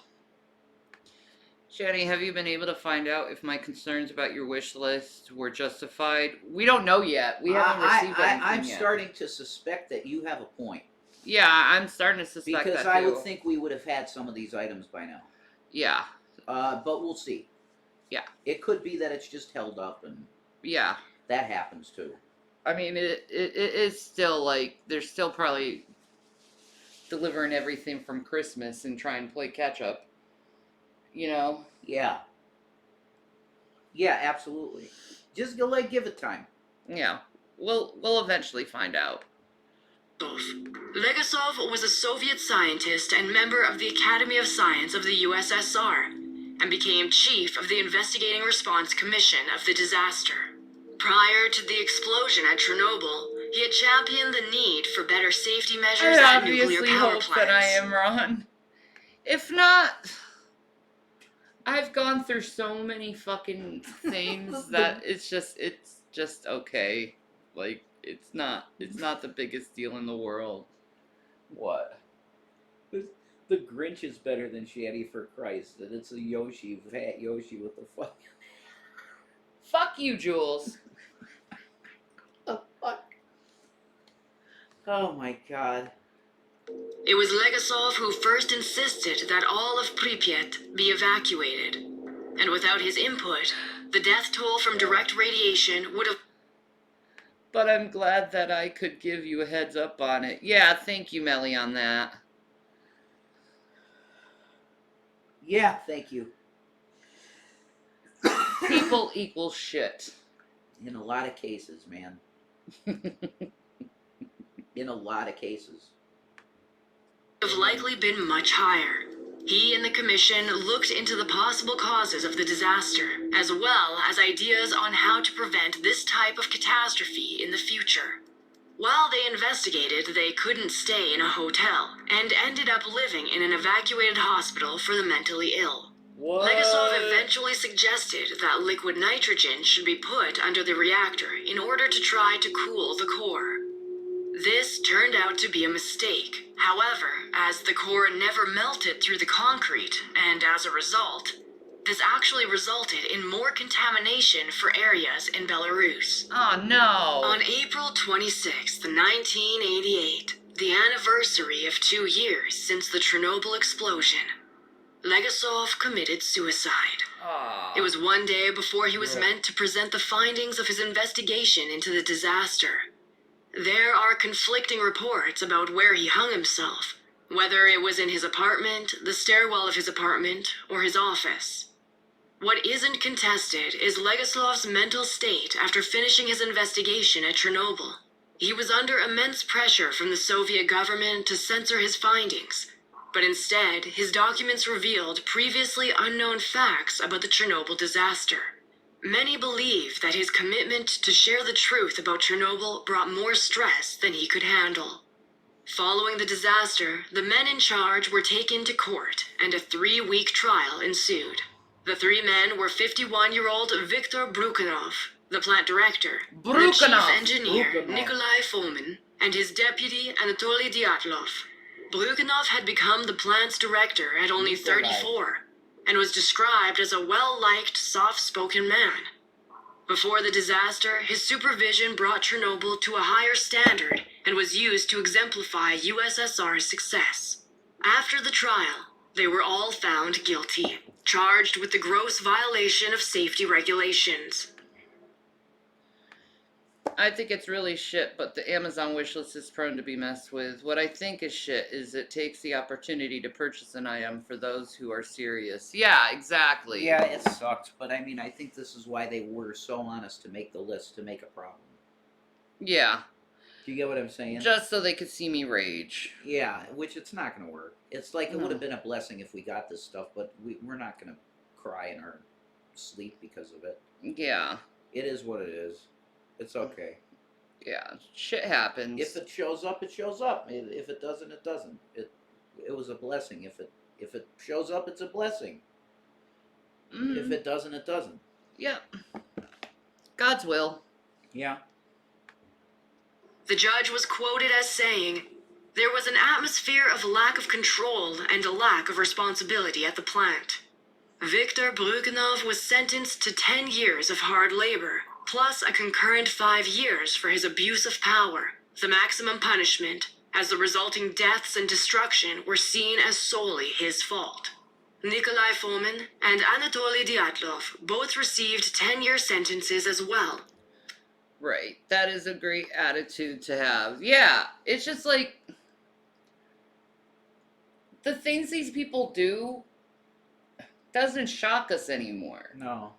Shani, have you been able to find out if my concerns about your wish list were justified? We don't know yet. We haven't received anything I'm yet. starting to suspect that you have a point. Yeah, I'm starting to suspect because that too. I would think we would have had some of these items by now. Yeah. But we'll see. Yeah. It could be that it's just held up, and yeah, that happens too. I mean, it is still like they're still probably delivering everything from Christmas and trying to play catch up. You know? Yeah. Yeah, absolutely. Just give it time. Yeah. We'll eventually find out. Legasov was a Soviet scientist and member of the Academy of Science of the USSR, and became chief of the Investigating Response Commission of the disaster. Prior to the explosion at Chernobyl, he had championed the need for better safety measures I at nuclear obviously power hope plants. that I am wrong. If not, I've gone through so many fucking things that it's just okay. Like, it's not the biggest deal in the world. What? The Grinch is better than Shanty, for Christ. And it's a Yoshi, fat Yoshi with the fuck. Fuck you, Jules. Oh my god. It was Legasov who first insisted that all of Pripyat be evacuated, and without his input, the death toll from direct radiation would have... But I'm glad that I could give you a heads up on it. Yeah, thank you, Melly, on that. Yeah, thank you. People equal shit. In a lot of cases, man. In a lot of cases. have likely been much higher. He and the commission looked into the possible causes of the disaster, as well as ideas on how to prevent this type of catastrophe in the future. While they investigated, they couldn't stay in a hotel, and ended up living in an evacuated hospital for the mentally ill. What? Legasov eventually suggested that liquid nitrogen should be put under the reactor in order to try to cool the core. This turned out to be a mistake. However, as the core never melted through the concrete, and as a result, this actually resulted in more contamination for areas in Belarus. Oh no! On April 26, 1988, the anniversary of 2 years since the Chernobyl explosion, Legasov committed suicide. Aww. It was one day before he was meant to present the findings of his investigation into the disaster. There are conflicting reports about where he hung himself, whether it was in his apartment, the stairwell of his apartment, or his office. What isn't contested is Legasov's mental state after finishing his investigation at Chernobyl. He was under immense pressure from the Soviet government to censor his findings, but instead, his documents revealed previously unknown facts about the Chernobyl disaster. Many believe that his commitment to share the truth about Chernobyl brought more stress than he could handle. Following the disaster, the men in charge were taken to court, and a 3-week trial ensued. The 3 men were 51-year-old Viktor Brukhanov, the plant director, the chief engineer Nikolai Fomin, and his deputy Anatoly Dyatlov. Brukhanov had become the plant's director at only 34. and was described as a well-liked, soft-spoken man. Before the disaster, his supervision brought Chernobyl to a higher standard and was used to exemplify USSR's success. After the trial, they were all found guilty, charged with the gross violation of safety regulations. I think it's really shit, but the Amazon wishlist is prone to be messed with. What I think is shit is it takes the opportunity to purchase an item for those who are serious. Yeah, exactly. Yeah, it sucks, but I mean, I think this is why they were so honest to make the list to make a problem. Yeah. Do you get what I'm saying? Just so they could see me rage. Yeah, which it's not going to work. It's like it would No. have been a blessing if we got this stuff, but we're not going to cry in our sleep because of it. Yeah. It is what it is. It's okay. Yeah. Shit happens. If it shows up, it shows up. If it doesn't, it doesn't. It was a blessing. If it shows up, it's a blessing. If it doesn't, it doesn't. Yeah. God's will. Yeah. The judge was quoted as saying, "There was an atmosphere of lack of control and a lack of responsibility at the plant." Viktor Brukhanov was sentenced to 10 years of hard labor, plus a concurrent 5 years for his abuse of power, the maximum punishment, as the resulting deaths and destruction were seen as solely his fault. Nikolai Fomin and Anatoly Dyatlov both received 10-year sentences as well. Right. That is a great attitude to have. Yeah. It's just like the things these people do doesn't shock us anymore. No.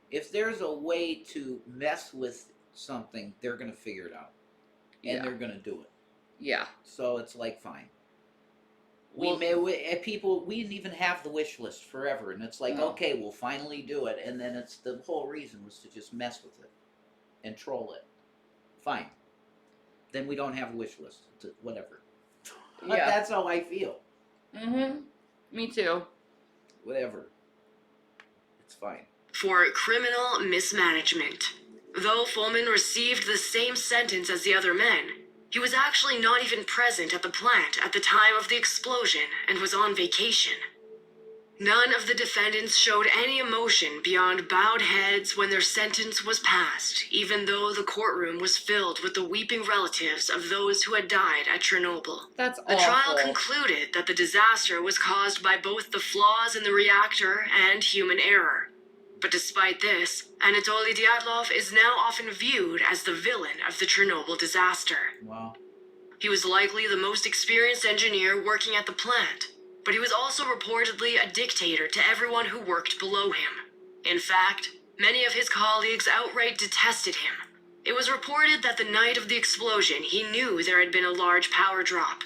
If there's a way to mess with something, they're going to figure it out. And Yeah. they're going to do it. Yeah. So it's like, fine. Well- we didn't even have the wish list forever. And it's like, No. okay, we'll finally do it. And then it's the whole reason was to just mess with it and troll it. Fine. Then we don't have a wish list. Whatever. But Yeah. that's how I feel. Mm-hmm. Me too. Whatever. It's fine. For criminal mismanagement. Though Fomin received the same sentence as the other men, he was actually not even present at the plant at the time of the explosion and was on vacation. None of the defendants showed any emotion beyond bowed heads when their sentence was passed, even though the courtroom was filled with the weeping relatives of those who had died at Chernobyl. That's The awful. trial concluded that the disaster was caused by both the flaws in the reactor and human error. But despite this, Anatoly Dyatlov is now often viewed as the villain of the Chernobyl disaster. Wow. He was likely the most experienced engineer working at the plant, but he was also reportedly a dictator to everyone who worked below him. In fact, many of his colleagues outright detested him. It was reported that the night of the explosion he knew there had been a large power drop,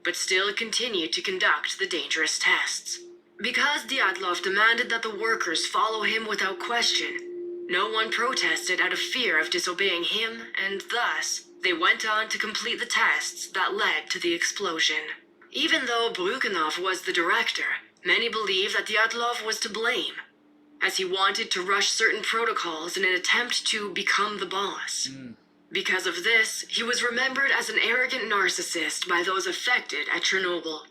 but still continued to conduct the dangerous tests. Because Dyatlov demanded that the workers follow him without question, no one protested out of fear of disobeying him, and thus, they went on to complete the tests that led to the explosion. Even though Brukhanov was the director, many believe that Dyatlov was to blame, as he wanted to rush certain protocols in an attempt to become the boss. Because of this, he was remembered as an arrogant narcissist by those affected at Chernobyl.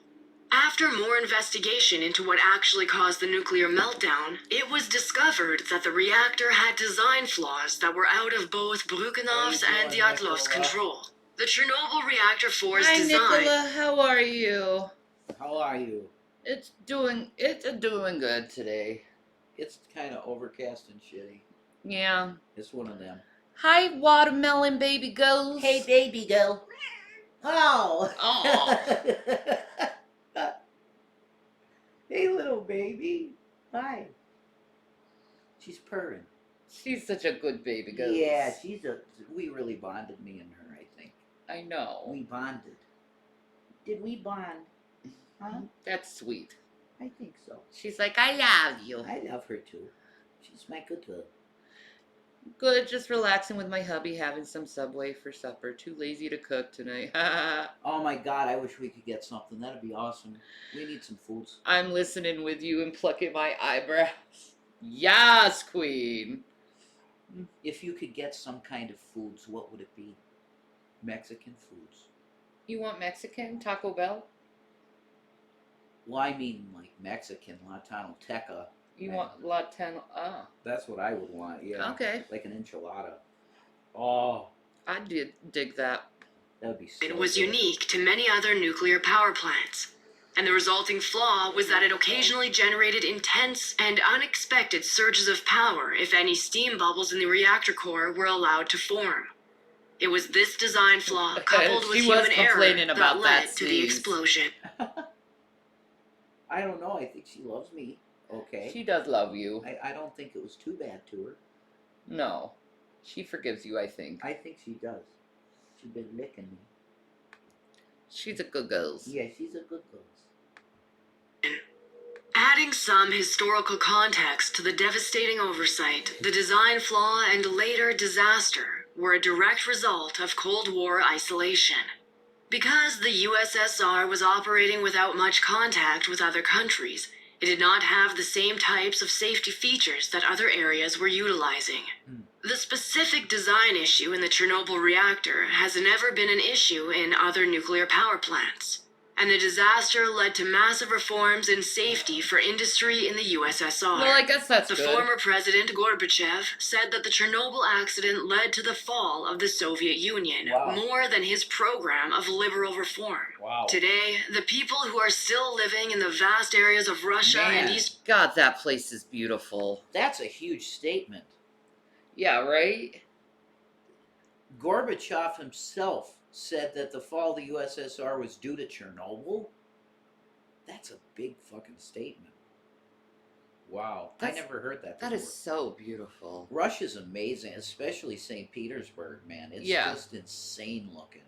After more investigation into what actually caused the nuclear meltdown, it was discovered that the reactor had design flaws that were out of both Brukhanov's and Dyatlov's control. The Chernobyl Reactor 4's Hi, design... Nicola. How are you? How are you? It's doing good today. It's kind of overcast and shitty. Yeah. It's one of them. Hi, watermelon baby ghost. Hey, baby girl. Oh. Hey, little baby. Hi. She's purring. She's such a good baby ghost. Yeah, we really bonded, me and her, I think. I know. We bonded. Did we bond? Huh? That's sweet. I think so. She's like, I love you. I love her too. She's my good girl. Good, just relaxing with my hubby, having some Subway for supper. Too lazy to cook tonight. Oh my God, I wish we could get something. That'd be awesome. We need some foods. I'm listening with you and plucking my eyebrows. Yes, queen. If you could get some kind of foods, what would it be? Mexican foods. You want Mexican? Taco Bell? Well, I mean like Mexican, Latinoteca. You Man. want Latino? Oh, That's what I would want, yeah. okay. Like an enchilada. Oh, I did dig that. that would be so It was good. unique to many other nuclear power plants. And the resulting flaw was that it occasionally generated intense and unexpected surges of power if any steam bubbles in the reactor core were allowed to form. It was this design flaw, coupled with She was human error, complaining that about led that to the sneeze. explosion. I don't know. I think she loves me. Okay. She does love you. I don't think it was too bad to her. No. She forgives you, I think. I think she does. She's been licking me. She's a good girl. Yeah, she's a good girl. Adding some historical context to the devastating oversight, the design flaw and later disaster were a direct result of Cold War isolation. Because the USSR was operating without much contact with other countries, it did not have the same types of safety features that other areas were utilizing. The specific design issue in the Chernobyl reactor has never been an issue in other nuclear power plants. And the disaster led to massive reforms in safety for industry in the USSR. Well, I guess that's The good. former president, Gorbachev, said that the Chernobyl accident led to the fall of the Soviet Union, Wow. more than his program of liberal reform. Wow. Today, the people who are still living in the vast areas of Russia Man. and East God, that place is beautiful. That's a huge statement. Yeah, right? Gorbachev himself said that the fall of the USSR was due to Chernobyl. That's a big fucking statement. Wow. I That's- never heard that That before. is so beautiful. Russia's amazing, especially St. Petersburg, man. It's Yeah. just insane looking.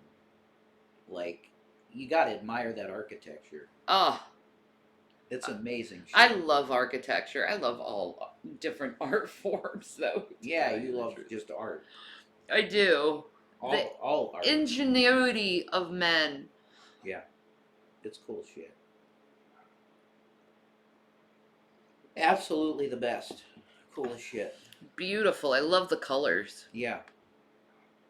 Like, you gotta admire that architecture. Oh, It's amazing. shit. I love architecture. I love all different art forms, though. Yeah, you love just art. I do. The All art. ingenuity of men. Yeah. It's cool shit. Absolutely the best. Cool as shit. Beautiful. I love the colors. Yeah.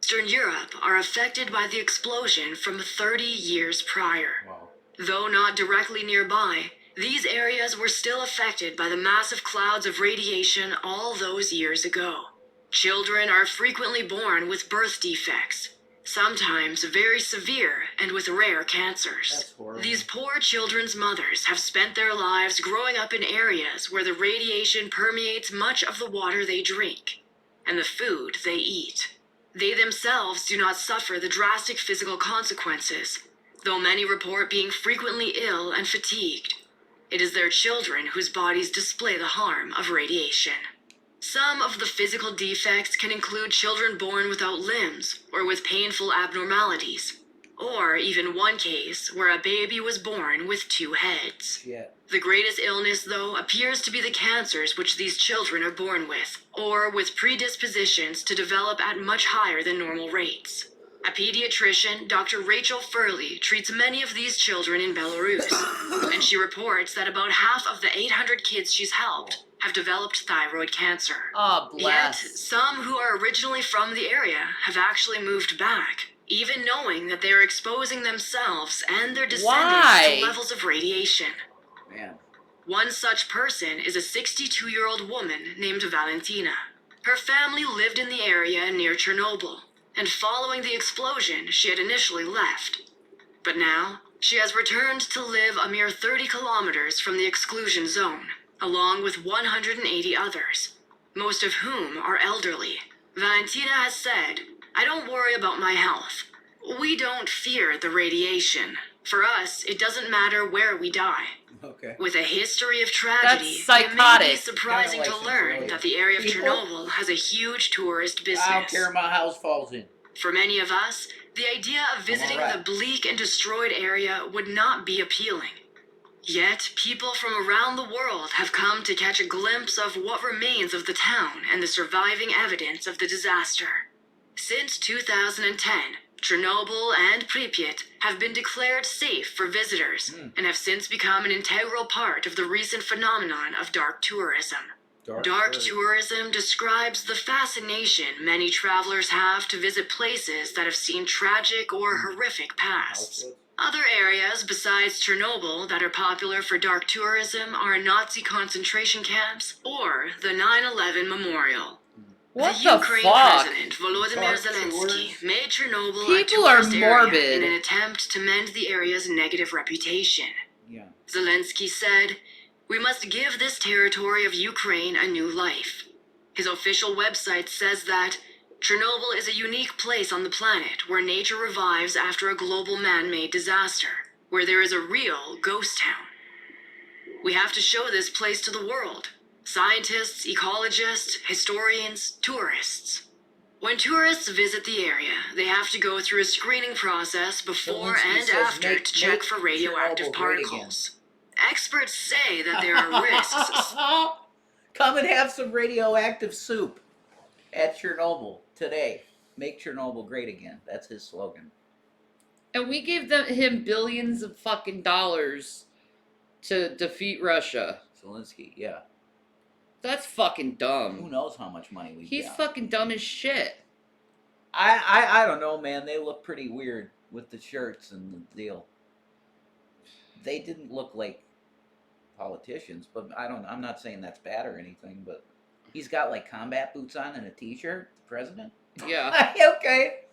Eastern Europe are affected by the explosion from 30 years prior. Wow. Though not directly nearby, these areas were still affected by the massive clouds of radiation all those years ago. Children are frequently born with birth defects, sometimes very severe and with rare cancers. That's horrible. These poor children's mothers have spent their lives growing up in areas where the radiation permeates much of the water they drink and the food they eat. They themselves do not suffer the drastic physical consequences, though many report being frequently ill and fatigued. It is their children whose bodies display the harm of radiation. Some of the physical defects can include children born without limbs or with painful abnormalities, or even one case where a baby was born with 2 heads. Shit. The greatest illness, though, appears to be the cancers which these children are born with, or with predispositions to develop at much higher than normal rates. A pediatrician, Dr. Rachel Furley, treats many of these children in Belarus, and she reports that about half of the 800 kids she's helped have developed thyroid cancer. Oh, Yet, bless. some who are originally from the area have actually moved back, even knowing that they are exposing themselves and their descendants Why? to levels of radiation. Man. One such person is a 62-year-old woman named Valentina. Her family lived in the area near Chernobyl, and following the explosion, she had initially left. But now, she has returned to live a mere 30 kilometers from the exclusion zone, along with 180 others, most of whom are elderly. Valentina has said, "I don't worry about my health. We don't fear the radiation. For us, it doesn't matter where we die." Okay. With a history of tragedy, That's it may be psychotic. surprising Kinda to like learn Centralia. that the area of People? Chernobyl has a huge tourist business. I don't care if my house falls in. For many of us, the idea of visiting alright. the bleak and destroyed area would not be appealing. Yet, people from around the world have come to catch a glimpse of what remains of the town and the surviving evidence of the disaster. Since 2010, Chernobyl and Pripyat have been declared safe for visitors and have since become an integral part of the recent phenomenon of dark tourism. Dark tourism describes the fascination many travelers have to visit places that have seen tragic or horrific pasts. Other areas besides Chernobyl that are popular for dark tourism are Nazi concentration camps or the 9/11 Memorial. What the the Ukraine fuck? president Volodymyr Dark Zelensky tours? made Chernobyl People a are tourist area morbid. in an attempt to mend the area's negative reputation. Yeah. Zelensky said, "We must give this territory of Ukraine a new life." His official website says that Chernobyl is a unique place on the planet where nature revives after a global man-made disaster, where there is a real ghost town. We have to show this place to the world. Scientists, ecologists, historians, tourists. When tourists visit the area, they have to go through a screening process before Zelensky and says, after to check make for radioactive Chernobyl great again. particles. Experts say that there are risks. Come and have some radioactive soup at Chernobyl today. Make Chernobyl great again. That's his slogan. And we gave him billions of fucking dollars to defeat Russia. Zelensky, yeah. That's fucking Who dumb. knows how much money we He's got? fucking dumb as shit. I don't know, man. They look pretty weird with the shirts and the deal. They didn't look like politicians, but I'm not saying that's bad or anything, but he's got like combat boots on and a t-shirt, the president. Yeah. Okay.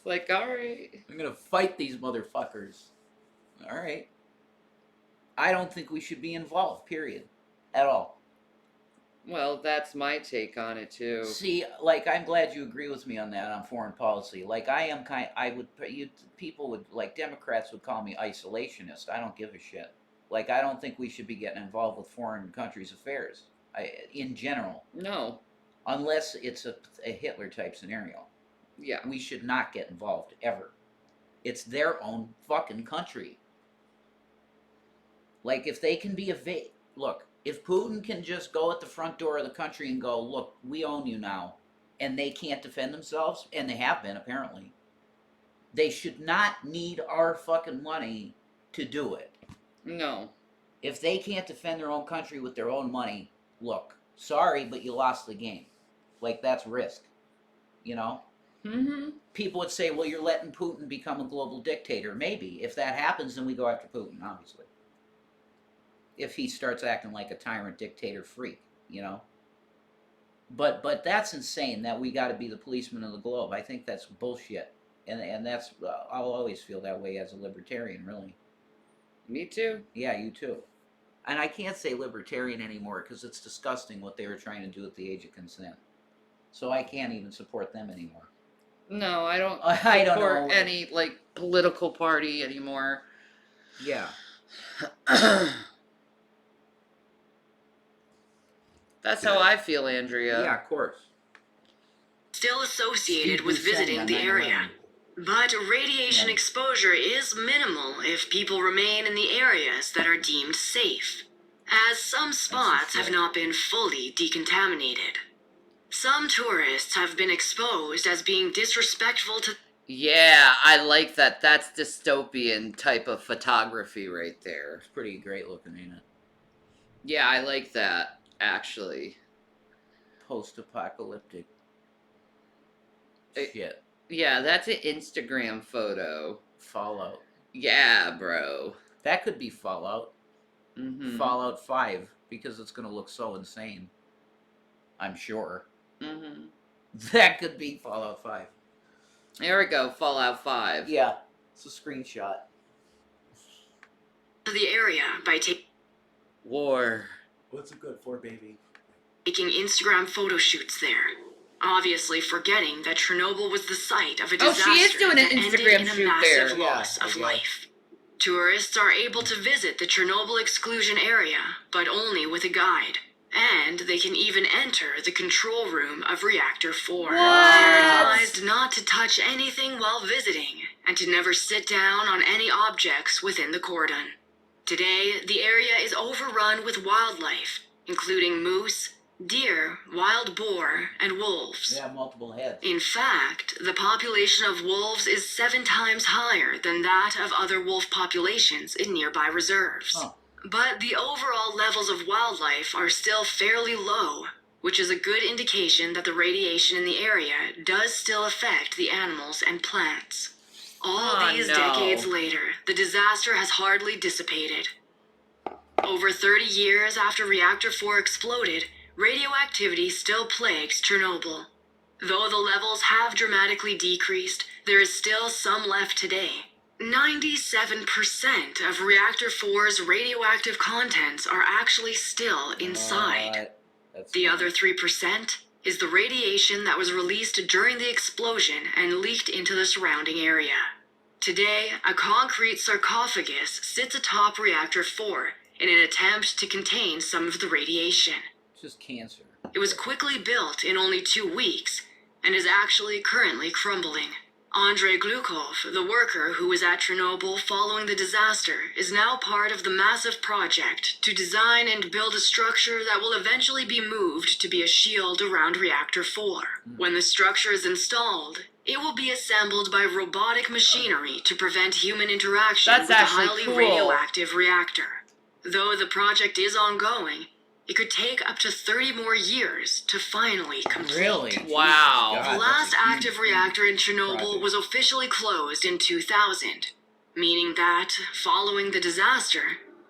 Like, alright. I'm gonna fight these motherfuckers. Alright. I don't think we should be involved, period. At all. Well, that's my take on it too. See, like, I'm glad you agree with me on that on foreign policy. Like, people would, like, Democrats would call me isolationist. I don't give a shit. Like, I don't think we should be getting involved with foreign countries' affairs, in general. No. Unless it's a Hitler type scenario. Yeah. We should not get involved, ever. It's their own fucking country. Like, if they can be look, if Putin can just go at the front door of the country and go, look, we own you now, and they can't defend themselves, and they have been, apparently, they should not need our fucking money to do it. No. If they can't defend their own country with their own money, look, sorry, but you lost the game. Like, that's risk. You know? Mm-hmm. People would say, well, you're letting Putin become a global dictator. Maybe. If that happens, then we go after Putin, obviously. If he starts acting like a tyrant dictator freak, you know? But that's insane that we got to be the policeman of the globe. I think that's bullshit. And that's, I'll always feel that way as a libertarian, really. Me too. Yeah, you too. And I can't say libertarian anymore because it's disgusting what they were trying to do at the age of consent. So I can't even support them anymore. No, I don't I don't support know. any, like, political party anymore. Yeah. That's how I feel, Andrea. Yeah, of course. Still associated Steve with Buscemi visiting on the 9/11. area. But radiation Yeah. exposure is minimal if people remain in the areas that are deemed safe, as some spots have shit. not been fully decontaminated. Some tourists have been exposed as being disrespectful to Yeah, I like that. That's dystopian type of photography right there. It's pretty great looking, ain't it? Yeah, I like that, actually. Post-apocalyptic shit. Yeah, that's an Instagram photo. Fallout. Yeah, bro. That could be Fallout. Mm-hmm. Fallout 5, because it's going to look so insane. I'm sure. Mm-hmm. That could be Fallout 5. There we go, Fallout 5. Yeah, it's a screenshot. the area by War. What's it good for, baby? taking Instagram photo shoots there. Obviously forgetting that Chernobyl was the site of a Oh, disaster she is doing an that ended Instagram in a shoot massive there. loss Yeah, I of guess. life. Tourists are able to visit the Chernobyl exclusion area, but only with a guide. And they can even enter the control room of Reactor 4. They are advised not to touch anything while visiting, and to never sit down on any objects within the cordon. Today, the area is overrun with wildlife, including moose, deer, wild boar, and wolves. They have multiple heads. In fact, the population of wolves is 7 times higher than that of other wolf populations in nearby reserves. Huh. But the overall levels of wildlife are still fairly low, which is a good indication that the radiation in the area does still affect the animals and plants. All Aw, these no. decades later, the disaster has hardly dissipated. Over 30 years after Reactor 4 exploded, radioactivity still plagues Chernobyl. Though the levels have dramatically decreased, there is still some left today. 97% of Reactor 4's radioactive contents are actually still inside. That's The fine. other 3% is the radiation that was released during the explosion and leaked into the surrounding area. Today, a concrete sarcophagus sits atop Reactor 4 in an attempt to contain some of the radiation. It's just cancer. It was quickly built in only 2 weeks and is actually currently crumbling. Andrei Glukov, the worker who was at Chernobyl following the disaster, is now part of the massive project to design and build a structure that will eventually be moved to be a shield around Reactor 4. When the structure is installed, it will be assembled by robotic machinery to prevent human interaction That's with the actually highly cool. radioactive reactor. Though the project is ongoing, it could take up to 30 more years to finally complete. Really? Wow. Jesus, The God, last that's a huge active reactor in Chernobyl project. was officially closed in 2000, meaning that, following the disaster,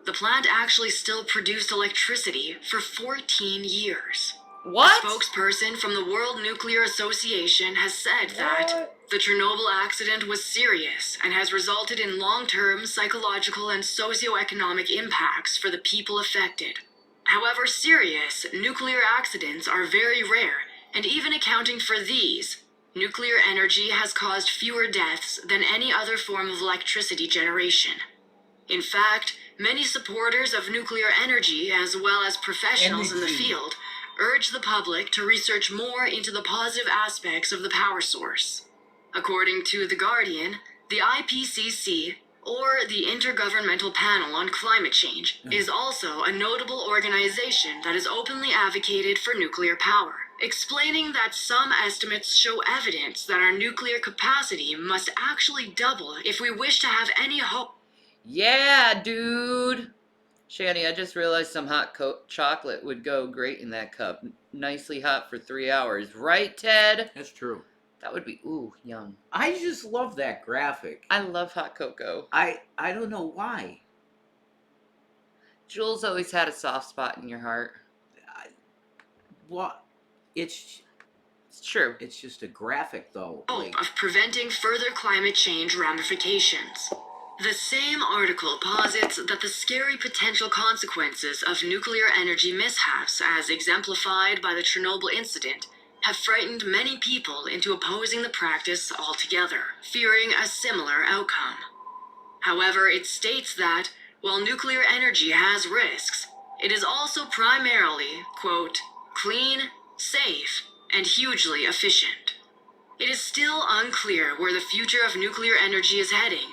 the plant actually still produced electricity for 14 years. What? A spokesperson from the World Nuclear Association has said that the Chernobyl accident was serious and has resulted in long-term psychological and socioeconomic impacts for the people affected. However, serious nuclear accidents are very rare, and even accounting for these, nuclear energy has caused fewer deaths than any other form of electricity generation. In fact, many supporters of nuclear energy, as well as professionals in the Energy. field, urge the public to research more into the positive aspects of the power source. According to The Guardian, the IPCC, or the Intergovernmental Panel on Climate Change, is also a notable organization that has openly advocated for nuclear power, explaining that some estimates show evidence that our nuclear capacity must actually double if we wish to have any hope. Yeah, dude. Shani, I just realized some hot chocolate would go great in that cup. Nicely hot for 3 hours. Right, Ted? That's true. That would be, ooh, yum. I just love that graphic. I love hot cocoa. I don't know why. Jules always had a soft spot in your heart. What? It's true. It's just a graphic, though. Hope of preventing further climate change ramifications. The same article posits that the scary potential consequences of nuclear energy mishaps, as exemplified by the Chernobyl incident, have frightened many people into opposing the practice altogether, fearing a similar outcome. However, it states that, while nuclear energy has risks, it is also primarily, quote, clean, safe, and hugely efficient. It is still unclear where the future of nuclear energy is heading,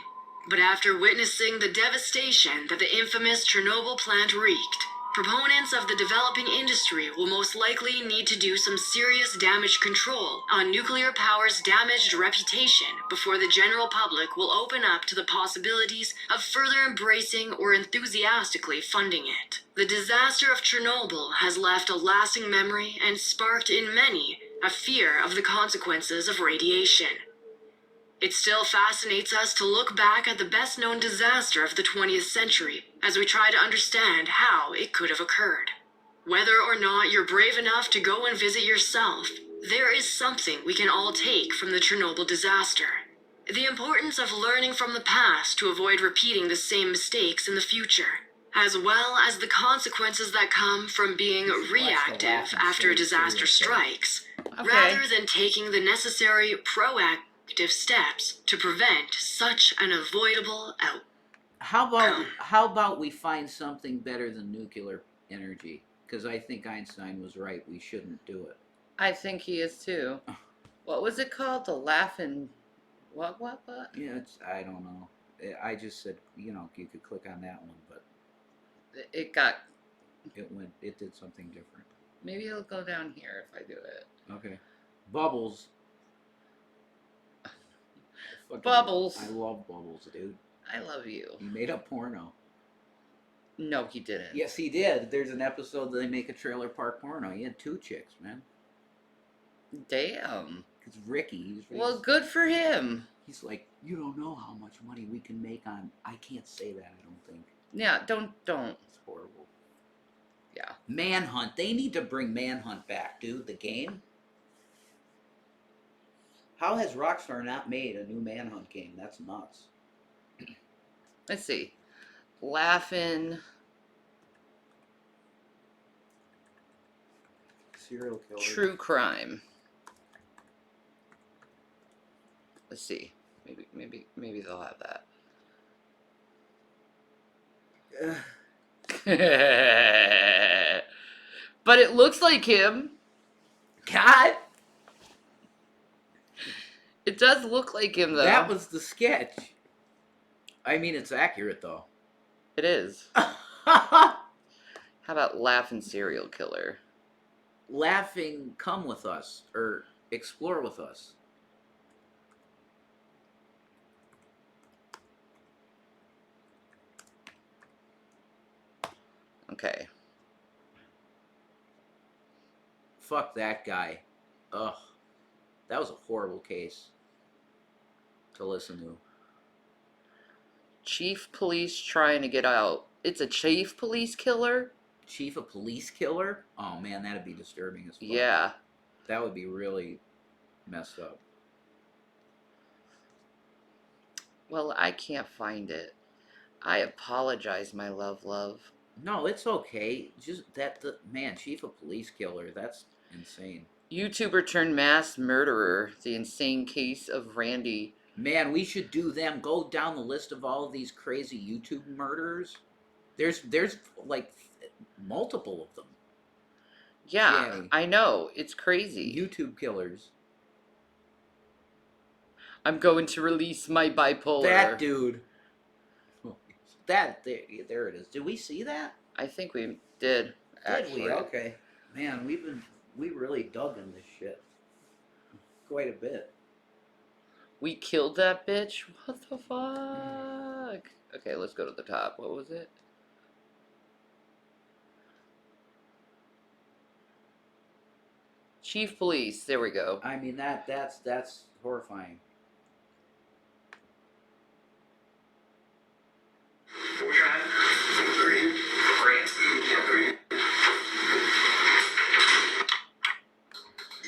but after witnessing the devastation that the infamous Chernobyl plant wreaked, proponents of the developing industry will most likely need to do some serious damage control on nuclear power's damaged reputation before the general public will open up to the possibilities of further embracing or enthusiastically funding it. The disaster of Chernobyl has left a lasting memory and sparked in many a fear of the consequences of radiation. It still fascinates us to look back at the best-known disaster of the 20th century as we try to understand how it could have occurred. Whether or not you're brave enough to go and visit yourself, there is something we can all take from the Chernobyl disaster. The importance of learning from the past to avoid repeating the same mistakes in the future, as well as the consequences that come from being reactive after a disaster strikes, rather than taking the necessary proactive steps to prevent such an avoidable outcome. How about we find something better than nuclear energy? Because I think Einstein was right. We shouldn't do it. I think he is too. What was it called? The laughing... What? Yeah, I don't know. I just said, you could click on that one, but It did something different. Maybe it'll go down here if I do it. Okay. Bubbles. Bubbles. I love Bubbles, dude. I love you. He made a porno. No, he didn't. Yes, he did. There's an episode that they make a trailer park porno. He had 2 chicks, man. Damn. Because Ricky, Well, good for him. he's like You don't know how much money we can make on. I can't say that. I don't think. Yeah, don't. It's horrible. Yeah. Manhunt. They need to bring Manhunt back, dude. The game. How has Rockstar not made a new Manhunt game? That's nuts. Let's see. Laughing. Serial killer. True crime. Let's see. Maybe they'll have that. But it looks like him. God. It does look like him, though. That was the sketch. I mean, it's accurate, though. It is. How about laughing serial killer? Laughing, come with us, or explore with us. Okay. Fuck that guy. Ugh. That was a horrible case to listen to. Chief police trying to get out. It's a chief police killer? Chief of police killer? Oh man, that'd be disturbing as fuck. Yeah. That would be really messed up. Well, I can't find it. I apologize, my love. No, it's okay. Just that the man, chief of police killer, that's insane. YouTuber turned mass murderer. The insane case of Randy. Man, we should do them. Go down the list of all of these crazy YouTube murderers. There's like multiple of them. Yeah, Danny. I know. It's crazy. YouTube killers. I'm going to release my bipolar. That dude. That there it is. Did we see that? I think we did. Actually. Did we? Okay. Man, we really dug in this shit. Quite a bit. We killed that bitch? What the fuck? Okay, let's go to the top. What was it? Chief police. There we go. I mean that's horrifying.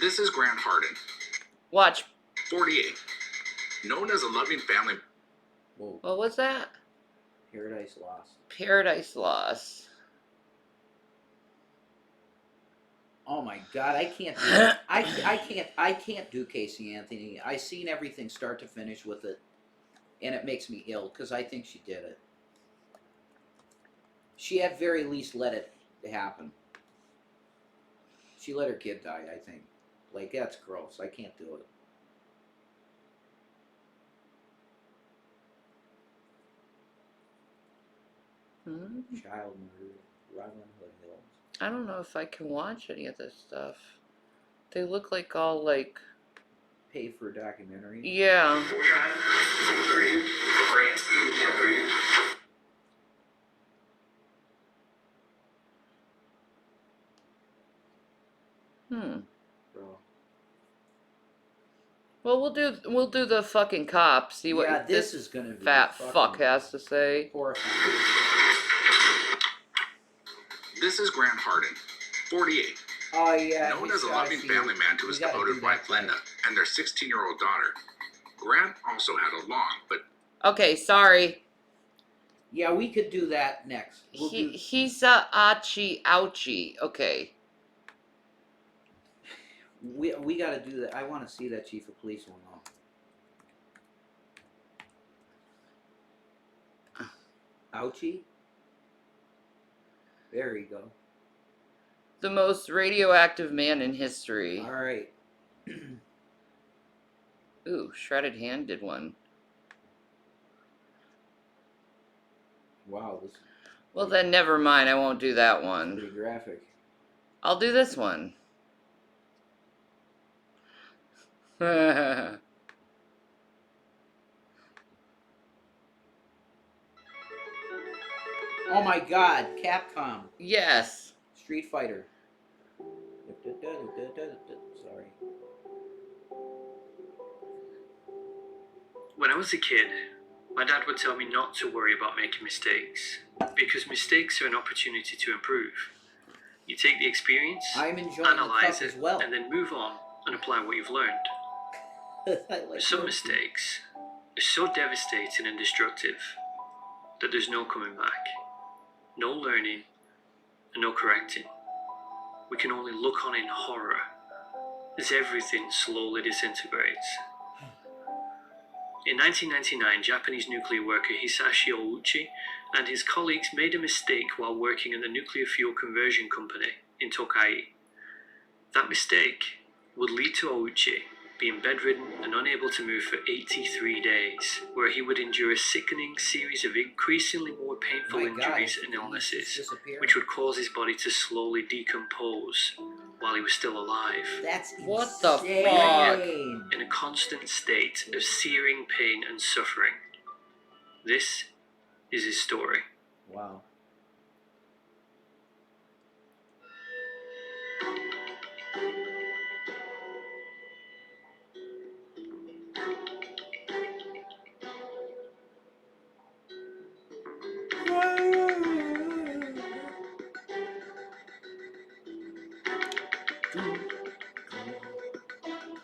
This is Grant Harden, Watch. 48, known as a loving family. Whoa. What was that? Paradise Lost. Paradise Lost. Oh my God, I can't do I can't do Casey Anthony. I seen everything start to finish with it, and it makes me ill because I think she did it. She at very least let it happen. She let her kid die, I think. Like, that's gross. I can't do it. Child murder, Robin Hood Hills. I don't know if I can watch any of this stuff. They look like all like... Pay for a documentary? Yeah. Bro. Well, we'll do the fucking cop. See what Yeah, this is gonna be fat fucking fuck has to say. horrifying. This is Grant Harden, 48, Oh yeah. known we as a gotta loving see family it. man to We his gotta devoted do wife that. Linda and their 16-year-old daughter. Grant also had a long but Okay, sorry. Yeah, we could do that next. We'll do... He's a achi ouchie. Okay. We gotta do that. I want to see that chief of police one though. Ouchie. There you go. The most radioactive man in history. All right. Ooh, Shredded Hand did one. Wow, this is Well, then never mind. I won't do that pretty one. graphic. I'll do this one. Oh my God, Capcom. Yes. Street Fighter. Sorry. when When I was a kid, my dad would tell me not to worry about making mistakes, because mistakes are an opportunity to improve. You take the experience, I'm enjoying analyze the it, cup as well. and then move on and apply what you've learned. I like Some your- mistakes are so devastating and destructive that there's no coming back, no learning, and no correcting. We can only look on in horror as everything slowly disintegrates. In 1999, Japanese nuclear worker Hisashi Ouchi and his colleagues made a mistake while working at the nuclear fuel conversion company in Tokai. That mistake would lead to Ouchi being bedridden and unable to move for 83 days, where he would endure a sickening series of increasingly more painful My God, injuries he's and just illnesses, disappearing. which would cause his body to slowly decompose while he was still alive. That's What the insane. In a constant state of searing pain and suffering. This is his story. Wow.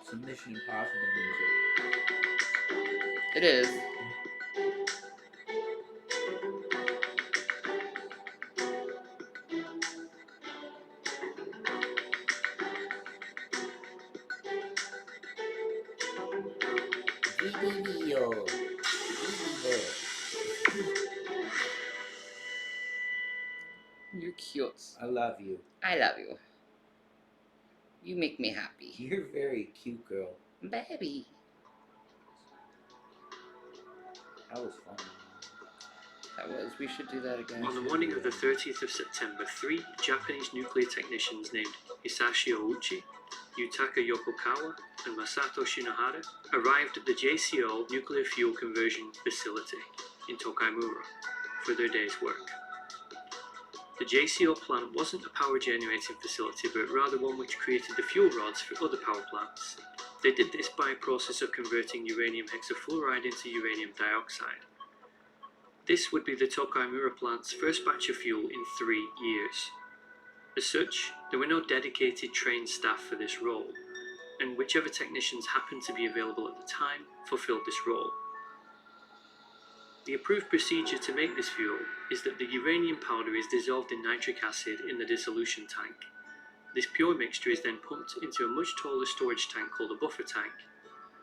Some Mission Impossible music. It is. Video. You're cute. I love you. I love you. You make me happy. You're a very cute girl. Baby. That was fun. That was. We should do that again. On the morning of the 30th of September, 3 Japanese nuclear technicians named Hisashi Ouchi, Yutaka Yokokawa, and Masato Shinohara arrived at the JCO nuclear fuel conversion facility in Tokaimura for their day's work. The JCO plant wasn't a power generating facility, but rather one which created the fuel rods for other power plants. They did this by a process of converting uranium hexafluoride into uranium dioxide. This would be the Tokaimura plant's first batch of fuel in 3 years. As such, there were no dedicated trained staff for this role, and whichever technicians happened to be available at the time fulfilled this role. The approved procedure to make this fuel is that the uranium powder is dissolved in nitric acid in the dissolution tank. This pure mixture is then pumped into a much taller storage tank called a buffer tank.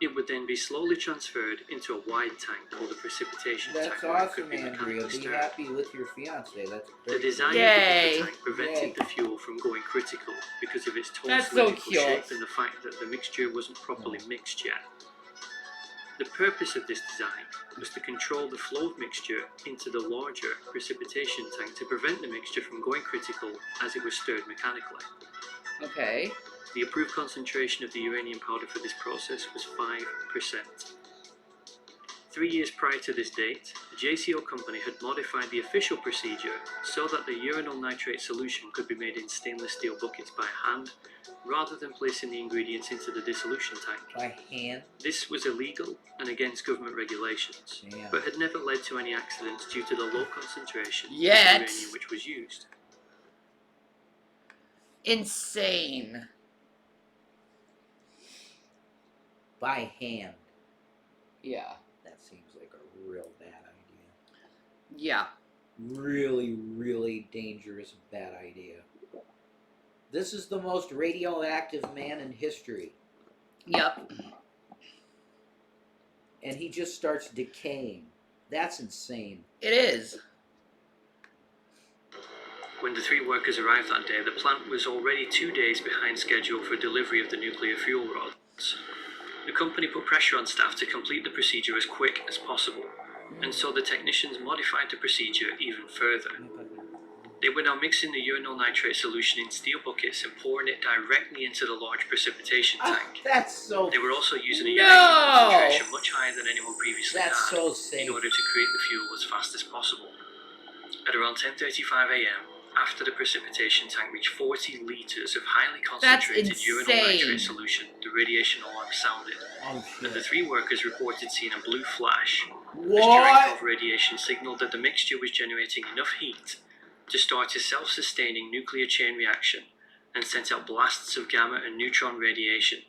It would then be slowly transferred into a wide tank called a precipitation tank. That's where it could awesome, be Andrea. mechanically Be stirred. happy with your fiance. That's The great. design Yay. of the buffer tank prevented Yay. the fuel from going critical because of its tall That's so cylindrical cute. shape and the fact that the mixture wasn't properly mixed yet. The purpose of this design was to control the flow of mixture into the larger precipitation tank to prevent the mixture from going critical as it was stirred mechanically. Okay. The approved concentration of the uranium powder for this process was 5%. 3 years prior to this date, the JCO company had modified the official procedure so that the uranyl nitrate solution could be made in stainless steel buckets by hand, rather than placing the ingredients into the dissolution tank. By hand? This was illegal and against government regulations, Damn. but had never led to any accidents due to the low concentration Yet. of uranium which was used. Insane. By hand. Yeah. That seems like a real bad idea. Yeah. Really, really dangerous bad idea. This is the most radioactive man in history. Yep. And he just starts decaying. That's insane. It is. When the 3 workers arrived that day, the plant was already 2 days behind schedule for delivery of the nuclear fuel rods. The company put pressure on staff to complete the procedure as quick as possible, and so the technicians modified the procedure even further. They were now mixing the uranyl nitrate solution in steel buckets and pouring it directly into the large precipitation tank. That's so... They were also using a No! uranium concentration much higher than anyone previously That's had so safe. in order to create the fuel as fast as possible. At around 10:35 a.m., after the precipitation tank reached 40 litres of highly That's concentrated urinal insane. nitrate solution, the radiation alarm sounded, Oh and the shit. 3 workers reported seeing a blue flash. As What? Cherenkov radiation signaled that the mixture was generating enough heat to start a self-sustaining nuclear chain reaction and sent out blasts of gamma and neutron radiation.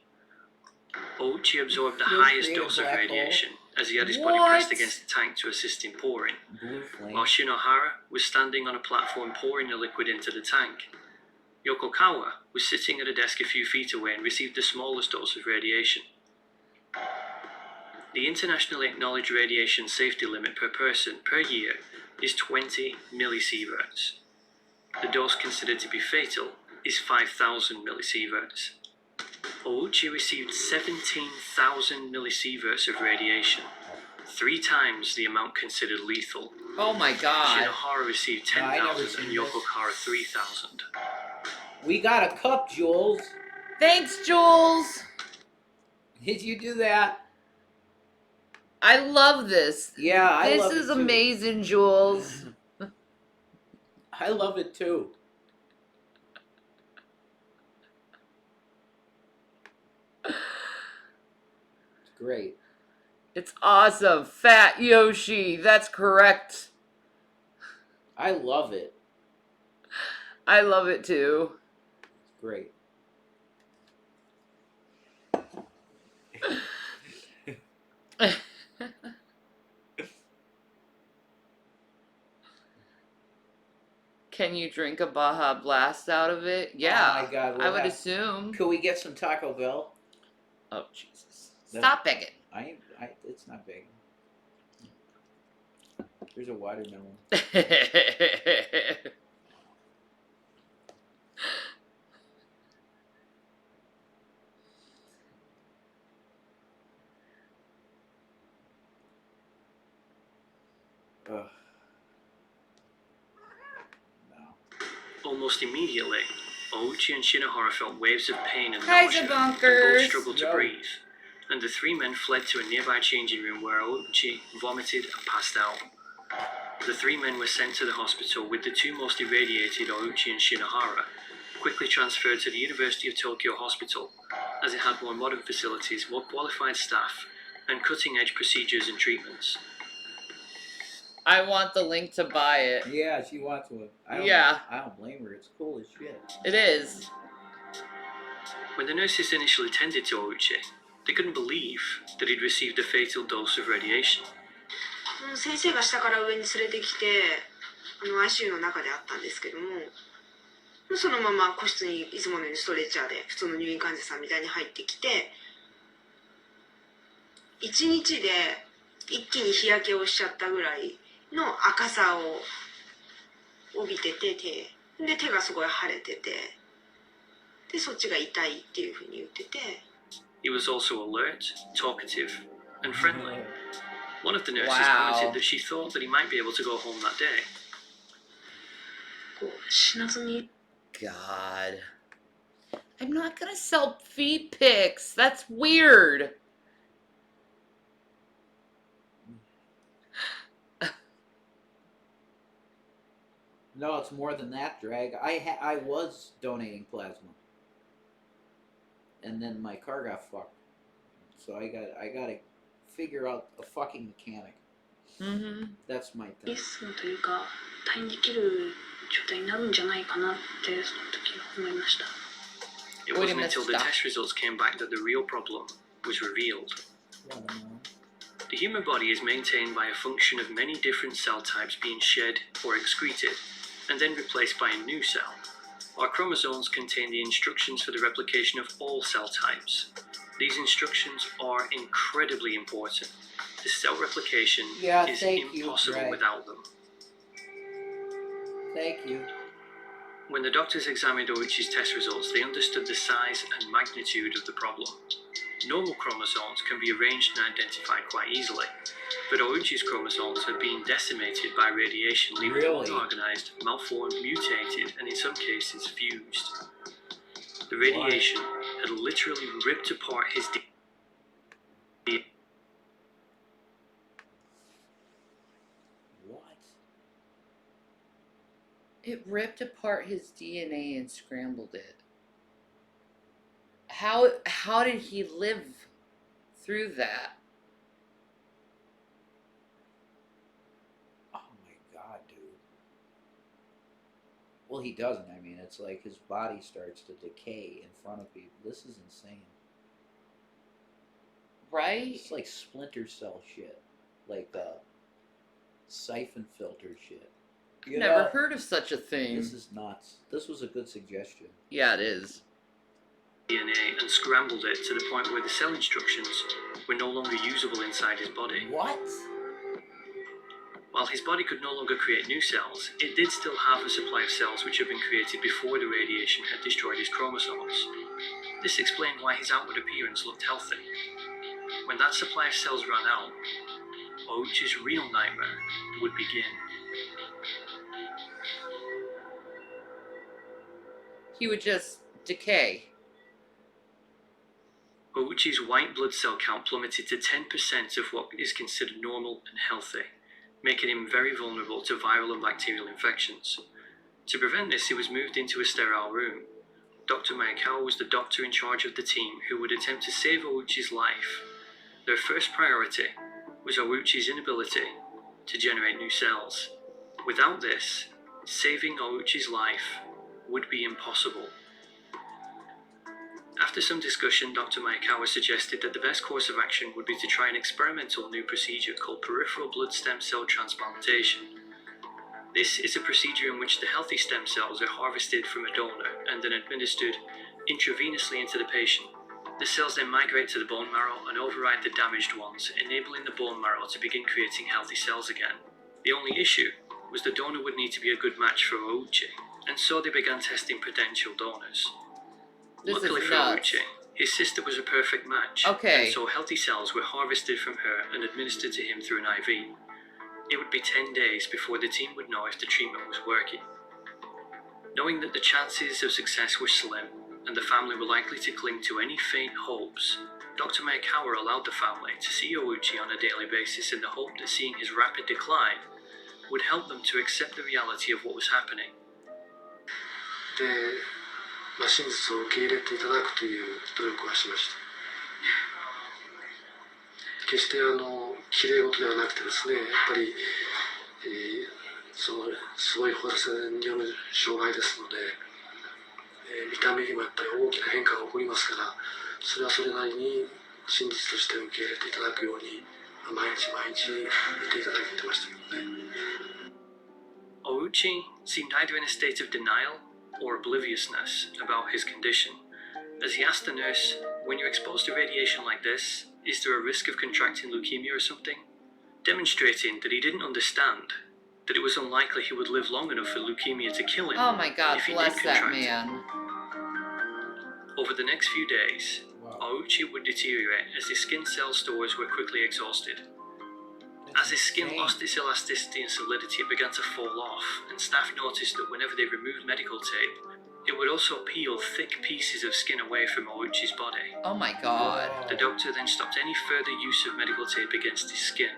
Ouchi absorbed the You'll highest create a dose of black hole. radiation as he had his body pressed against the tank to assist in pouring, Blue flame. while Shinohara was standing on a platform pouring the liquid into the tank. Yokokawa was sitting at a desk a few feet away and received the smallest dose of radiation. The internationally acknowledged radiation safety limit per person per year is 20 millisieverts. The dose considered to be fatal is 5,000 millisieverts. Ouchi received 17,000 millisieverts of radiation, 3 times the amount considered lethal. Oh my god. Shinohara received No, I never 10,000 and seen this. Yokohara 3,000. We got a cup, Jules. Thanks, Jules. Did you do that? I love this. Yeah, I This love it is too. amazing, Jules. I love it too. It's great. It's awesome. Fat Yoshi. That's correct. I love it. I love it too. It's great. Can you drink a Baja Blast out of it? Yeah. Oh my God, I we'll would have- assume. Could we get some Taco Bell? Oh, Jesus. No. Stop begging. It's not big. There's a watermelon. Ugh. No. Almost immediately, Ouchi and Shinohara felt waves of pain and Hi, nausea, and both Zabunkers. struggled to Yo. breathe. And the 3 men fled to a nearby changing room where Ouchi vomited and passed out. The 3 men were sent to the hospital with the 2 most irradiated, Ouchi and Shinohara, quickly transferred to the University of Tokyo Hospital, as it had more modern facilities, more qualified staff, and cutting-edge procedures and treatments. I want the link to buy it. Yeah, she wants one. I don't blame her. It's cool as shit. It is. When the nurses initially tended to Ouchi, they couldn't believe that he'd received a fatal dose of radiation. 先生が下から上に連れてきてICU の中であったんですけども、そのまま個室にいつものようにストレッチャーで普通の入院患者さんみたいに入ってきて、1日で一気に日焼けをしちゃったぐらいの赤さを帯びてて、手がすごい腫れてて、でそっちが痛いっていうふうに言ってて。 He was also alert, talkative, and friendly. One of the nurses Wow. commented that she thought that he might be able to go home that day. こう死なずに God. I'm not gonna sell feet pics. That's weird. No, it's more than that, Drag. I was donating plasma, and then my car got fucked. So I gotta figure out a fucking mechanic. Mm-hmm. That's my リ thing. スクというか退院できる状態になるんじゃないかなってその時思いました。 It Wait a wasn't minute, until the stop. test results came back that the real problem was revealed. The human body is maintained by a function of many different cell types being shed or excreted, and then replaced by a new cell. Our chromosomes contain the instructions for the replication of all cell types. These instructions are incredibly important. The cell replication Yeah, is thank you, impossible Greg. without them. Thank you. When the doctors examined Ouchi's test results, they understood the size and magnitude of the problem. Normal chromosomes can be arranged and identified quite easily, but Ouchi's chromosomes had been decimated by radiation, leaving them Really? unorganized, malformed, mutated, and in some cases fused. The radiation had literally ripped apart his DNA. What? It ripped apart his DNA and scrambled it. How did he live through that? Oh my god, dude. Well, he doesn't. I mean, it's like his body starts to decay in front of people. This is insane. Right? It's like Splinter Cell shit. Like siphon filter shit. You Never know, heard of such a thing. this is nuts. This was a good suggestion. Yeah, it is. DNA and scrambled it to the point where the cell instructions were no longer usable inside his body. What? While his body could no longer create new cells, it did still have a supply of cells which had been created before the radiation had destroyed his chromosomes. This explained why his outward appearance looked healthy. When that supply of cells ran out, Ouchi's real nightmare would begin. He would just decay. Ouchi's white blood cell count plummeted to 10% of what is considered normal and healthy, making him very vulnerable to viral and bacterial infections. To prevent this, he was moved into a sterile room. Dr. Mayakawa was the doctor in charge of the team who would attempt to save Ouchi's life. Their first priority was Ouchi's inability to generate new cells. Without this, saving Ouchi's life would be impossible. After some discussion, Dr. Mayakawa suggested that the best course of action would be to try an experimental new procedure called peripheral blood stem cell transplantation. This is a procedure in which the healthy stem cells are harvested from a donor and then administered intravenously into the patient. The cells then migrate to the bone marrow and override the damaged ones, enabling the bone marrow to begin creating healthy cells again. The only issue was the donor would need to be a good match for Ouchi, and so they began testing potential donors. This Luckily is for nuts. Ouchi, his sister was a perfect match, Okay. and so healthy cells were harvested from her and administered to him through an IV. It would be 10 days before the team would know if the treatment was working. Knowing that the chances of success were slim, and the family were likely to cling to any faint hopes, Dr. Mayakawa allowed the family to see Ouchi on a daily basis in the hope that seeing his rapid decline would help them to accept the reality of what was happening. で、真実を受け入れていただくという努力はしました。決して綺麗事ではなくてですね、やっぱり、そのすごい放射線による障害ですので、見た目にもやっぱり大きな変化が起こりますから、それはそれなりに真実として受け入れていただくように、毎日毎日見ていただいてましたけどね。Ouchi seemed either in a state of denial or obliviousness about his condition, as he asked the nurse, "When you're exposed to radiation like this, is there a risk of contracting leukemia or something?" Demonstrating that he didn't understand, that it was unlikely he would live long enough for leukemia to kill him Oh my God, if he bless did that contract it. man. Over the next few days, Wow. Ouchi would deteriorate as his skin cell stores were quickly exhausted. As his skin insane. lost its elasticity and solidity, it began to fall off, and staff noticed that whenever they removed medical tape, it would also peel thick pieces of skin away from Ouchi's body. Oh my God. The doctor then stopped any further use of medical tape against his skin.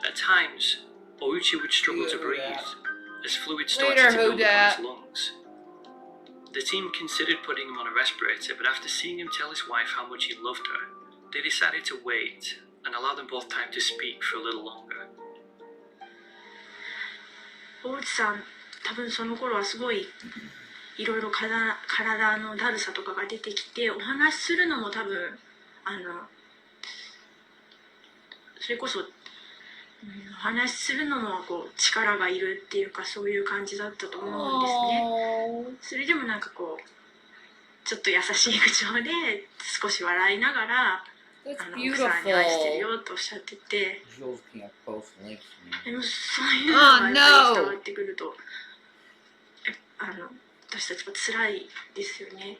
At times, Ouchi would struggle to breathe, as fluid started Later, to build up on Huda. his lungs. The team considered putting him on a respirator, but after seeing him tell his wife how much he loved her, they decided to wait and allow them both time to speak for a little longer. 大内さん、多分その頃はすごいいろいろ体のだるさとかが出てきて、お話しするのも多分それこそ、お話しするのもこう力がいるっていうか、そういう感じだったと思うんですね。それでもなんかこうちょっと優しい口調で少し笑いながら、 That's 奥さんに愛してる beautiful. よとおっしゃってて、 Jules can't post links, man. でもそういうのがやっぱり伝わってくると、私たちは辛いですよね。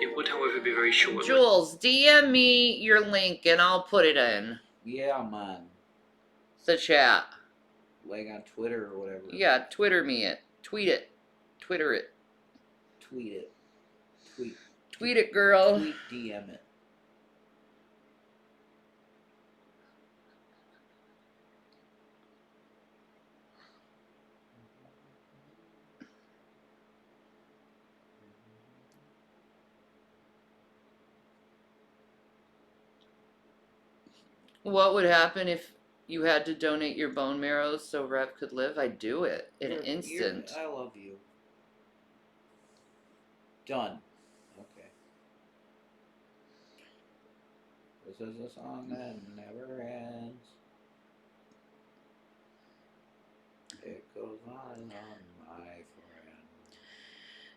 It would, however, be very short. Jules, DM me your link and I'll put it in Yeah, man. the chat. Like on Twitter or whatever. Yeah, Twitter me it. Tweet it. Twitter it. Tweet it. Tweet. Tweet it, girl. Tweet, DM it. What would happen if you had to donate your bone marrow so Rev could live? I'd do it in an instant. I love you. Done. Okay. This is a song that never ends. It goes on and on, my friend.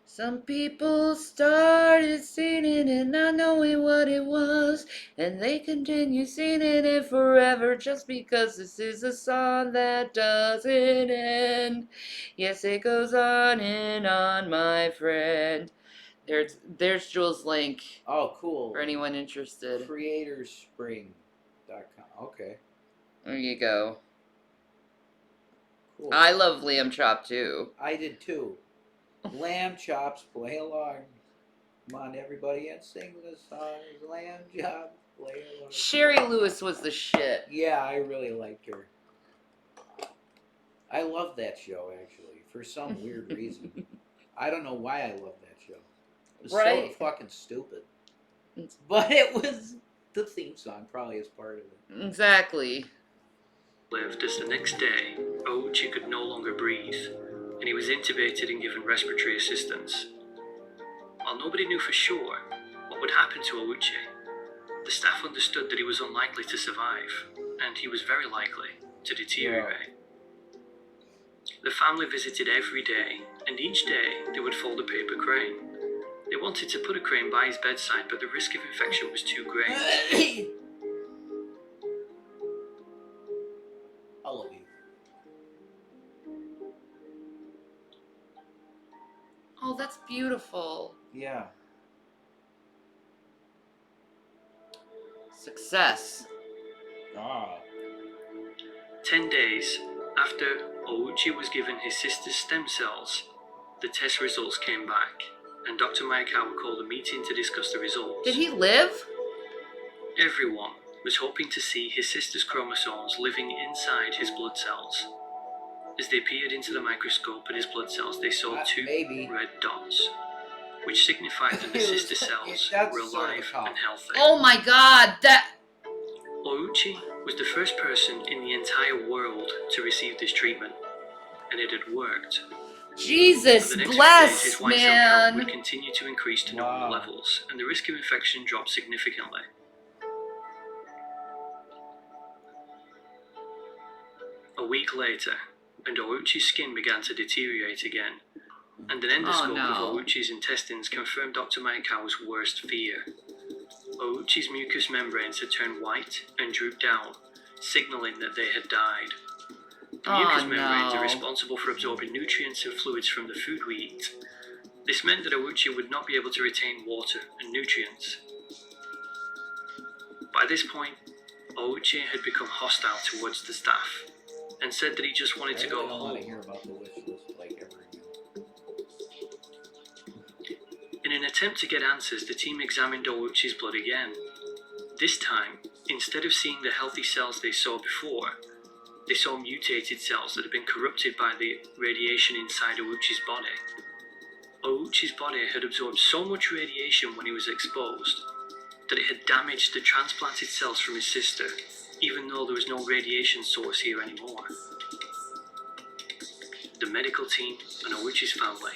Some people started singing and not knowing what it was, and they continue singing it forever just because this is a song that doesn't end. Yes, it goes on and on, my friend. There's Jules' link Oh, cool. for anyone interested. Creatorspring.com. Okay. There you go. Cool. I love Lamb Chop too. I did too. Lamb chops, play along. Come on, everybody, and sing the song. Lamb chops, play along. Sherry Lewis was the shit. Yeah, I really liked her. I love that show, actually, for some weird reason. I don't know why I love that show. It was Right. so fucking stupid. But it was the theme song, probably is part of it. Exactly. Lived as the next day, Ouchi could no longer breathe, and he was intubated and given respiratory assistance. While nobody knew for sure what would happen to Ouchi, the staff understood that he was unlikely to survive, and he was very likely to deteriorate. The family visited every day, and each day they would fold a paper crane. They wanted to put a crane by his bedside, but the risk of infection was too great. I love you. Oh, that's beautiful. Yeah. Success. Ah. 10 days after Ouchi was given his sister's stem cells, the test results came back, and Dr. Maekawa called a meeting to discuss the results. Did he live? Everyone was hoping to see his sister's chromosomes living inside his blood cells. As they peered into the microscope at his blood cells, they saw two red dots, which signified that the sister cells were alive and healthy. Oh my god, that... Ouchi was the first person in the entire world to receive this treatment, and it had worked. Jesus For the next bless, few days, his white cell count man. would continue to increase to normal levels, and the risk of infection dropped significantly. A week later, and Ouchi's skin began to deteriorate again, and an endoscope of Ouchi's intestines confirmed Dr. Maekawa's worst fear. Ouchi's mucous membranes had turned white and drooped down, signaling that they had died. The mucous membranes are responsible for absorbing nutrients and fluids from the food we eat. This meant that Ouchi would not be able to retain water and nutrients. By this point, Ouchi had become hostile towards the staff, and said that he just wanted to go I home. want to hear about the wish list like ever again. In an attempt to get answers, the team examined Ouchi's blood again. This time, instead of seeing the healthy cells they saw before, they saw mutated cells that had been corrupted by the radiation inside Ouchi's body. Ouchi's body had absorbed so much radiation when he was exposed that it had damaged the transplanted cells from his sister, even though there was no radiation source here anymore. The medical team and Ouchi's family.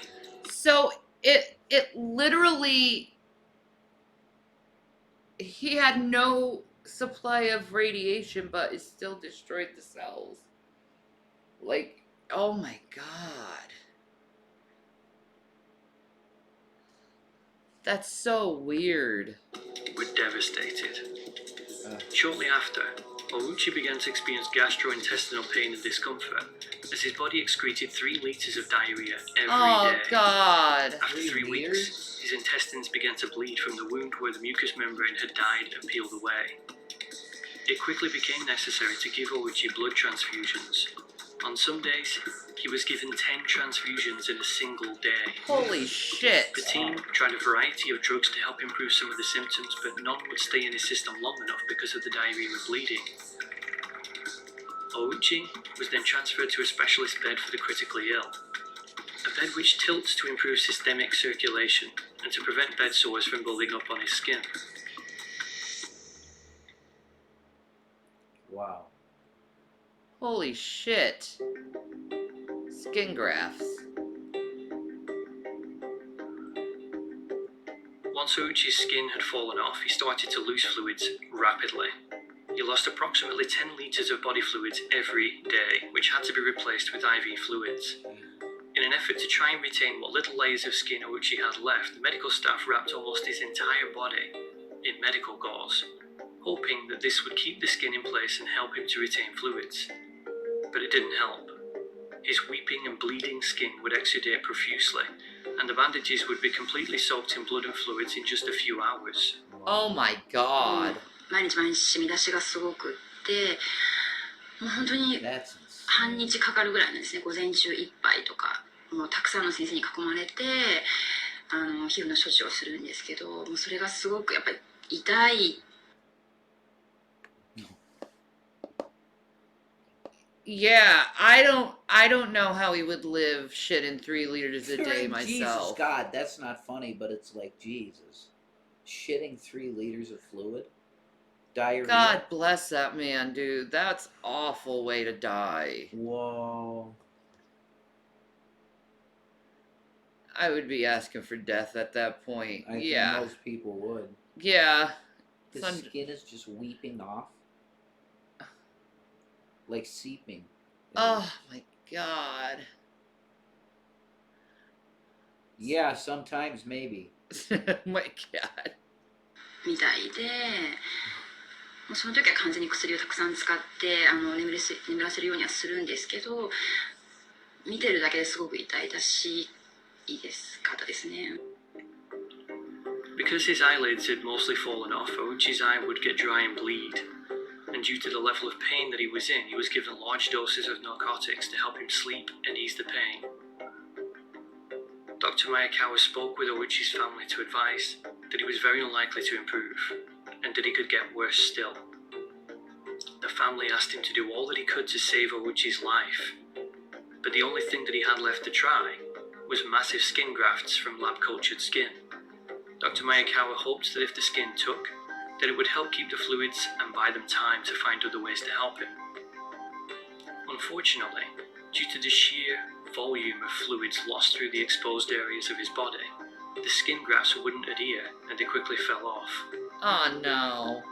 So it literally, he had no supply of radiation, but it still destroyed the cells. Like, oh my god. That's so weird. Were devastated. Shortly after, Ouchi began to experience gastrointestinal pain and discomfort as his body excreted 3 liters of diarrhea every day. Oh god. After 3 weeks, his intestines began to bleed from the wound where the mucous membrane had died and peeled away. It quickly became necessary to give Ouchi blood transfusions. On some days, he was given 10 transfusions in a single day. Holy shit. The team tried a variety of drugs to help improve some of the symptoms, but none would stay in his system long enough because of the diarrhea and bleeding. Ouchi was then transferred to a specialist bed for the critically ill. A bed which tilts to improve systemic circulation and to prevent bed sores from building up on his skin. Wow. Holy shit. Skin grafts. Once Ouchi's skin had fallen off, he started to lose fluids rapidly. He lost approximately 10 litres of body fluids every day, which had to be replaced with IV fluids. In an effort to try and retain what little layers of skin Ouchi had left, the medical staff wrapped almost his entire body in medical gauze, hoping that this would keep the skin in place and help him to retain fluids. But it didn't help. His weeping and bleeding skin would exudate profusely, and the bandages would be completely soaked in blood and fluids in just a few hours. Oh my god. 毎日毎日染み出しがすごくって、もう本当に That's 半日かかるぐらいなんですね。午前中いっぱいとか、もうたくさんの先生に囲まれて、皮膚の処置をするんですけど、もうそれがすごくやっぱり痛い。Yeah, I don't know how he would live shitting 3 liters a day myself. Jesus, God, that's not funny, but it's like, Jesus. Shitting 3 liters of fluid? Diarrhea? God bless that man, dude. That's awful way to die. Whoa. I would be asking for death at that point. I think Yeah. most people would. Yeah. His skin is just weeping off. Like seeping. Oh my god. Yeah, sometimes maybe. Oh my god. みたいで、もうその時は完全に薬をたくさん使って眠らせるようにはするんですけど、見てるだけですごく痛々しい方ですね。Because his eyelids had mostly fallen off, Ouchi's eye would get dry and bleed. And due to the level of pain that he was in, he was given large doses of narcotics to help him sleep and ease the pain. Dr. Mayakawa spoke with Ouchi's family to advise that he was very unlikely to improve, and that he could get worse still. The family asked him to do all that he could to save Ouchi's life, but the only thing that he had left to try was massive skin grafts from lab-cultured skin. Dr. Mayakawa hoped that if the skin took, that it would help keep the fluids and buy them time to find other ways to help him. Unfortunately, due to the sheer volume of fluids lost through the exposed areas of his body, the skin grafts wouldn't adhere and they quickly fell off. Oh no.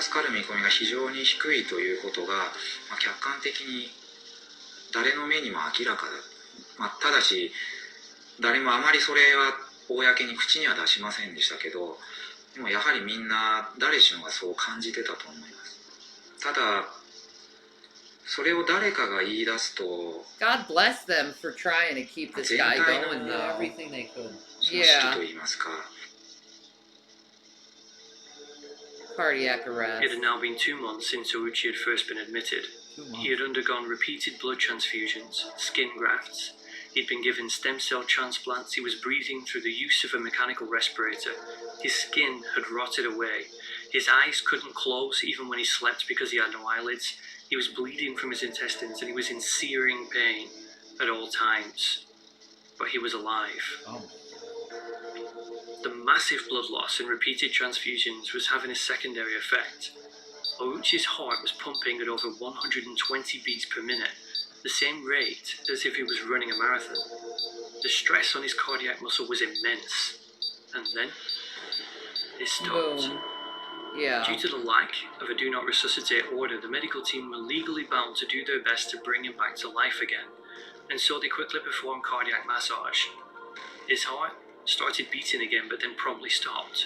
助かる見込みが非常に低いということが、客観的に誰の目にも明らかだ。ただし、誰もあまりそれは公に口には出しませんでしたけど、でもやはりみんな誰しもがそう感じてたと思います。ただ、それを誰かが言い出すと、God bless them for trying to keep this guy going though. Everything they could. 組織といいますか。Cardiac arrest. It had now been 2 months since Ouchi had first been admitted. He had undergone repeated blood transfusions, skin grafts. He'd been given stem cell transplants. He was breathing through the use of a mechanical respirator. His skin had rotted away. His eyes couldn't close even when he slept because he had no eyelids. He was bleeding from his intestines and he was in searing pain at all times. But he was alive. Oh. The massive blood loss and repeated transfusions was having a secondary effect. Ouchi's heart was pumping at over 120 beats per minute, the same rate as if he was running a marathon. The stress on his cardiac muscle was immense. And then, it stopped. Boom. Yeah. Due to the lack of a do not resuscitate order, the medical team were legally bound to do their best to bring him back to life again, and so they quickly performed cardiac massage. His heart started beating again, but then promptly stopped.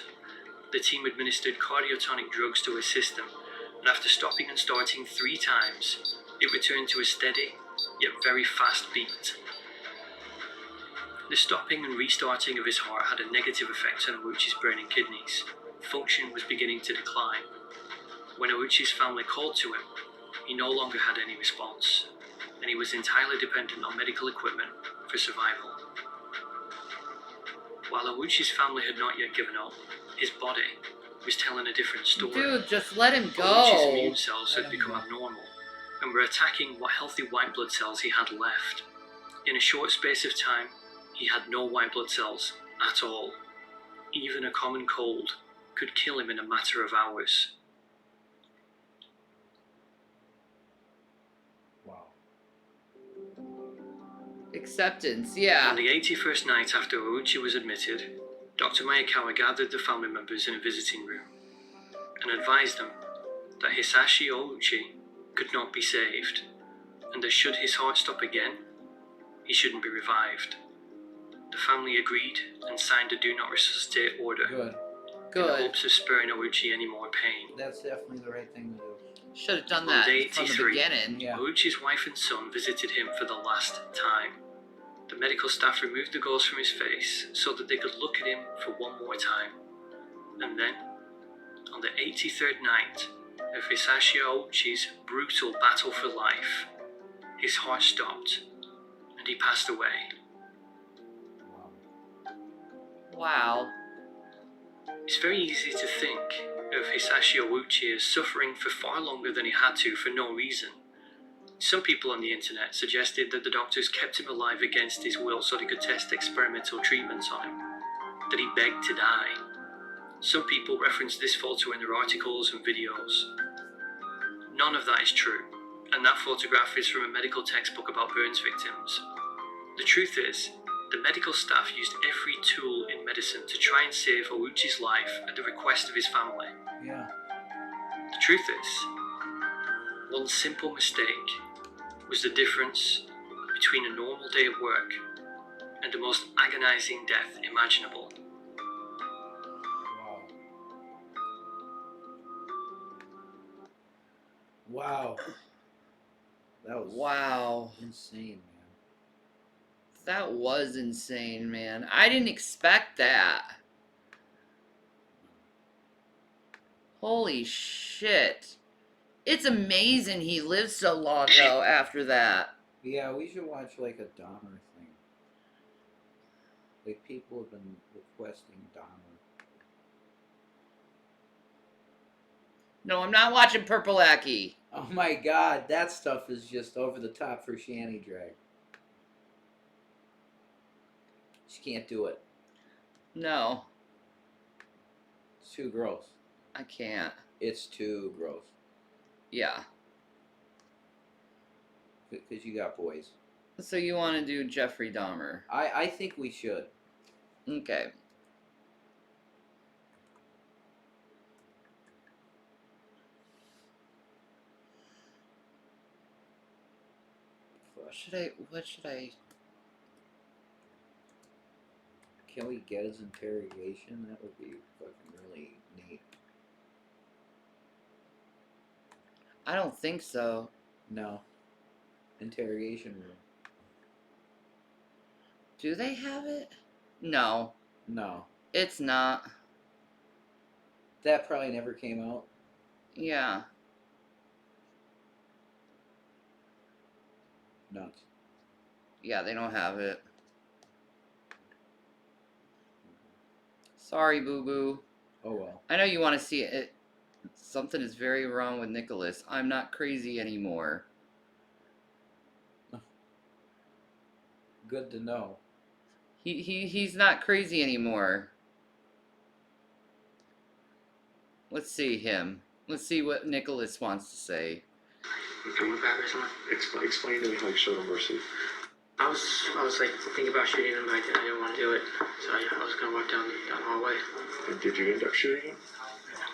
The team administered cardiotonic drugs to assist him, and after stopping and starting 3 times, it returned to a steady, yet very fast beat. The stopping and restarting of his heart had a negative effect on Ouchi's brain and kidneys. Function was beginning to decline. When Ouchi's family called to him, he no longer had any response, and he was entirely dependent on medical equipment for survival. While Ouchi's family had not yet given up, his body was telling a different story. Dude, just let him Ouchi's go. immune cells had become abnormal and were attacking what healthy white blood cells he had left. In a short space of time, he had no white blood cells at all. Even a common cold could kill him in a matter of hours. Acceptance, On yeah. the 81st night after Ouchi was admitted, Dr. Mayakawa gathered the family members in a visiting room and advised them that Hisashi Ouchi could not be saved, and that should his heart stop again, he shouldn't be revived. The family agreed and signed a do not resuscitate order Good. in the Good. hopes of sparing Ouchi any more pain. That's definitely the right thing to do. Should have done On that day from the 83, beginning. Yeah. Ouchi's wife and son visited him for the last time. The medical staff removed the gauze from his face so that they could look at him for one more time. And then, on the 83rd night of Hisashi Ouchi's brutal battle for life, his heart stopped and he passed away. Wow. It's very easy to think of Hisashi Ouchi as suffering for far longer than he had to for no reason. Some people on the internet suggested that the doctors kept him alive against his will so they could test experimental treatments on him, that he begged to die. Some people referenced this photo in their articles and videos. None of that is true, and that photograph is from a medical textbook about burns victims. The truth is, the medical staff used every tool in medicine to try and save Ouchi's life at the request of his family. Yeah. The truth is, one simple mistake was the difference between a normal day at work and the most agonizing death imaginable. Wow. That was Wow. insane, man. That was insane, man. I didn't expect that. Holy shit. It's amazing he lived so long, though, after that. Yeah, we should watch like a Dahmer thing. Like people have been requesting Dahmer. No, I'm not watching Purple Aki. Oh my god, that stuff is just over the top for Shanny Drag. She can't do it. No, It's too gross. I can't. It's too gross. Yeah. Because you got boys. So you want to do Jeffrey Dahmer? I think we should. Okay. What should I? Can we get his interrogation? That would be fucking really neat. I don't think so. No. Interrogation room. Do they have it? No, No. it's not. That probably never came out. Yeah. Nuts. Yeah, they don't have it. Sorry, boo boo. Oh well. I know you want to see it. Something is very wrong with Nicholas. I'm not crazy anymore. Good to know. He's not crazy anymore. Let's see him. Let's see what Nicholas wants to say. Come with that recently? Explain to me how you showed him mercy. I was like thinking about shooting him, but I didn't want to do it. So I was gonna walk down the hallway. And did you end up shooting him?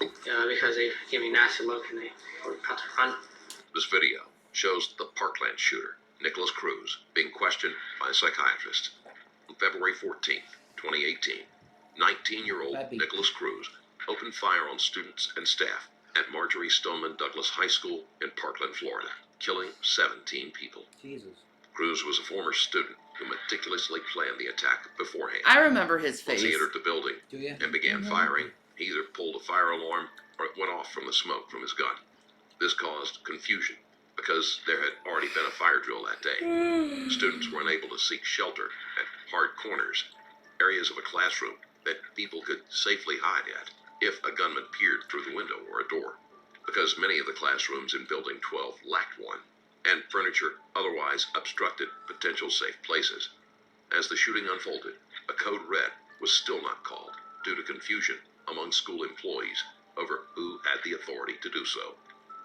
Because they gave me a nasty look and they were about to run. This video shows the Parkland shooter, Nicholas Cruz, being questioned by a psychiatrist. On February 14th, 2018, 19-year-old Nicholas Cruz opened fire on students and staff at Marjorie Stoneman Douglas High School in Parkland, Florida, killing 17 people. Jesus. Cruz was a former student who meticulously planned the attack beforehand. I remember his face. Once he entered the building Do you? and began firing, he either pulled a fire alarm or it went off from the smoke from his gun. This caused confusion because there had already been a fire drill that day. Students were unable to seek shelter at hard corners, areas of a classroom that people could safely hide at if a gunman peered through the window or a door, because many of the classrooms in Building 12 lacked one, and furniture otherwise obstructed potential safe places. As the shooting unfolded, a code red was still not called due to confusion among school employees over who had the authority to do so.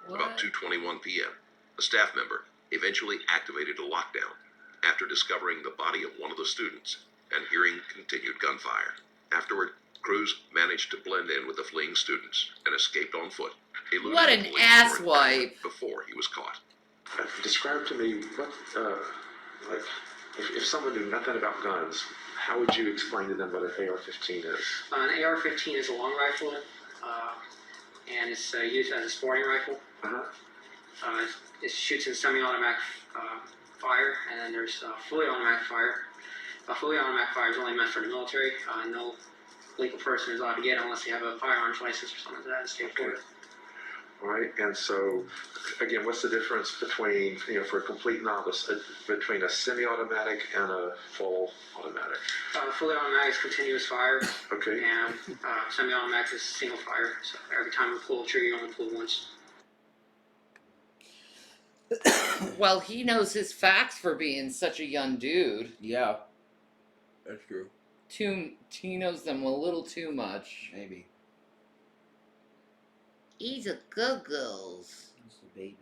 About 2:21 p.m., a staff member eventually activated a lockdown, after discovering the body of one of the students and hearing continued gunfire. Afterward, Cruz managed to blend in with the fleeing students and escaped on foot, eluding What the an police for an asswipe. hour before he was caught. Describe to me what, like, if someone knew nothing about guns, how would you explain to them what an AR-15 is? An AR-15 is a long rifle, and it's used as a sporting rifle. It shoots in semi-automatic fire, and then there's fully automatic fire. Fully automatic fire is only meant for the military. No legal person is allowed to get it unless they have a firearms license or something like that in the state of Florida. All right, and so, again, what's the difference between, for a complete novice, between a semi-automatic and a full automatic? Fully automatic is continuous fire, Okay. and semi-automatic is single fire. So every time you pull the trigger, you only pull once. Well, he knows his facts for being such a young dude. Yeah. That's true. He knows them a little too much. Maybe. He's a good girl. He's a baby.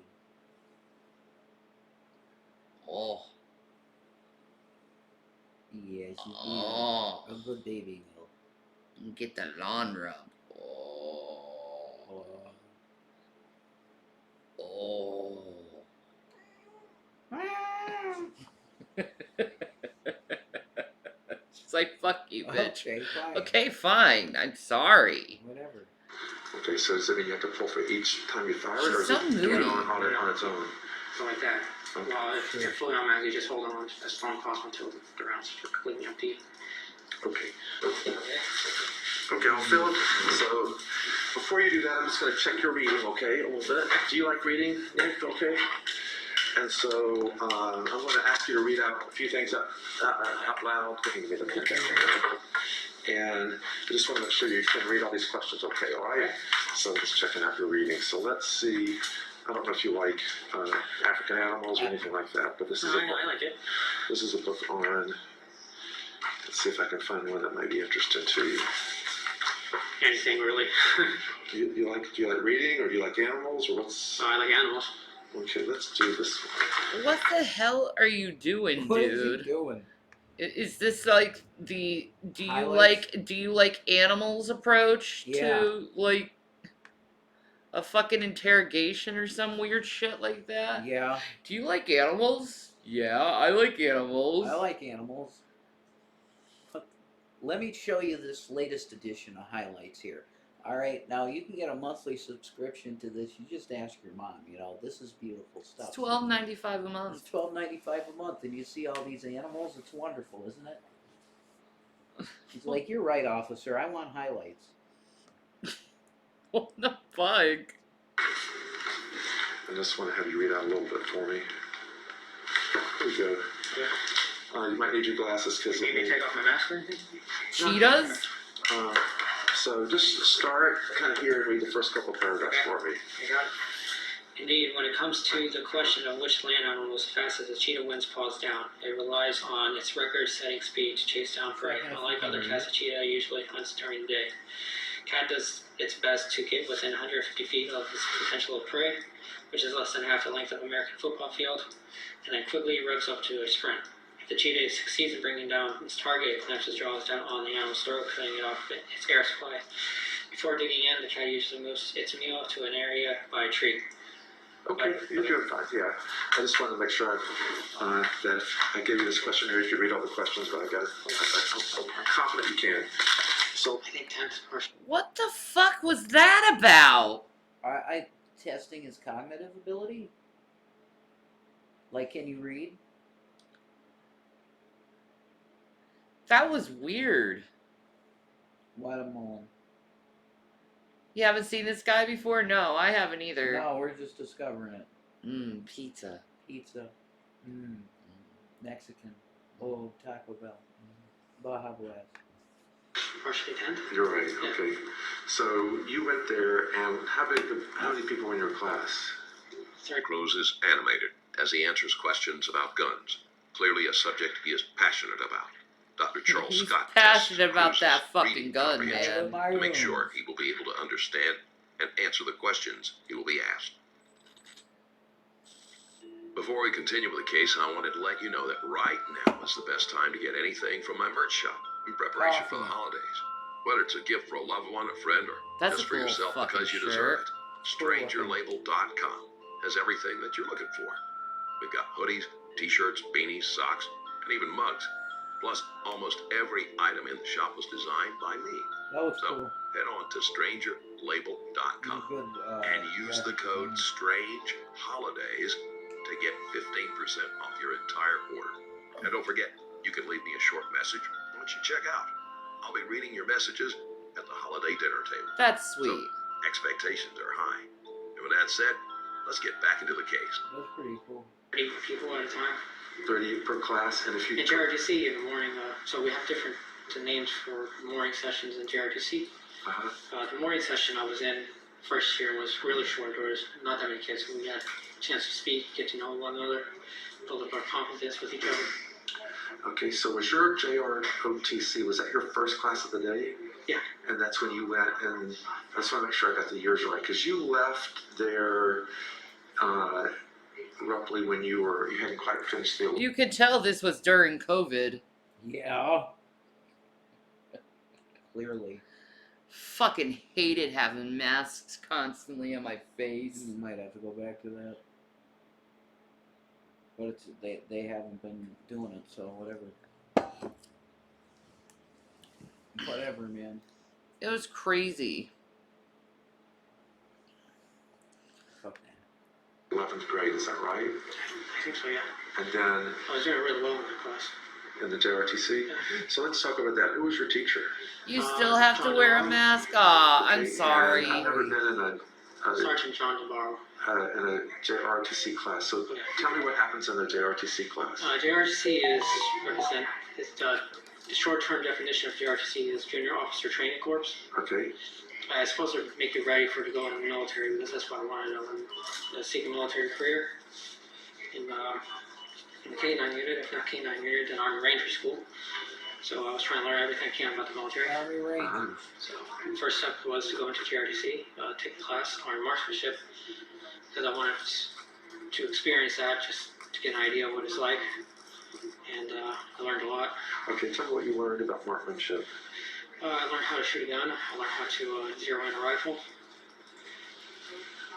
Oh. Yes, he's Oh. a good baby girl. Get the lawn rub. Oh. Oh. She's like, fuck you, bitch. Okay, fine. Okay, fine. I'm sorry. Whatever. Okay, so does that mean you have to pull for each time you fire it, She's or is so it doing moody. it on its own? So like that. Okay. Well, if you're fully automatic, you just hold on as long as possible until the rounds are completely empty. Okay. Okay, well, Philip, so before you do that, I'm just going to check your reading, okay, a little bit. Do you like reading, Nick? Okay. And so I'm going to ask you to read out a few things out loud. And I just want to make sure you can read all these questions okay, all right? So I'm just checking out your reading. So let's see. I don't know if you like African animals or anything like that, but this is a book. I like it. This is a book on. Let's see if I can find one that might be interesting to you. Anything really. Do you like reading, or do you like animals, or what's? I like animals. Okay, let's do this one. What the hell are you doing, What dude? is he doing? Is this like the do you Highlights? like animals approach Yeah. to like a fucking interrogation or some weird shit like that? Yeah, Do you like animals? Yeah, I like animals. I like animals. But let me show you this latest edition of highlights here. All right, now you can get a monthly subscription to this. You just ask your mom. This is beautiful stuff. It's $12.95 a It's month. $12.95 a month, and you see all these animals. It's wonderful, isn't it? He's like, "You're right, officer. I want highlights." What the fuck? I just want to have you read out a little bit for me. Here we go. You might need your glasses because. You need me to take off my mask or anything? Cheetahs? So just start kind of here and read the first couple paragraphs for me. I got it. Indeed, when it comes to the question of which land animal is fastest, a cheetah wins paws down. It relies on its record-setting speed to chase down prey. Unlike other cats, a cheetah usually hunts during the day. Cat does its best to get within 150 feet of its potential of prey, which is less than half the length of an American football field, and then quickly revs up to a sprint. If the cheetah succeeds in bringing down its target, it clamps its jaws down on the animal's throat, cutting it off its air supply. Before digging in, the cat usually moves its meal to an area by a tree. Okay, you're doing fine, yeah. I just wanted to make sure that if I gave you this questionnaire, you could read all the questions, but I'm confident you can. So, I think 10th. What the fuck was that about? I testing his cognitive ability. Like, can you read? That was weird. Watermelon. You haven't seen this guy before? No, I haven't either. No, we're just discovering it. Pizza. Pizza. Mexican. Oh, Taco Bell. Baja Blast. Partially 10th? you're right, okay. So you went there, and how many people were in your class? Cruz is animated as he answers questions about guns, clearly a subject he is passionate about. Dr. Charles He's Scott passionate about Cruz's that fucking reading gun, comprehension man. to make sure he will be able to understand and answer the questions he will be asked. Before we continue with the case, I wanted to let you know that right now is the best time to get anything from my merch shop in preparation for the holidays. Whether it's a gift for a loved one, a friend, or That's just a for cool yourself fucking because you shirt. deserve it, StrangerLabel.com has everything that you're looking for. We've got hoodies, t-shirts, beanies, socks, and even mugs. Plus, almost every item in the shop was designed by me. That was So, cool. head on to StrangerLabel.com Good, and use the code STRANGEHOLIDAYS to get 15% off your entire order. And don't forget, you can leave me a short message once you check out. I'll be reading your messages at the holiday dinner table. That's sweet. So, expectations are high. And with that said, let's get back into the case. That's pretty cool. 30 people at a time. 30 per class, and if you In JRTC in the morning, so we have different names for morning sessions in JRTC. The morning session I was in first year was really short. There was not that many kids, so we had a chance to speak, get to know one another, build up our confidence with each other. Okay, so was your JROTC, was that your first class of the day? Yeah. And that's when you went, and I just want to make sure I got the years right, because you left there roughly when you hadn't quite finished the... You could tell this was during COVID. Yeah. Clearly. Fucking hated having masks constantly on my face. You might have to go back to that. But it's they haven't been doing it, so whatever. Whatever, man. It was crazy. Fuck that. 11th grade, is that right? I think so, yeah. And then I was doing really well in that class. in the JRTC. So let's talk about that. Who was your teacher? You still have to wear a mask? Aw, I'm sorry. I've never been in Sergeant John Navarro. in a JRTC class. So tell me what happens in a JRTC class. JRTC is the short-term definition of JRTC is Junior Officer Training Corps. Okay. It's supposed to make you ready to go in the military, because that's what I wanted to know, and seek a military career in the K-9 unit, if not K-9 unit, then Army Ranger School. So I was trying to learn everything I can about the military. Army Ranger. So the first step was to go into JRTC, take a class, Army Marksmanship, because I wanted to experience that, just to get an idea of what it's like. And I learned a lot. Okay, tell me what you learned about marksmanship. I learned how to shoot a gun. I learned how to zero in a rifle.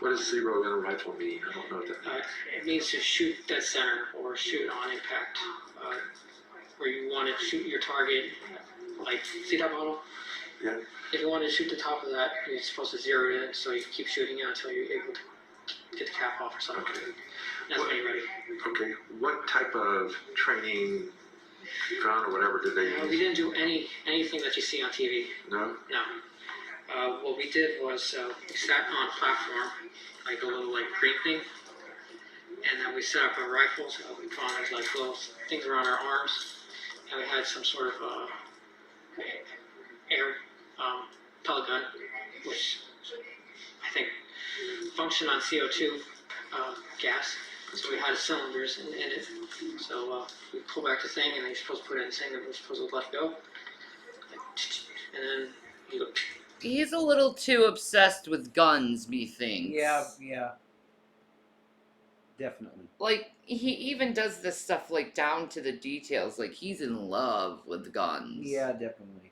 What does zero in a rifle mean? I don't know what that means. It means to shoot dead center or shoot on impact. Where you want to shoot your target, like, see that model? Yeah. If you want to shoot the top of that, you're supposed to zero it in, so you can keep shooting it until you're able to get the cap off or something. Okay. That's when you're ready. Okay. What type of training, gun or whatever, did they use? We didn't do anything that you see on TV. No? No. What we did was we sat on a platform, like a little green thing, and then we set up our rifles. We put on like little things around our arms, and we had some sort of air pellet gun, which I think functioned on CO2 gas. So we had cylinders in it. So we pull back the thing, and then you're supposed to put it in the thing, and we're supposed to let go. And then you go. He's a little too obsessed with guns, methinks. Yeah. Definitely. Like, he even does this stuff, like, down to the details. Like, he's in love with guns. Yeah, definitely.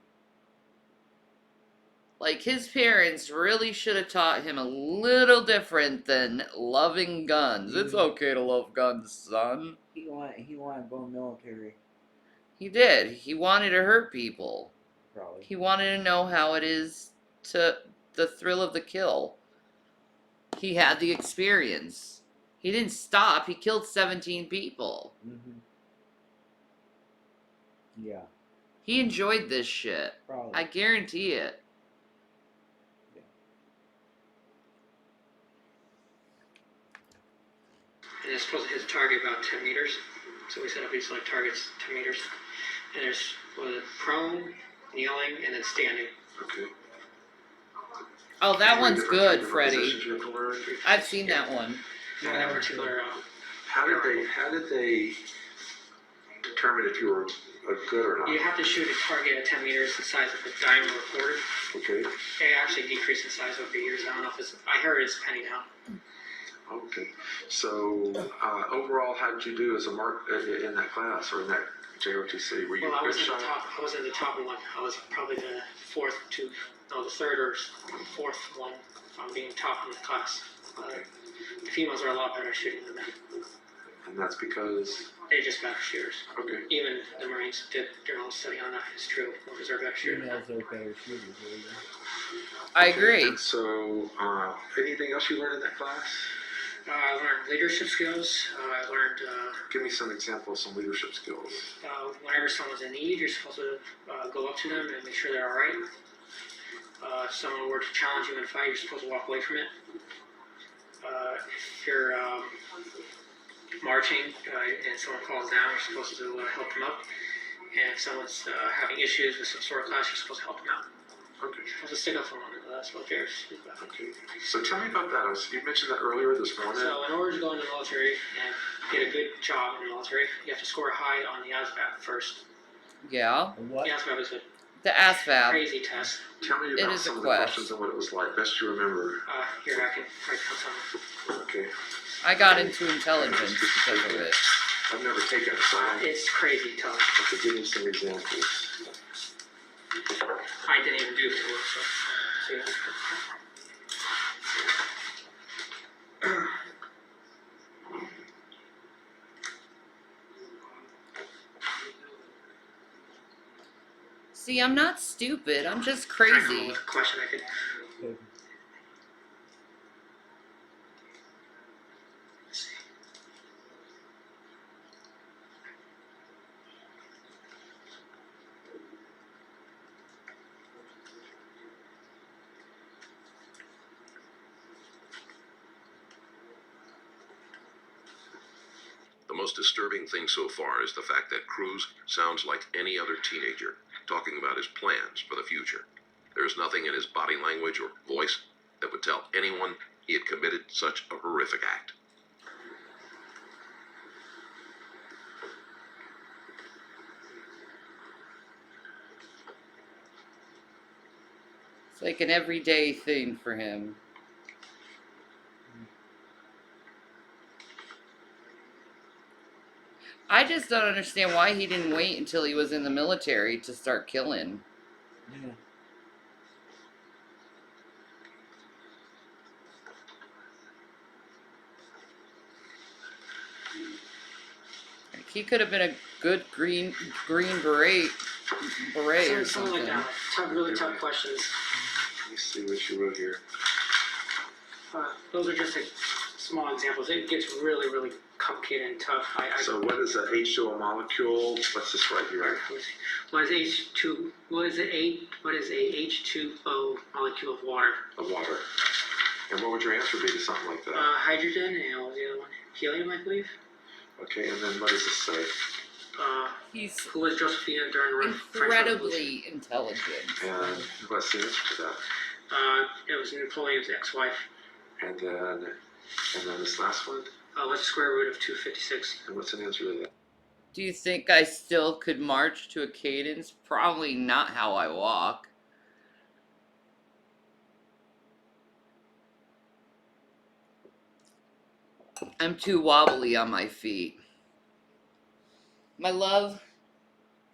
Like, his parents really should have taught him a little different than loving guns. It's okay to love guns, son. He wanted to go military. He did. He wanted to hurt people. Probably. He wanted to know how it is to the thrill of the kill. He had the experience. He didn't stop. He killed 17 people. Mm-hmm. Yeah. He enjoyed this shit. Probably. I guarantee it. Yeah. And it's supposed to hit the target about 10 meters. So we set up these targets 10 meters. And there's prone, kneeling, and then standing. Okay. Oh, that one's good, Different Freddie. positions you have to learn. I've seen that one. That particular. How did they determine if you were a good or not? You have to shoot a target at 10 meters the size of the diamond recorded. Okay. It actually decreased in size over the years. I don't know if I heard it's a penny now. Okay. So overall, how did you do as a mark in that class or in that JOTC? Were you Well, a good shot? I was in the top one. I was probably the third or fourth one on being top in the class. The females are a lot better at shooting than men. And that's because? They're just better shooters. Okay. Even the Marines did their own study on that. It's true. Because they're better shooters. Females are better shooters. I agree. And so, anything else you learned in that class? I learned leadership skills. I learned. Give me some examples, some leadership skills. Whenever someone's in need, you're supposed to go up to them and make sure they're all right. If someone were to challenge you in a fight, you're supposed to walk away from it. If you're marching and someone falls down, you're supposed to help them up. And if someone's having issues with some sort of class, you're supposed to help them out. Okay. You're supposed to stick up for one another. That's what they're speaking about. Okay. So tell me about that. You mentioned that earlier this morning. So in order to go into the military and get a good job in the military, you have to score high on the ASVAB first. Yeah. What? The ASVAB is a The ASVAB. crazy test. Tell me It about is some a of the quest. questions and what it was like. Best you remember. Here, I can write down some. Okay. I got into intelligence because of it. I've never taken it, so It's crazy tough. okay, give me some examples. I didn't even do it, so. See, I'm not stupid. I'm just Trying to come up crazy. with a question I could. Let's see. The most disturbing thing so far is the fact that Cruz sounds like any other teenager, talking about his plans for the future. There is nothing in his body language or voice that would tell anyone he had committed such a horrific act. It's like an everyday thing for him. I just don't understand why he didn't wait until he was in the military to start killing. Yeah. Like, he could have been a good green beret or Something like something. that. Really tough questions. Let me see what you wrote here. Those are just small examples. It gets really, really complicated and tough. So what is a H2O molecule? What's this right here? What is H2? What is a H2O molecule of water? Of water. And what would your answer be to something like that? Hydrogen and what was the other one? Helium, I believe. Okay, and then what does this say? He's Who was Josephina during the French incredibly intelligent. And what's the answer to that? It was Napoleon's ex-wife. And then this last one? What's the square root of 256? And what's an answer to that? Do you think I still could march to a cadence? Probably not how I walk. I'm too wobbly on my feet. My love,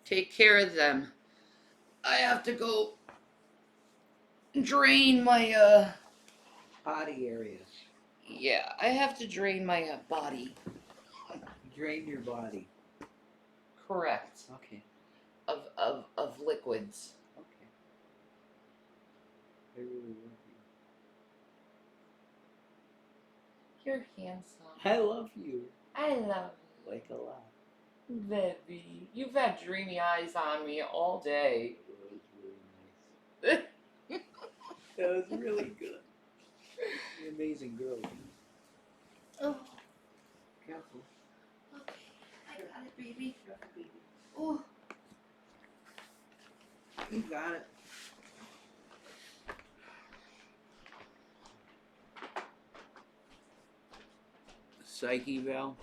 take care of them. I have to go drain my, Body area. yeah, I have to drain my body. Drain your body. Correct. Okay. Of liquids. Okay. I really love you. You're handsome. I love you. I love you. Like a lot. Baby, you've had dreamy eyes on me all day. It was really nice. That was really good. You're an amazing girl. Oh, Careful. okay. I got it, baby. Oh. You got it. Psyche Val.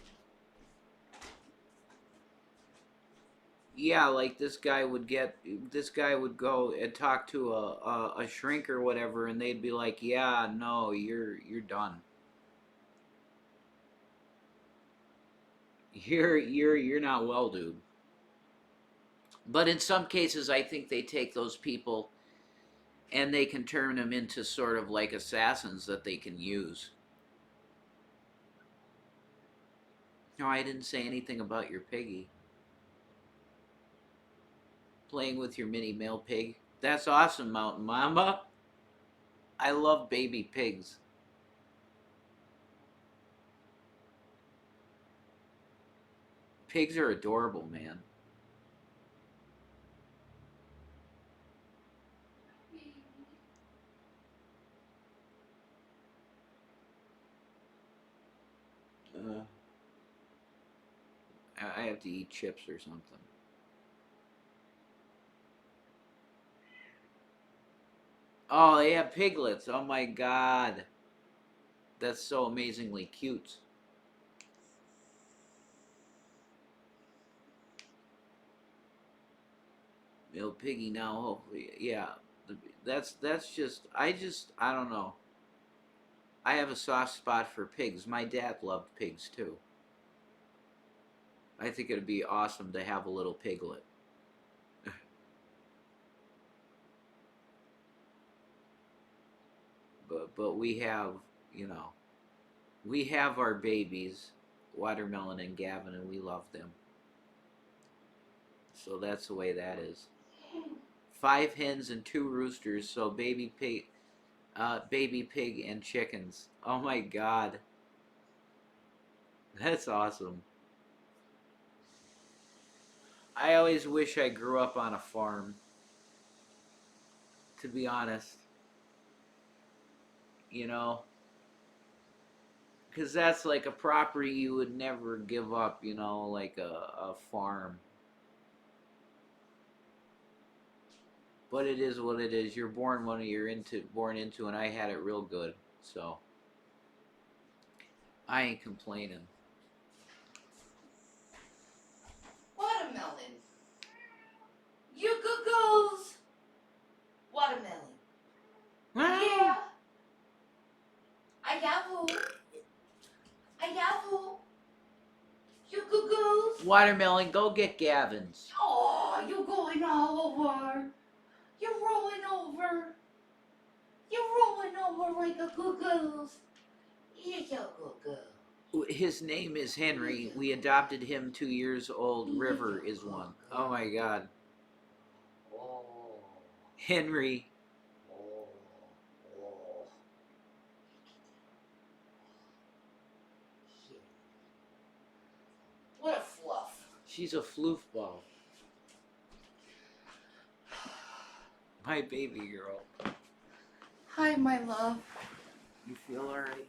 Yeah, like this guy would go and talk to a shrink or whatever, and they'd be like, "Yeah, no, you're done." You're not well, dude. But in some cases, I think they take those people and they can turn them into sort of like assassins that they can use. No, I didn't say anything about your piggy. Playing with your mini male pig. That's awesome, Mountain Mama. I love baby pigs. Pigs are adorable, man. I have to eat chips or something. Oh, they have piglets. Oh my god. That's so amazingly cute. Male piggy now, hopefully. Yeah. That's just I don't know. I have a soft spot for pigs. My dad loved pigs too. I think it'd be awesome to have a little piglet. But we have, you know, we have our babies, Watermelon and Gavin, and we love them. So that's the way that is. 5 hens and 2 roosters, so baby pig and chickens. Oh my god. That's awesome. I always wish I grew up on a farm, to be honest. You know, because that's like a property you would never give up, you know, like a farm. But it is what it is. You're born what you're born into, and I had it real good, so I ain't complaining. Watermelon. You googles. Watermelon. Yeah. I have. You googles. Watermelon, go get Gavin's. Oh, you're going all over. You're rolling over. You're rolling over like a googles. You're so googles. His name is Henry. We adopted him 2 years old. River is one. Oh my god. Henry. What a fluff. She's a floof ball. My baby girl. Hi, my love. You feel alright?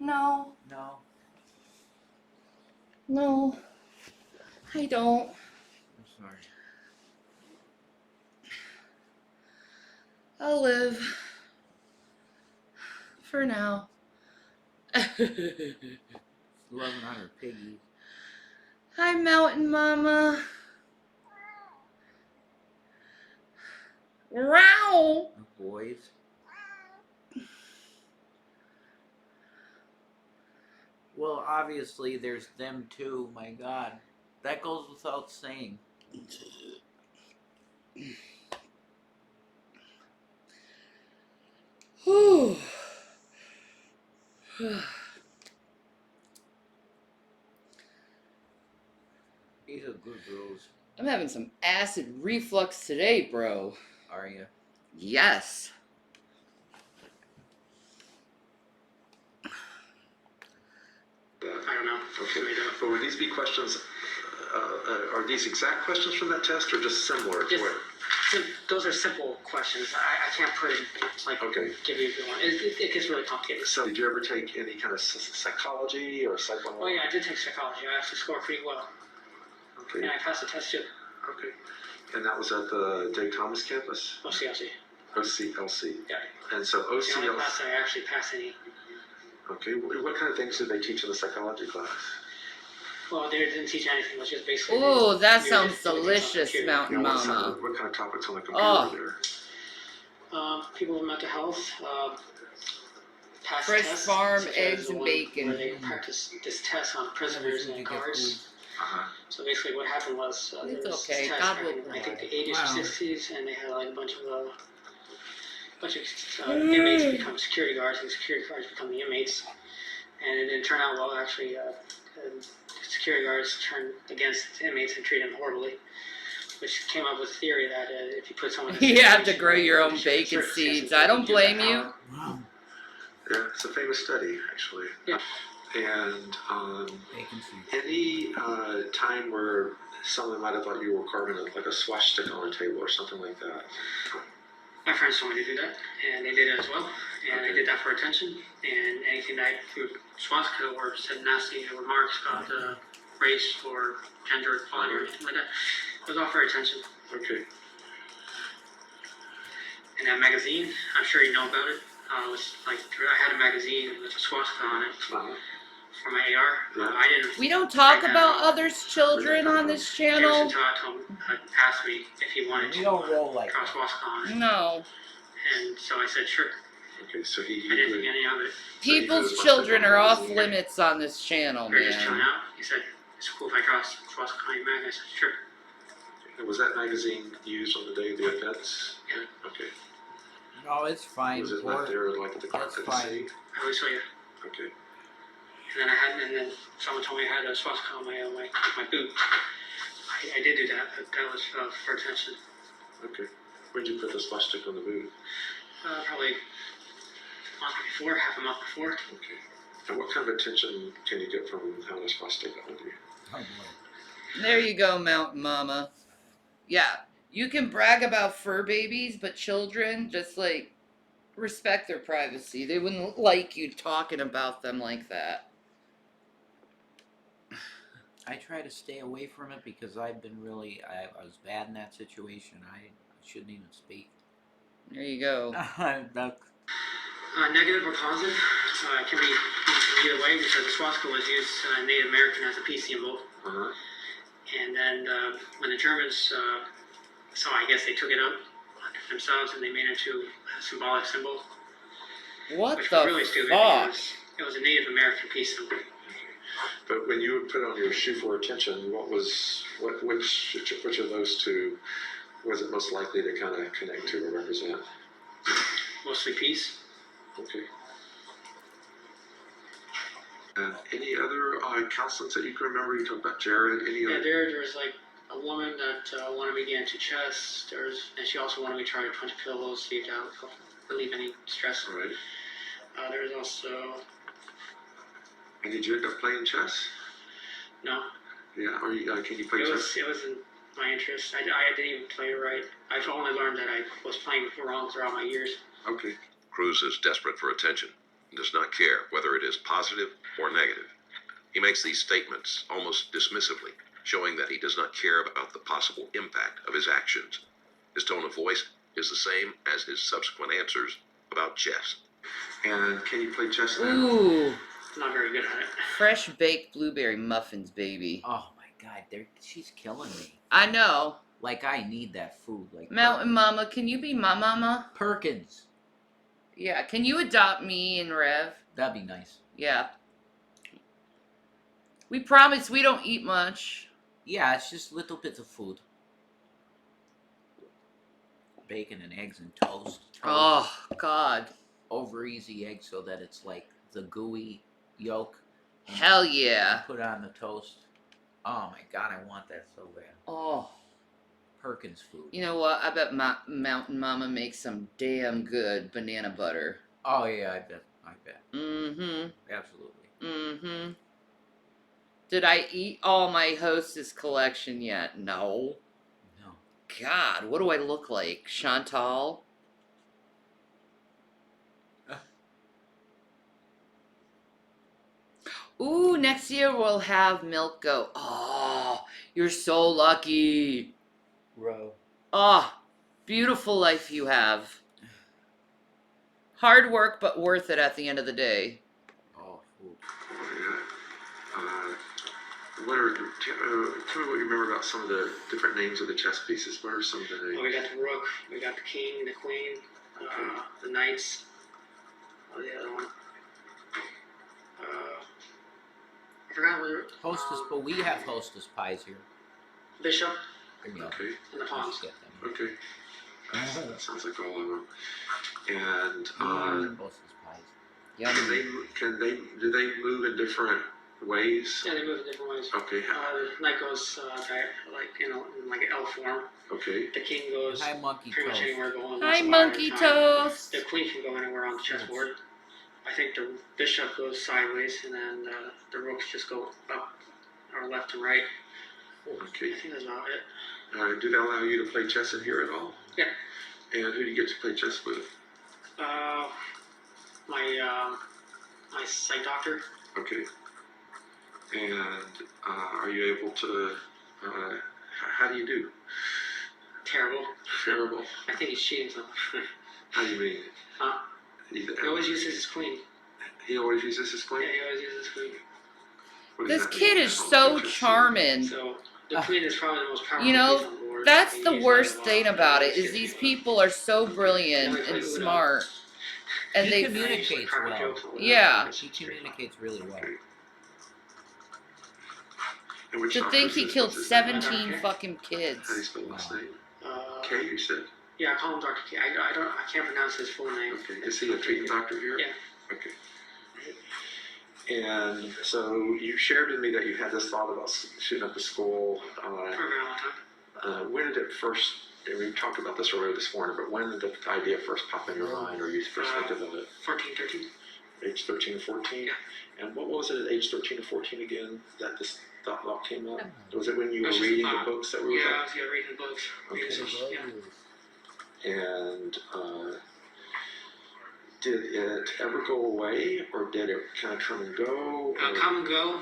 No. No. No. I don't. I'm sorry. I'll live. For now. Loving on her piggy. Hi, Mountain Mama. Row. Boys. Well, obviously, there's them too. My God. That goes without saying. Whew. These are good girls. I'm having some acid reflux today, bro. Are you? Yes. I don't know. Okay. But would these be questions? Are these exact questions from that test, or just similar to it? Those are simple questions. I can't put it like give you one. It gets really complicated. So, did you ever take any kind of psychology or psychology? Oh yeah, I did take psychology. I actually scored pretty well. Okay. And I passed the test too. Okay. And that was at the Dave Thomas campus? OCLC. OCLC. Yeah. And so The only OCLC. class I actually passed any. Okay. What kind of things did they teach in the psychology class? Well, they didn't teach anything. It was just basically. Oh, that sounds delicious, Mountain Mama. What kind of topics on the computer Oh. were there? People with mental health, pass Fresh tests, farm such as eggs the and one bacon. where they practice this test on prisoners and guards. So basically, what happened was there It's was okay. this test God back will in I think provide. the 80s Wow. or 60s, and they had like a bunch of inmates become security guards, and security guards become the inmates. And it didn't turn out well. Actually, security guards turned against inmates and treated them horribly, which came up with a theory that if you put someone in a You have to situation grow where your own under certain bacon circumstances seeds. they I could don't use that blame you. power. Wow. Yeah, it's a famous study, actually. Yeah. And Bacon seeds. any time where someone might have thought you were carving like a swastika on a table or something like that. My friends told me to do that, and they did it as well. And I did that for attention. And anything that I threw swastika or said nasty remarks about race or gender equality or anything like that, it was all for attention. Okay. And that magazine, I'm sure you know about it. Was like I had a magazine with a swastika on it for my AR. I didn't. We don't talk write that about at all. others' children on this Jameson channel. Todd asked me if he wanted We to don't roll like draw a that. swastika on it, No. and so I said sure. Okay, so he I didn't think any of it. People's children are off limits on this channel, We were just chilling man. out. He said, "It's cool if I draw a swastika on your mag." I said, "Sure." And was that magazine used on the day of the events? Yeah. Okay. No, it's fine. Was it Or, not there like at the that's carpet fine. seat? I always show you. Okay. And then someone told me I had a swastika on my boot. I did do that, but that was for attention. Okay. When did you put the swastika on the boot? Probably a month before, half a month before. Okay. And what kind of attention can you get from having a swastika on you? Oh boy. There you go, Mountain Mama. Yeah, you can brag about fur babies, but children just like respect their privacy. They wouldn't like you talking about them like that. I try to stay away from it because I've been really, I was bad in that situation. I shouldn't even speak. There you go. Negative or positive can be either way because the swastika was used Native American as a peace symbol. Uh-huh. And then when the Germans saw, I guess they took it up themselves and they made it into a symbolic symbol. What which the was really stupid. fuck? It was a Native American peace symbol. But when you would put on your shoe for attention, which of those two was it most likely to kind of connect to or represent? Mostly peace. Okay. Any other counselors that you can remember? You talked about Jared. Any Yeah, other? there was like a woman that wanted me to get into chess. And she also wanted me to try to punch pillows, see if that would relieve any stress. All right. There was also And did you end up playing chess? no. Yeah. Or can you play It chess? wasn't my interest. I didn't even play it right. I've only learned that I was playing wrong throughout my years. Okay. Cruz is desperate for attention and does not care whether it is positive or negative. He makes these statements almost dismissively, showing that he does not care about the possible impact of his actions. His tone of voice is the same as his subsequent answers about chess. And can you play chess now? Ooh, Not very good at it. fresh baked blueberry muffins, baby. Oh my god, she's killing me. I know. Like I need that food. Like Mountain Mama, can you be my mama? Perkins. Yeah, can you adopt me and Rev? That'd be nice. Yeah. We promise we don't eat much. Yeah, it's just little bits of food. Bacon and eggs and toast. Oh, God. Over easy egg so that it's like the gooey yolk. and Hell yeah. Put on the toast. Oh my god, I want that so bad. Oh. Perkins food. You know what? I bet Mountain Mama makes some damn good banana butter. Oh yeah, I bet. Mm-hmm. Absolutely. Mm-hmm. Did I eat all my Hostess collection yet? No. No. God, what do I look like? Chantal? Ooh, next year we'll have Milk Goat. Oh, you're so lucky. Bro. Oh, beautiful life you have. Hard work, but worth it at the end of the day. Oh, food. Tell me what you remember about some of the different names of the chess pieces. What are some of the names? Well, we got the rook, we got the king, the queen, the knights. Oh, the other one. forgot where. Hostess, but we have hostess pies here. Bishop Here you go. Okay. and the Palms. Get them. Okay. That sounds like all of them. And Hostess pies. can do they move in different ways? Yeah, they move in different ways. Okay. Knight goes like in like L form. Okay. The king goes Hi, monkey pretty much toast. anywhere going. Hi, once a monkey time. toast. The queen can go anywhere on the chessboard. I think the bishop goes sideways, and then the rooks just go up or left and right. Okay. I think that's about it. Do they allow you to play chess in here at all? Yeah. And who do you get to play chess with? My sight doctor. Okay. And are you able to? How do you do? Terrible. Terrible. I think he's cheating somehow. How do you mean? Huh? He He always uses his queen. He always uses his Yeah, queen. he always uses his queen. What does This that kid mean? is so charming. So the queen is probably the most powerful You know, piece on the board. that's He the uses worst it a lot. thing about it is these people are so brilliant and smart, and He they communicates well. yeah. He communicates really well. And which To doctor think is he this? killed What's his name? 17 fucking How do you kids. spell the last name? Uh, K, you said? Yeah, I call him Dr. K. I can't pronounce his full name. Okay. Is he a treatment doctor here? Yeah. Okay. And so you shared with me that you had this thought about shooting up a school. For a very long time. When did it first, and we talked about this earlier this morning, but when did the idea first pop in your mind or you first think about it? 14, 13. Age 13 or 14? Yeah. And what was it at age 13 or 14 again that this thought came up? Was it when you It were was just reading a the thought. books that we were Yeah, I talking? was reading books. Okay. Reading yeah. And did it ever go away, or did it kind of come and go? Come and go.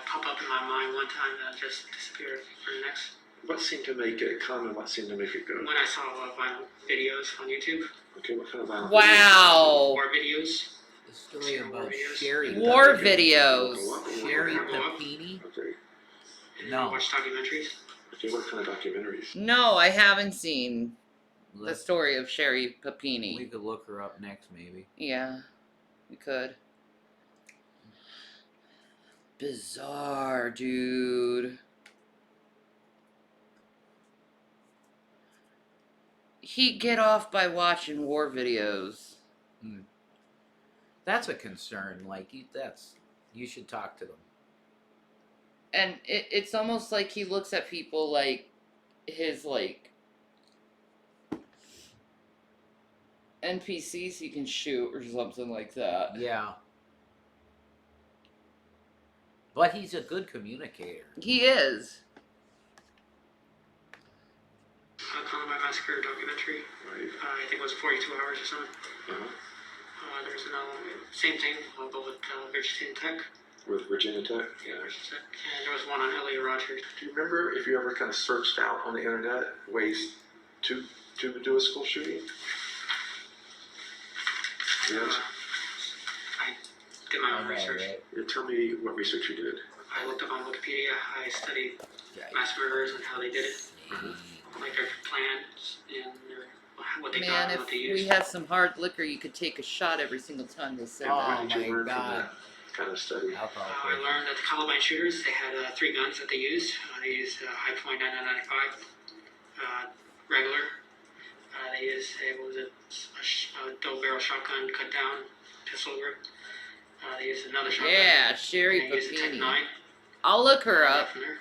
Pop up in my mind one time and just disappeared for the next. What seemed to make it come and what seemed to make it go? When I saw violent videos on YouTube. Okay, what kind of violent Wow. War videos. The story about Sherry. War videos. Sherry Papini? Okay. No. Watch documentaries. Okay, what kind of documentaries? No, I haven't seen the story of Sherry We Papini. could look her up next, maybe. Yeah, we could. Bizarre, dude. He'd get off by watching war videos. That's a concern. Like, you should talk to them. And it's almost like he looks at people like his, like, NPCs he can shoot or something like that. Yeah. But he's a good communicator. He is. Columbine Massacre documentary. Right. I think it was 42 hours or something. Uh-huh. There's another same thing, but with Virginia Tech. With Virginia Tech? Yeah, Virginia Tech. And there was one on L.A. Rogers. Do you remember if you ever kind of searched out on the internet ways to do a school shooting? Yes. I did my own research. Yeah, tell me what research you did. I looked up on Wikipedia. I studied mass murderers and how they did it, like their plans and what they got Man, and if what they we used. had some hard liquor, you could take a shot every single time they said Oh, that. What did you my learn from God. that kind of study? I learned that the Columbine shooters, they had 3 guns that they used. They used High Point 9995, regular. They used a double barrel shotgun cut down pistol grip. They used another shotgun. Yeah, Sherry And they used a Tech Papini. 9. I'll look her up. From there.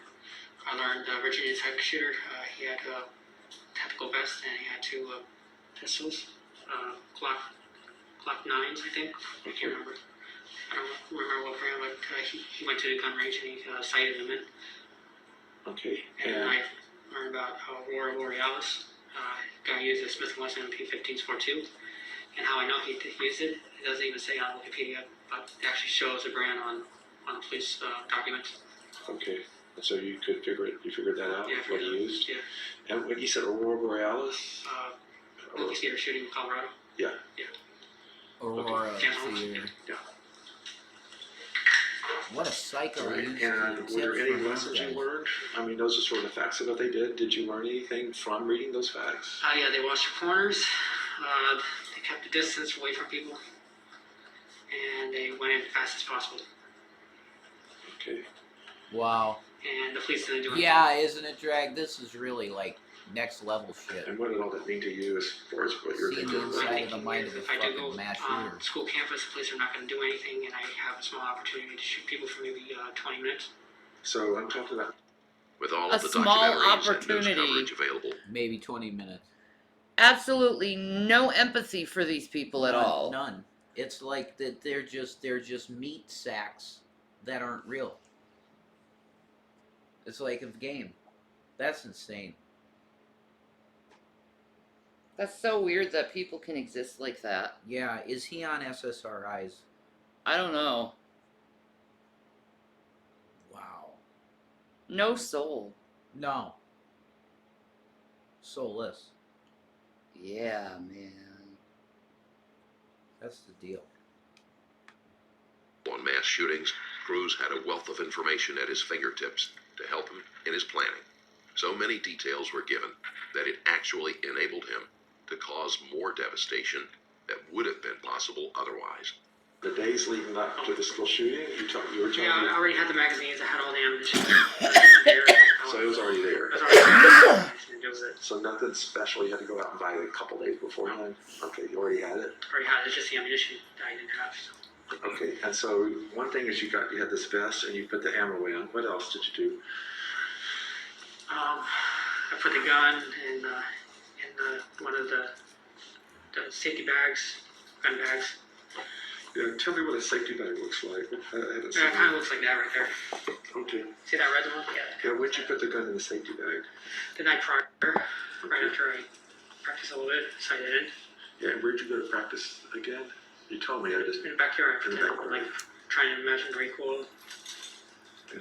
I learned Virginia Tech shooter. He had a tactical vest and he had 2 pistols, Glock 9s, I think. I can't remember. I don't remember what brand, but he went to the gun range and he sighted them in. Okay. And I learned about Aurora Borealis. Guy used a Smith & Wesson MP15 Sport 2. And how I know he used it, it doesn't even say on Wikipedia, but it actually shows the brand on the police documents. Okay. And so you figured that out, Yeah, what he used? Yeah. And when you said Aurora Borealis? Movie theater shooting in Colorado. Yeah. Yeah. Aurora Cameron. Theater. Yeah. What a psycho. Right. He And used were there tips any from those lessons you guys. learned? I mean, those are sort of the facts of what they did. Did you learn anything from reading those facts? Yeah, they watched the corners. They kept the distance away from people. And they went in as fast as possible. Okay. Wow. And the police didn't do anything. Yeah, isn't it, Drag? This is really like next level shit. And what did all that mean to you as far as what you're Seeing thinking? the inside of the mind of a If I do go fucking mass shooter. school campus, the police are not going to do anything, and I have a small opportunity to shoot people for maybe 20 minutes. So I'm talking about With all A of the small documentaries and news opportunity. coverage available, Maybe 20 minutes. Absolutely no empathy for these people at all. None. It's like that they're just meat sacks that aren't real. It's like a game. That's insane. That's so weird that people can exist like that. Yeah, is he on SSRIs? I don't know. Wow. No soul. No. Soulless. Yeah, man. That's the deal. on mass shootings, Cruz had a wealth of information at his fingertips to help him in his planning. So many details were given that it actually enabled him to cause more devastation that would have been possible otherwise. the days leading up to the school shooting. You were telling Yeah, me. I already had the magazines. I had all the ammunition. So it was already there. It was already there. So nothing special. You had to go out and buy it a couple days beforehand. Okay, you already had it. Already had it. It's just the ammunition that I didn't have. So. Okay, and so one thing is you had this vest and you put the ammo in. What else did you do? I put the gun in one of the safety bags, gun bags. Yeah, tell me what a safety bag looks like. I haven't It seen kind of looks like that right there. Okay. See that red one? Yeah. Yeah, where'd you put the gun in the safety bag? The night prior, right after I practiced a little bit, sighted in. Yeah, and where'd you go to practice again? You told me. I just. In the backyard, In the backyard. like trying to imagine Great Cool. Yeah,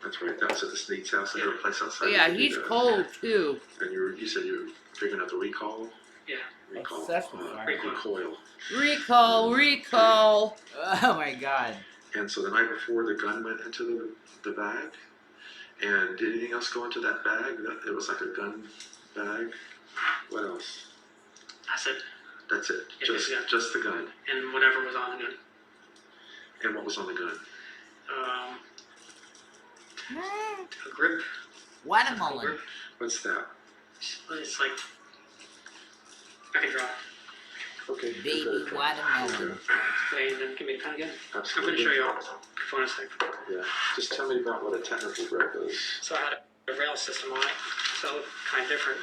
that's right. That was at the Sneed's house. They had a place outside. Yeah, you could do he's that. cold too. And you said you were figuring out the recall. Yeah. Recall. Obsessed with fire. Recoil. Recall. Oh my god. And so the night before, the gun went into the bag. And did anything else go into that bag? It was like a gun bag. What else? That's it. That's it. Yeah, Just the gun. And whatever was on the gun. And what was on the gun? A grip. Watermelon. Grip. What's that? It's like I can draw it. Okay. Baby good. watermelon. Wait, and then give me the pen again. I'm Absolutely. going to show you all. Phone a sec. Yeah. Just tell me about what a technical grip is. So I had a rail system on it, so it looked kind of different.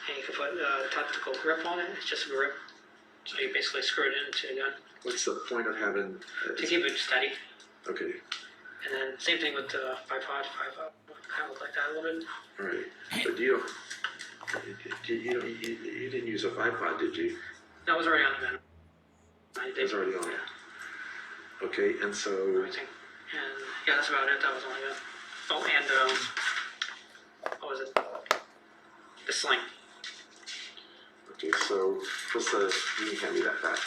And you can put a tactical grip on it. It's just a grip. So you basically screw it into the gun What's the point of having? to keep it steady. Okay. And then same thing with the bipod. Bipod kind of looked like that a little bit. All right. But you didn't use a bipod, did you? That was already on the gun. I It did was already on it. Okay, and so everything. And yeah, that's about it. That was on the gun. Oh, and what was it? The sling. okay, so what's the? You can hand me that back.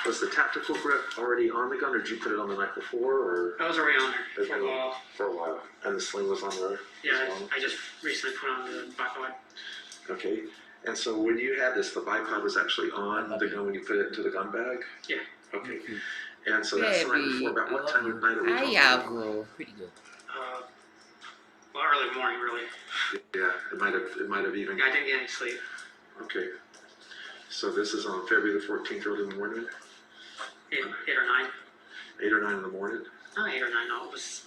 Was the tactical grip already on the gun, or did you put it on the night before, or? That was already on there for a Okay. while. For a while, and the sling was on there. Yeah, as well? I just recently put on the bipod. Okay, and so when you had this, the bipod was actually on the gun when you put it into the gun bag. Yeah. Okay, and so that's the night Baby, before. About I what love time her. of night are we I talking have about? Pretty good. Well, early morning, really. Yeah, it might have even. I didn't get any sleep. Okay, so this is on February the 14th, early in the morning, 8 or 9. 8 or 9 in the morning. Not 8 or 9. No, it was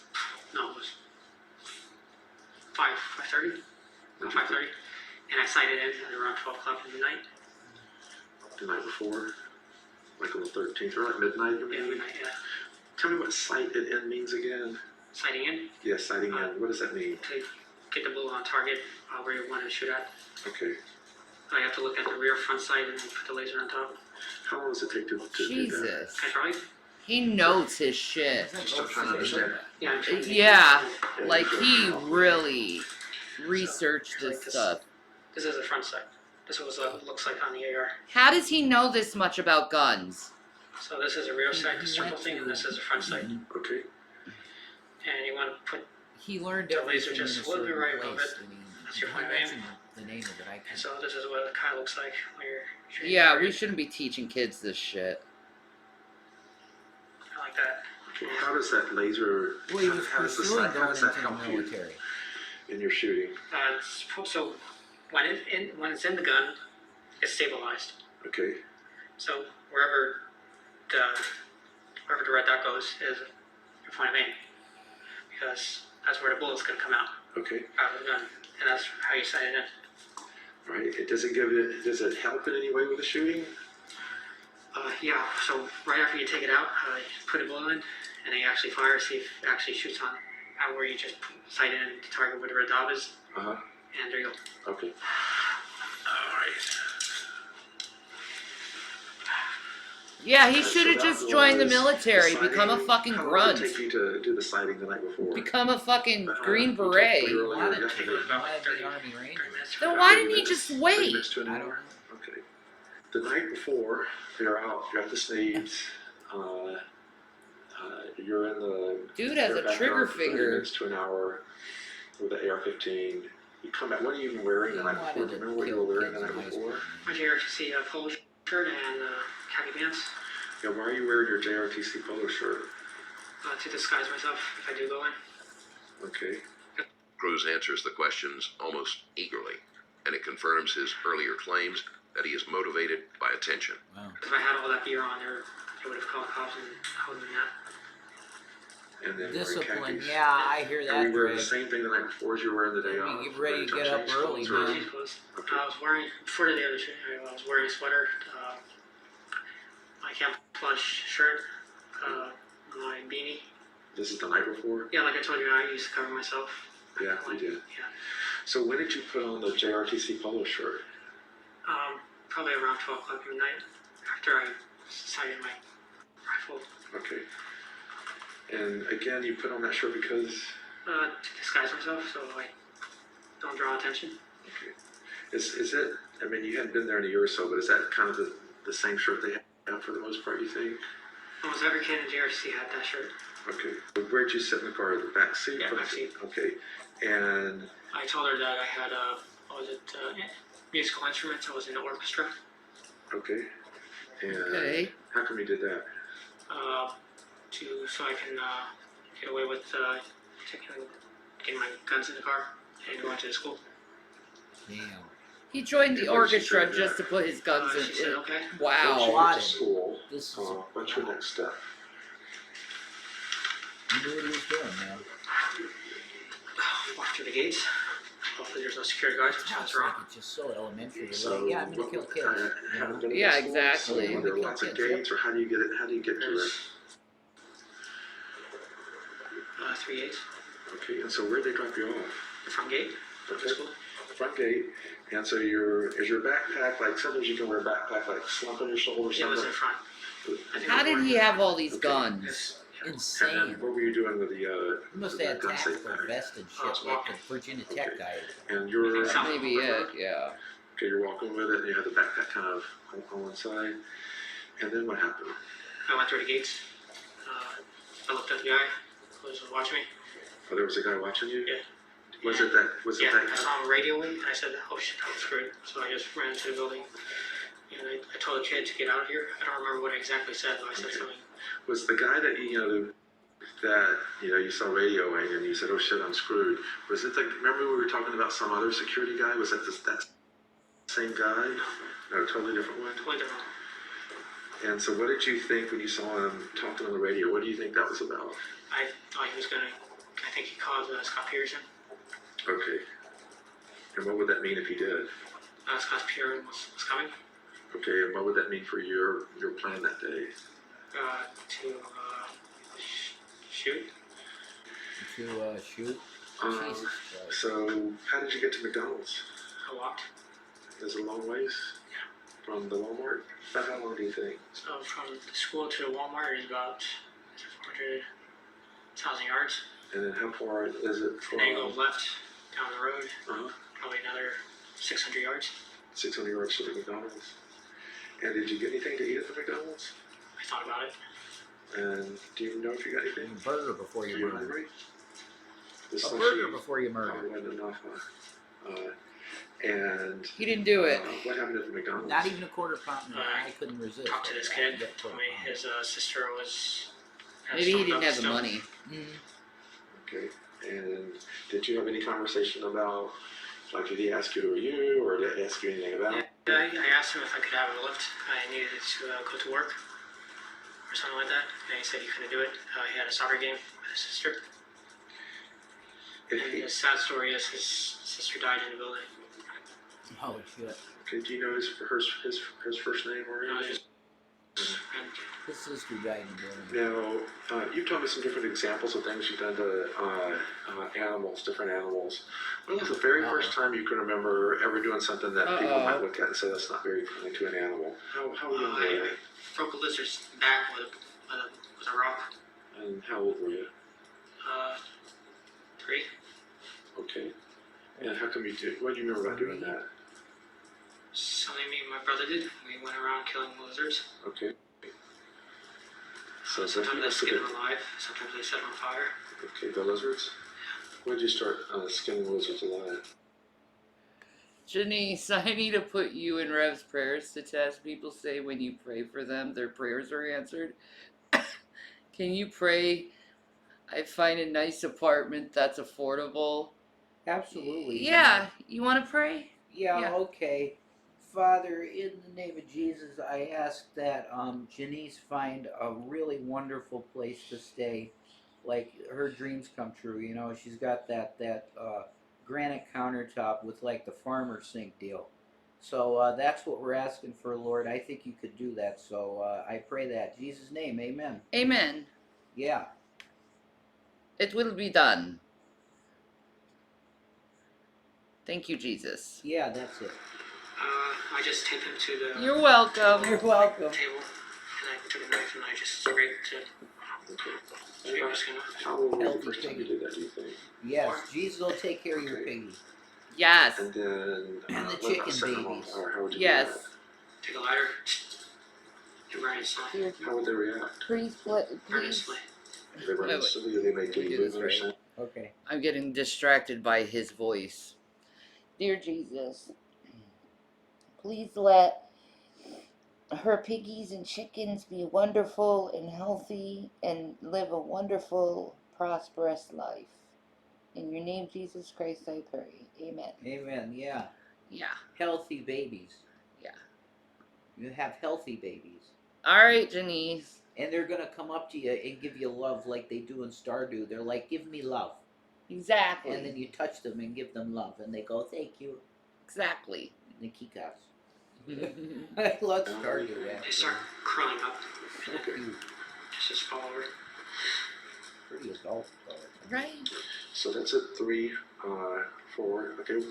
5:30. No, 5:30. And I sighted in at around 12 o'clock in the night. The night before, like on the 13th, or at midnight. You Yeah, mean? midnight. Yeah. Tell me what sighted in means again. Sighting in Yeah, sighting in. What does that mean? to get the bullet on target where you want to shoot at. Okay. I have to look at the rear front sight and then put the laser on top. How long does it take to do that? Jesus. Can I try? He knows his shit. I'm trying to understand. Yeah. I'm trying to- Yeah, like he really researched this stuff. This is the front sight. This is what it looks like on the AR. How does he know this much about guns? So this is a rear sight, the circle thing, and this is a front sight. Okay. And you want to put He learned the laser everything in a just a little bit certain right above place. it. And he That's your point of aim. mentioned the name of it. I And can't. so this is what it kind of looks like when you're shooting. Yeah, target. we shouldn't be teaching kids this shit. I like that. Okay. How does that laser? Well, he was how does the pursuing sight- how going does that into the help you military. in your shooting? So when it's in the gun, it's stabilized. Okay. So wherever the red dot goes is your point of aim, because that's where the bullet's gonna come out Okay. of the gun, and that's how you sight it in. All right. Does it help in any way with the shooting? Yeah. So right after you take it out, you put a bullet in, and then you actually fire, see if it actually shoots on out where you just sight in the target where the red dot is, Uh-huh. and there you go. Okay. All right. Yeah, he So should have that just joined the was military, sighting. become a fucking How long grunt. did it take you to do the sighting the night before? Become a fucking Green You talked Beret. earlier Why didn't yesterday. he be the Army Ranger? Then why didn't he just 30 wait? minutes to an I don't hour? know. Okay. The night before, you're at the Sneeds. You're in the. Dude has you're a back trigger on for 30 finger. minutes to an hour with the AR-15. You come back. What are you even wearing the night before? Do you remember what you were wearing the night before? My JRTC polo shirt and khaki pants Yeah. Why are you wearing your JRTC polo shirt? to disguise myself if I do go in. Okay. Cruz answers the questions almost eagerly, and it confirms his earlier claims that he is motivated by attention. Wow. If I had all that gear on there, I would have called cops and held them that. And then Discipline. wearing khakis. Yeah, I hear Are that, you wearing Greg. the same thing the night before as you were wearing the day You off? get ready to get up Change early, clothes, or- man. Change clothes. Okay. I was wearing, before the other shooting, I was wearing a sweater, my camouflage shirt, my beanie. This is the night before? Yeah, like I told you, I used to cover myself. Yeah, you did. Yeah. So when did you put on the JRTC polo shirt? Probably around 12 o'clock at night after I sighted my rifle. Okay. And again, you put on that shirt because? To disguise myself so I don't draw attention. Okay. Is it, I mean, you hadn't been there in a year or so, but is that kind of the same shirt they have for the most part, you think? Almost every kid in JRC had that shirt. Okay. Where'd you sit in the car? The back seat? Yeah, back seat. Okay. And I told her that I had musical instruments. I was in the orchestra. okay. And Okay. how come you did that? So I can get away with getting my guns in the car and going to the school. Damn. He joined the Yeah, what did she orchestra say just to put his guns She said, in. okay. Once you Wow. get Plotted. to school, This is what's your next step? he knew what he was doing, man. Walk through the gates. Hopefully there's no security guards, which It's was wrong. like it's just so elementary. You're So, like, yeah, I'm gonna kill kids. You haven't know? been to Yeah, school, exactly. So are there lots of gates, or how do you get it? How do you get to it? There's 3 gates. Okay, and so where they drop you off? The front gate of the Okay. school. Front gate. And so is your backpack, like sometimes you can wear a backpack like slump on your shoulder or It something? was in front. I think How it did was he have all these Okay. guns? And Insane. then what were you doing with the You must have had gun safe tactical bag? vest and Oh, it's shit like walking. the Virginia Tech Okay. guy. And you're I think so. Maybe it, yeah. okay, you're walking with it, and you have the backpack kind of on one side. And then what happened? I went through the gates. I looked at the guy who was watching me. Oh, there was a guy watching you? Yeah. Was it Yeah, that I guy? saw him radioing, and I said, oh shit, I'm screwed. So I just ran into the building, and I told the kid to get out of here. I don't remember what I exactly said, but I said Okay. something. Was the guy that you saw radioing and you said, oh shit, I'm screwed. Was it remember we were talking about some other security guy? Was that that same guy? No, a totally different one? Totally different. And so what did you think when you saw him talking on the radio? What do you think that was about? I thought he was gonna, I think he called Scott Peterson. Okay. And what would that mean if he did? Scott Peterson was coming Okay, and what would that mean for your plan that day? to shoot. To shoot. Um, Jesus Christ. So how did you get to McDonald's? I walked. Is it a long ways? Yeah. From the Walmart? About how long do you think? So from the school to the Walmart is about 400,000 yards. And then how far is it And from? then you go left down the road, Uh-huh. probably another 600 yards. 600 yards to the McDonald's. And did you get anything to eat at the McDonald's? I thought about it. And do you know if you got anything? A burger before Are you you murder. hungry? The A sushi burger before you probably murder. wasn't enough, huh? And He didn't do it. what happened at the McDonald's? Not even a quarter pounder. I couldn't resist. Talked to this I kid. get Told quarter me pounder. his sister was Maybe he summed didn't up have the stuff. money. Okay. And did you have any conversation about, like, did he ask you who are you, or did he ask you anything about? Yeah, I asked him if I could have a lift. I needed to go to work or something like that, and he said he couldn't do it. He had a soccer game with his sister. And the sad story is his sister died in the building. Holy shit. Okay, do you know his first name or No, anything? His sister died in the building. Now, you've told me some different examples of things you've done to animals, different animals. When was the very first time you can remember ever doing something that people might look at and say that's not very kind to an animal? How young were you? I broke a lizard's back with a rock. And how old were you? 3. Okay. And how come you did? What do you remember about doing that? Something me and my brother did. We went around killing lizards. Okay. So Sometimes they skin them alive. Sometimes they set them on fire. Okay, the lizards? When did you start skinning lizards alive? Janice, I need to put you in Rev's prayers to test. People say when you pray for them, their prayers are answered. Can you pray, I find a nice apartment that's affordable? Absolutely. Yeah. You want to pray? Yeah, okay. Father, in the name of Jesus, I ask that Janice find a really wonderful place to stay. Like, her dreams come true, you know. She's got that granite countertop with, like, the farmer sink deal. So that's what we're asking for, Lord. I think you could do that. So I pray that. In Jesus' name, amen. Amen. Yeah. It will be done. Thank you, Jesus. Yeah, that's it. I just taped him to the You're welcome. You're welcome. table, and I took a knife and I just scraped it. So you're just gonna. How old were you the first time you did that, do you think? Yes, Jesus will take care of your piggy. Yes. And then And the what chicken about second one? babies. Or how would you Yes. do that? Take a lighter and burn it slowly. How would they react? Please, Burn it slowly. They run Wait. silly, they make Let me you do move this or right. something? Okay. I'm getting distracted by his voice. Dear Jesus, please let her piggies and chickens be wonderful and healthy and live a wonderful, prosperous life. In your name, Jesus Christ, I pray. Amen. Amen, yeah. Yeah. Healthy babies. Yeah. You have healthy babies. All right, Janice. And they're going to come up to you and give you love like they do in Stardew. They're like, give me love. Exactly. And then you touch them and give them love. And they go, thank you. Exactly. And they kick us. I love Stardew, They start curling up. Okay. Just fall over. Pretty adult, though. Right. So that's it, 3, 4. Okay,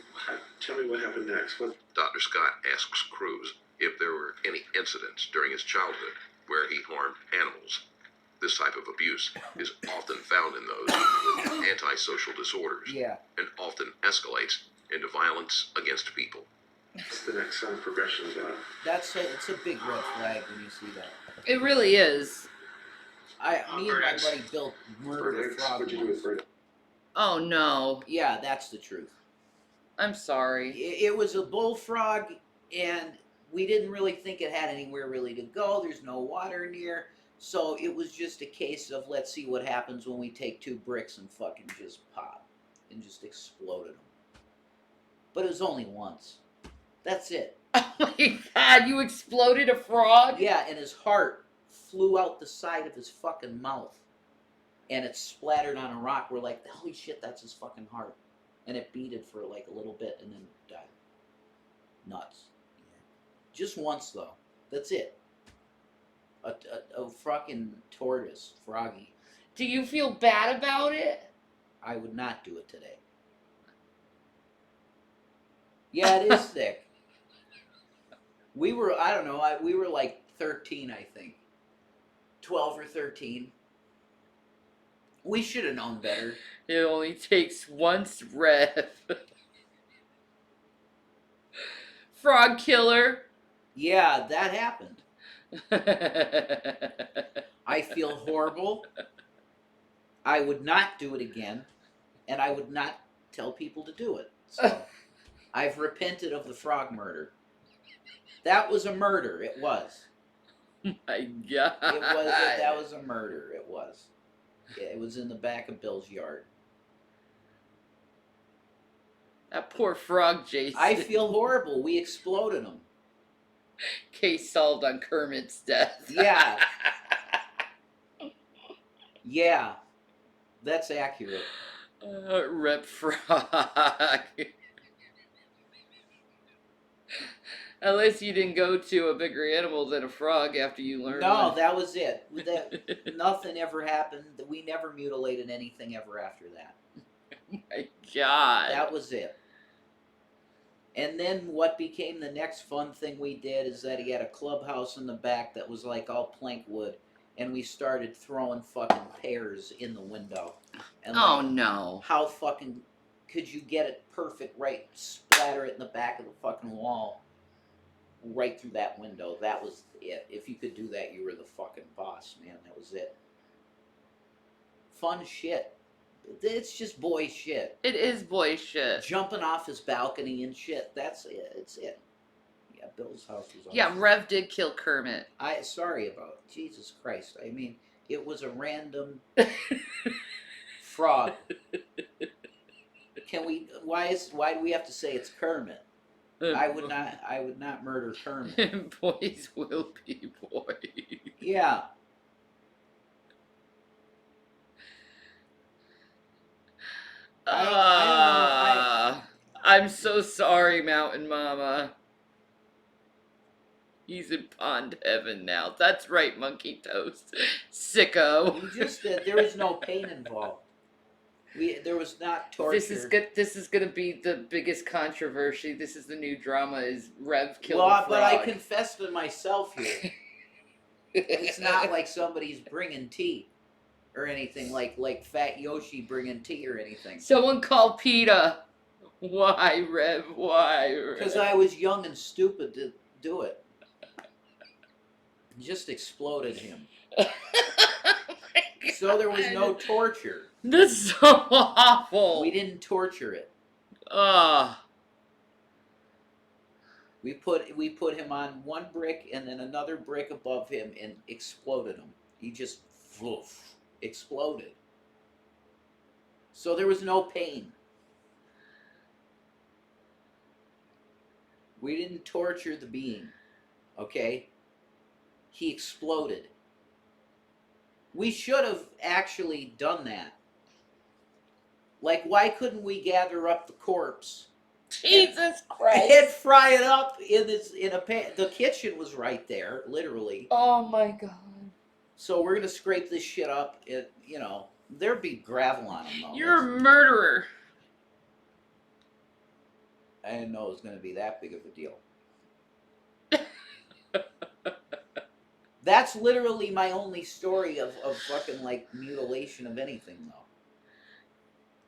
tell me what happened next. What? Dr. Scott asks Cruz if there were any incidents during his childhood where he harmed animals. This type of abuse is often found in those with antisocial disorders Yeah. and often escalates into violence against people. What's the next progression of that? It's a big red flag when you see that. It really is. Me and my buddy Bill murdered a Bird eggs? frog What'd you do with once. bird? Oh, no. Yeah, that's the truth. I'm sorry. It was a bullfrog, and we didn't really think it had anywhere really to go. There's no water near. So it was just a case of let's see what happens when we take 2 bricks and fucking just pop. And just exploded them. But it was only once. That's it. Oh my God, you exploded a frog? Yeah, and his heart flew out the side of his fucking mouth. And it splattered on a rock. We're like, holy shit, that's his fucking heart. And it beated for like a little bit and then died. Nuts. Just once, though. That's it. A fucking tortoise, froggy. Do you feel bad about it? I would not do it today. Yeah, it is sick. We were, I don't know, we were like 13, I think. 12 or 13. We should have known better. It only takes once, Rev. Frog killer. Yeah, that happened. I feel horrible. I would not do it again. And I would not tell people to do it. So, I've repented of the frog murder. That was a murder. It was. My God. That was a murder. It was. Yeah, it was in the back of Bill's yard. That poor frog, Jason. I feel horrible. We exploded him. Case solved on Kermit's death. Yeah. Yeah. That's accurate. Rep frog. At least you didn't go to a bigger animal than a frog after you learned. No, that was it. Nothing ever happened. We never mutilated anything ever after that. Oh my God. That was it. And then what became the next fun thing we did is that he had a clubhouse in the back that was like all plank wood, and we started throwing fucking pears in the window. And oh no. How fucking could you get it perfect, right? Splatter it in the back of the fucking wall. Right through that window. That was it. If you could do that, you were the fucking boss, man. That was it. Fun shit. It's just boy shit. It is boy shit. Jumping off his balcony and shit. That's it. It's it. Yeah, Bill's house was awesome. Yeah, Rev did kill Kermit. Sorry about it. Jesus Christ. I mean, it was a random frog. Why do we have to say it's Kermit? I would not murder Kermit. Boys will be boys. Yeah. I'm so sorry, Mountain Mama. He's in pond heaven now. That's right, Monkey Toast. Sicko. You just there was no pain involved. There was not torture. This is good. This is gonna be the biggest controversy. This is the new drama. Is Rev killed a frog? But I confessed to myself here. It's not like somebody's bringing tea or anything like Fat Yoshi bringing tea or anything. Someone called PETA. Why, Rev? Why, Rev? Because I was young and stupid to do it. Just exploded him. So there was no torture. That's so awful. We didn't torture it. We put him on one brick and then another brick above him and exploded him. He just exploded. So there was no pain. We didn't torture the being. Okay? He exploded. We should have actually done that. Like, why couldn't we gather up the corpse? Jesus Christ! And fry it up in a pan. The kitchen was right there, literally. Oh my God! So we're gonna scrape this shit up. There'd be gravel on them. Though. You're a murderer. I didn't know it was gonna be that big of a deal. That's literally my only story of fucking like mutilation of anything though.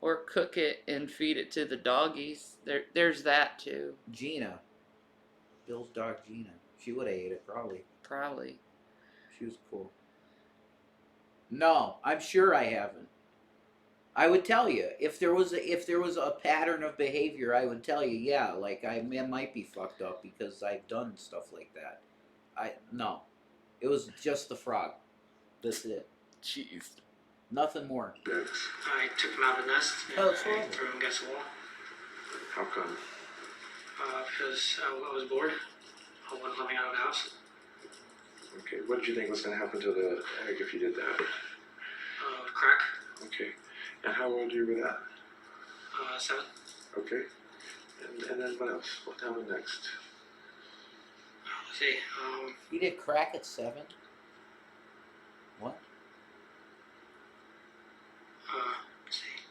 Or cook it and feed it to the doggies. There's that too. Gina. Bill's dog Gina. She would have ate it probably. Probably. She was cool. No, I'm sure I haven't. I would tell you if there was a pattern of behavior. I would tell you, yeah, like I might be fucked up because I've done stuff like that. No. It was just the frog. That's it. Jeez. Nothing more. I took him out of the nest and Oh, I threw him against the wall. How come? Because I was bored. I wasn't living out of the house. Okay, what did you think was going to happen to the egg if you did that? Crack. Okay, and how old were you with that? 7. Okay, and then what else? What happened next? Let's see. He did crack at 7? What? Let's see.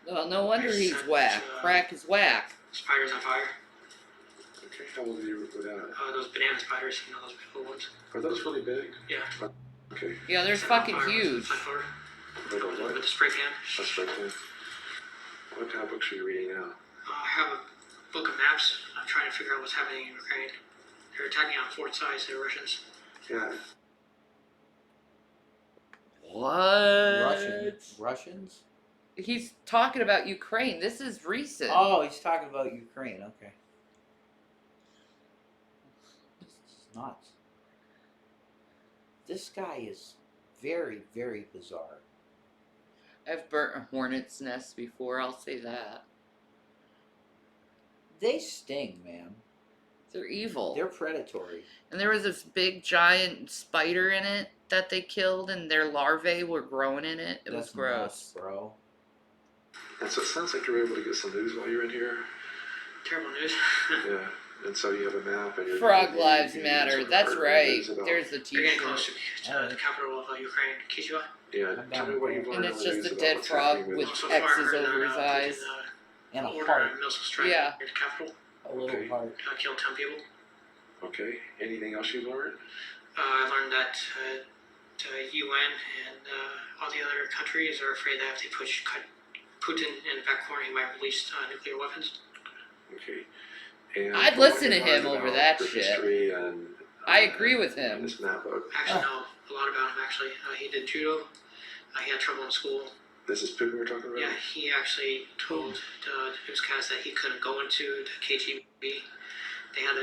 Well, no wonder he's whack. Crack is whack. Spiders on fire. Okay, how old were you with that? Those banana spiders, those little ones. Are those really big? Yeah. Okay. Yeah, they're fucking huge. Like a what? With the spray can. A spray can. What kind of books are you reading now? I have a book of maps. I'm trying to figure out what's happening in Ukraine. They're attacking on Fort Size, the Russians. Yeah. What? Russians? He's talking about Ukraine. This is recent. Oh, he's talking about Ukraine. Okay. This is nuts. This guy is very, very bizarre. I've burnt a hornet's nest before, I'll say that. They sting, man. They're evil. They're predatory. And there was this big giant spider in it that they killed, and their larvae were growing in it. It was gross. Nuts, bro. And so it sounds like you were able to get some news while you were in here. Terrible news. Yeah. And so you have a map and you're Frog Lives Matter. That's right. There's the We're getting t-shirt. close to the capital of Ukraine, Kyiv. Yeah, tell me what you've learned. And it's on the just news a about dead what's frog happening with So far, I X's heard over that, his eyes. And a order heart. a missile strike Yeah. at the capital. A little Okay. heart. Killed 10 people. Okay. Anything else you've learned? I learned that UN and all the other countries are afraid that if they cut Putin in the back corner, he might release nuclear weapons. Okay. And I'd from what listen you to learned him over about that the shit. history and, I agree with and him. this map book. Actually, know a lot about him, actually. He did judo. He had trouble in school. This is Putin we're talking about? Yeah, he actually told the newscast that he couldn't go into the KGB. They had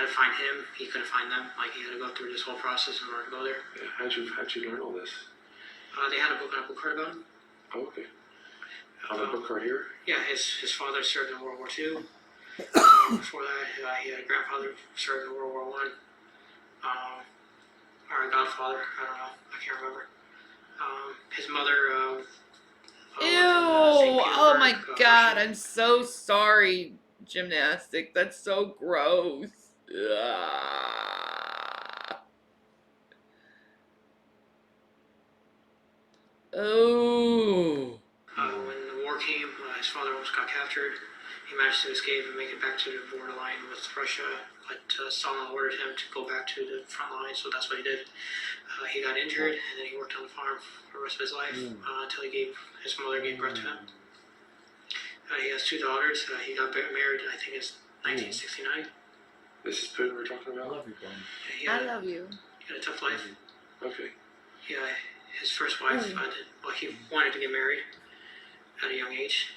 to find him. He couldn't find them. Like, he had to go through this whole process in order to go there. Yeah, how'd you learn all this? They had a book on a book card about him. Oh, okay. On the book card here? Yeah, his father served in World War II. Before that, he had a grandfather who served in World War I. Or a godfather, I don't know, I can't remember. His mother. Ew! St. Oh my Petersburg, god, Russia. I'm so sorry, gymnastic. That's so gross. Ah. Oh. When the war came, his father almost got captured. He managed to escape and make it back to the borderline with Russia, but Stalin ordered him to go back to the front line, so that's what he did. He got injured, and then he worked on the farm for the rest of his life until his mother gave birth to him. He has 2 daughters. He got married, I think it's 1969. This is Putin we're talking about? I love you, buddy. He I had, love you. he had a tough life. Okay. His first wife, he wanted to get married at a young age,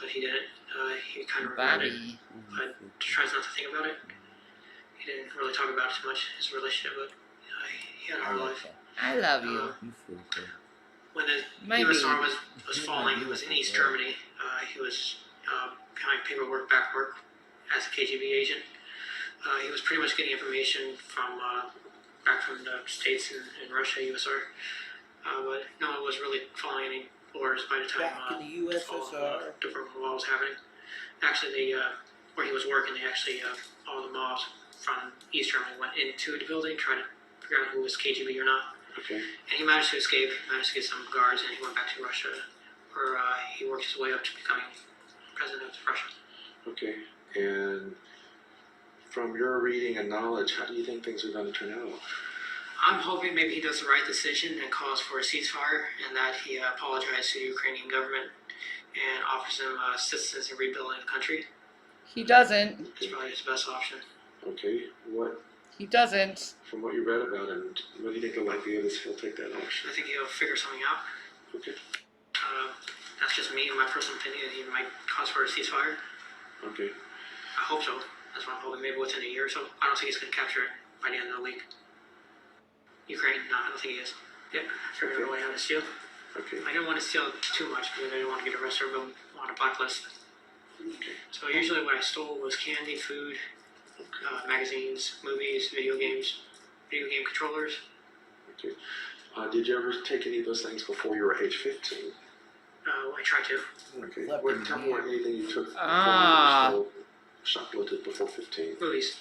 but he didn't. He kind of regretted it, but tries not to think about it. He didn't really talk about it too much, his relationship, but he had a hard life. I love you. You fool, kid. When the Maybe. USSR was falling, he was in East Germany. He was behind paperwork, backwork as a KGB agent. He was pretty much getting information from back from the States and Russia, USSR. But no one was really following any orders by the time Back in the USSR. the war was happening. Actually, where he was working, they actually all the mobs from East Germany went into the building, trying to figure out who was KGB or not. Okay. And he managed to escape, managed to get some guards, and he went back to Russia, where he worked his way up to becoming president of Russia. Okay. And from your reading and knowledge, how do you think things are going to turn out? I'm hoping maybe he does the right decision and calls for a ceasefire, and that he apologizes to the Ukrainian government and offers them assistance in rebuilding the country. He doesn't. It's probably his best option. Okay. What, He doesn't. from what you read about him, what do you think the likelihood is he'll take that option? I think he'll figure something out. Okay. That's just me and my personal opinion. He might cause for a ceasefire. Okay. I hope so. That's what I'm hoping. Maybe within a year or so. I don't think he's going to capture it by the end of the week. Ukraine? No, I don't think he is. Yep. Figured out a way how to steal. Okay. I didn't want to steal too much because I didn't want to get arrested or go on a blacklist. Okay. So usually what I stole was candy, food, magazines, movies, video games, video game controllers. Okay. Did you ever take any of those things before you were age 15? I tried to. Okay. Left What, in tell the me what air. anything you took before Ah. you were still shoplifted before 15. Movies.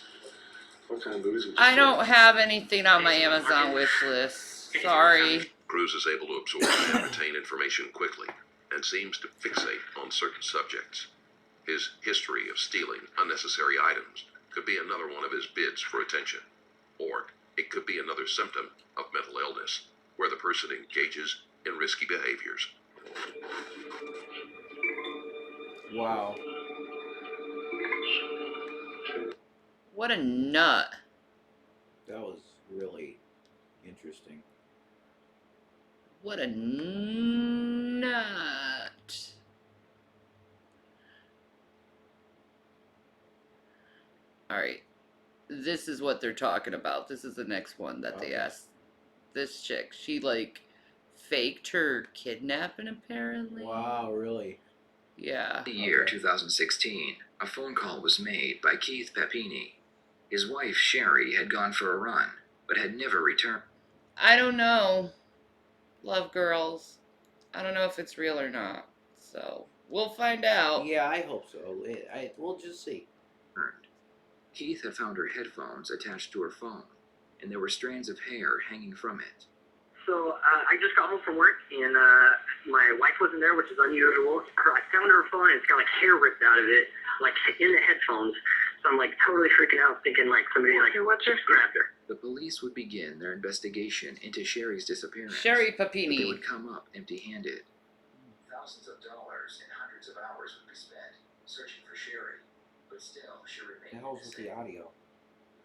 What kind of movies would you I take? don't have anything on my Amazon wish list. Sorry. Cruz is able to absorb and retain information quickly and seems to fixate on certain subjects. His history of stealing unnecessary items could be another one of his bids for attention. Or it could be another symptom of mental illness, where the person engages in risky behaviors. Wow. What a nut. That was really interesting. What a nut. Alright. This is what they're talking about. This is the next one that they Okay. asked. this chick. She like faked her kidnapping apparently. Wow, really? Yeah. In the year Okay. 2016, a phone call was made by Keith Papini. His wife, Sherry, had gone for a run, but had never returned. I don't know. Love girls. I don't know if it's real or not. So we'll find out. Yeah, I hope so. We'll just see. Keith had found her headphones attached to her phone, and there were strands of hair hanging from it. So I just got home from work, and my wife wasn't there, which is unusual. I found her phone, and it's got like hair ripped out of it, like in the headphones. So I'm like totally freaking out, thinking like somebody like just grabbed her. The police would begin their investigation into Sherry's disappearance. Sherry But they Papini. would come up empty-handed. Thousands of dollars and hundreds of hours would be spent searching for Sherry, but still she The remained hell's with the missing. audio?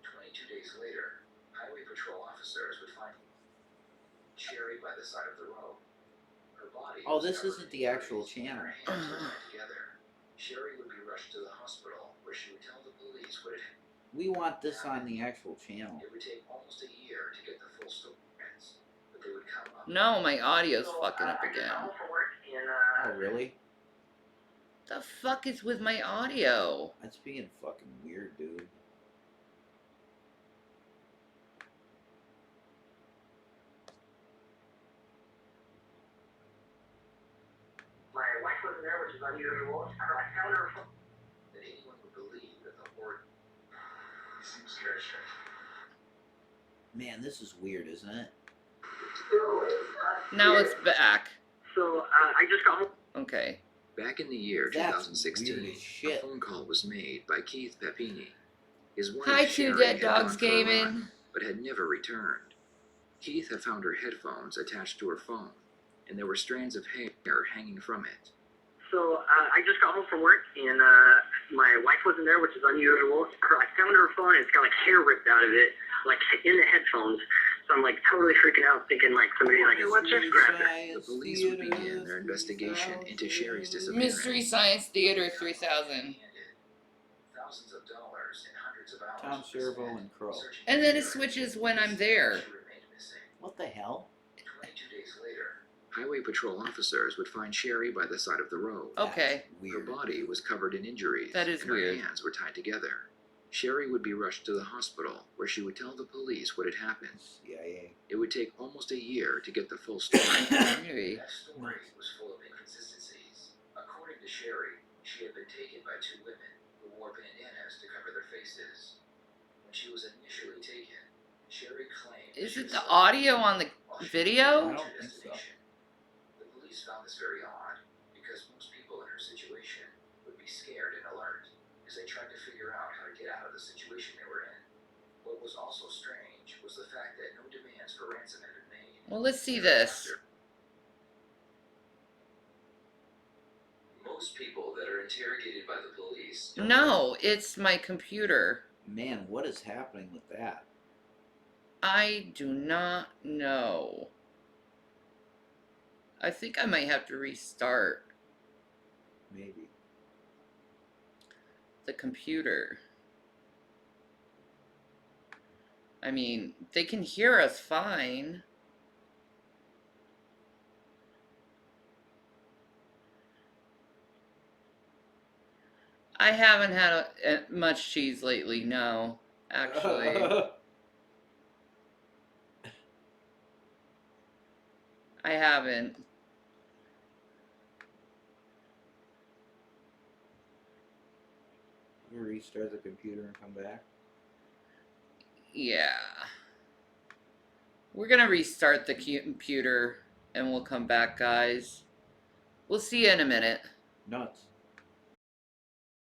22 days later, highway patrol officers would find Sherry by the side of the road. Her body Oh, was this covered isn't in the actual injuries, and her channel. hands were tied together. Sherry would be rushed to the hospital, where she would tell the police what had happened. We want this on the actual channel. It would take almost a year to get the full story, but they would come up. No, my audio's fucking up again. Oh, really? The fuck is with my audio? That's being fucking weird, dude. My wife wasn't there, which is unusual. I found her phone. That anyone would believe that the horror. He seems very strange. Man, this is weird, isn't it? Now it's back. So I just got home. Okay. Back in the year That's 2016, weird as shit. a phone call was made by Keith Papini. His wife, Hi, Sherry, Two Dead had Dogs gone for a run, Gaming. but had never returned. Keith had found her headphones attached to her phone, and there were strands of hair hanging from it. So I just got home from work, and my wife wasn't there, which is unusual. I found her phone, and it's got like hair ripped out of it, like in the headphones. So I'm like totally freaking out, thinking like somebody like just grabbed her. The police would begin their investigation into Sherry's disappearance. Mystery Science Theater 3000. Thousands of dollars and hundreds of hours. Tom Servo and Crow. And then it switches when I'm there. She remained missing. What the hell? 22 days later, highway patrol officers would find Sherry by the side of the road. Okay. Her Weird. body was covered in injuries. That is and weird. Her hands were tied together. Sherry would be rushed to the hospital, where she would tell the police what had happened. CIA. It would take almost a year to get the full story. Maybe. That story was full of inconsistencies. According to Sherry, she had been taken by two women who wore bandanas to cover their faces. When she was initially taken, Sherry claimed Is she it was the still audio on the while she was video? on I her don't think so. destination. The police found this very odd, because most people in her situation would be scared and alert, as they tried to figure out how to get out of the situation they were in. What was also strange was the fact that no demands for ransom had been made. Well, let's see this. Most people that are interrogated by the police. No, it's my computer. Man, what is happening with that? I do not know. I think I might have to restart Maybe. the computer. I mean, they can hear us fine. I haven't had much cheese lately, no, actually. I haven't. You restart the computer and come back. Yeah. We're gonna restart the computer and we'll come back, guys. We'll see you in a minute. Nuts.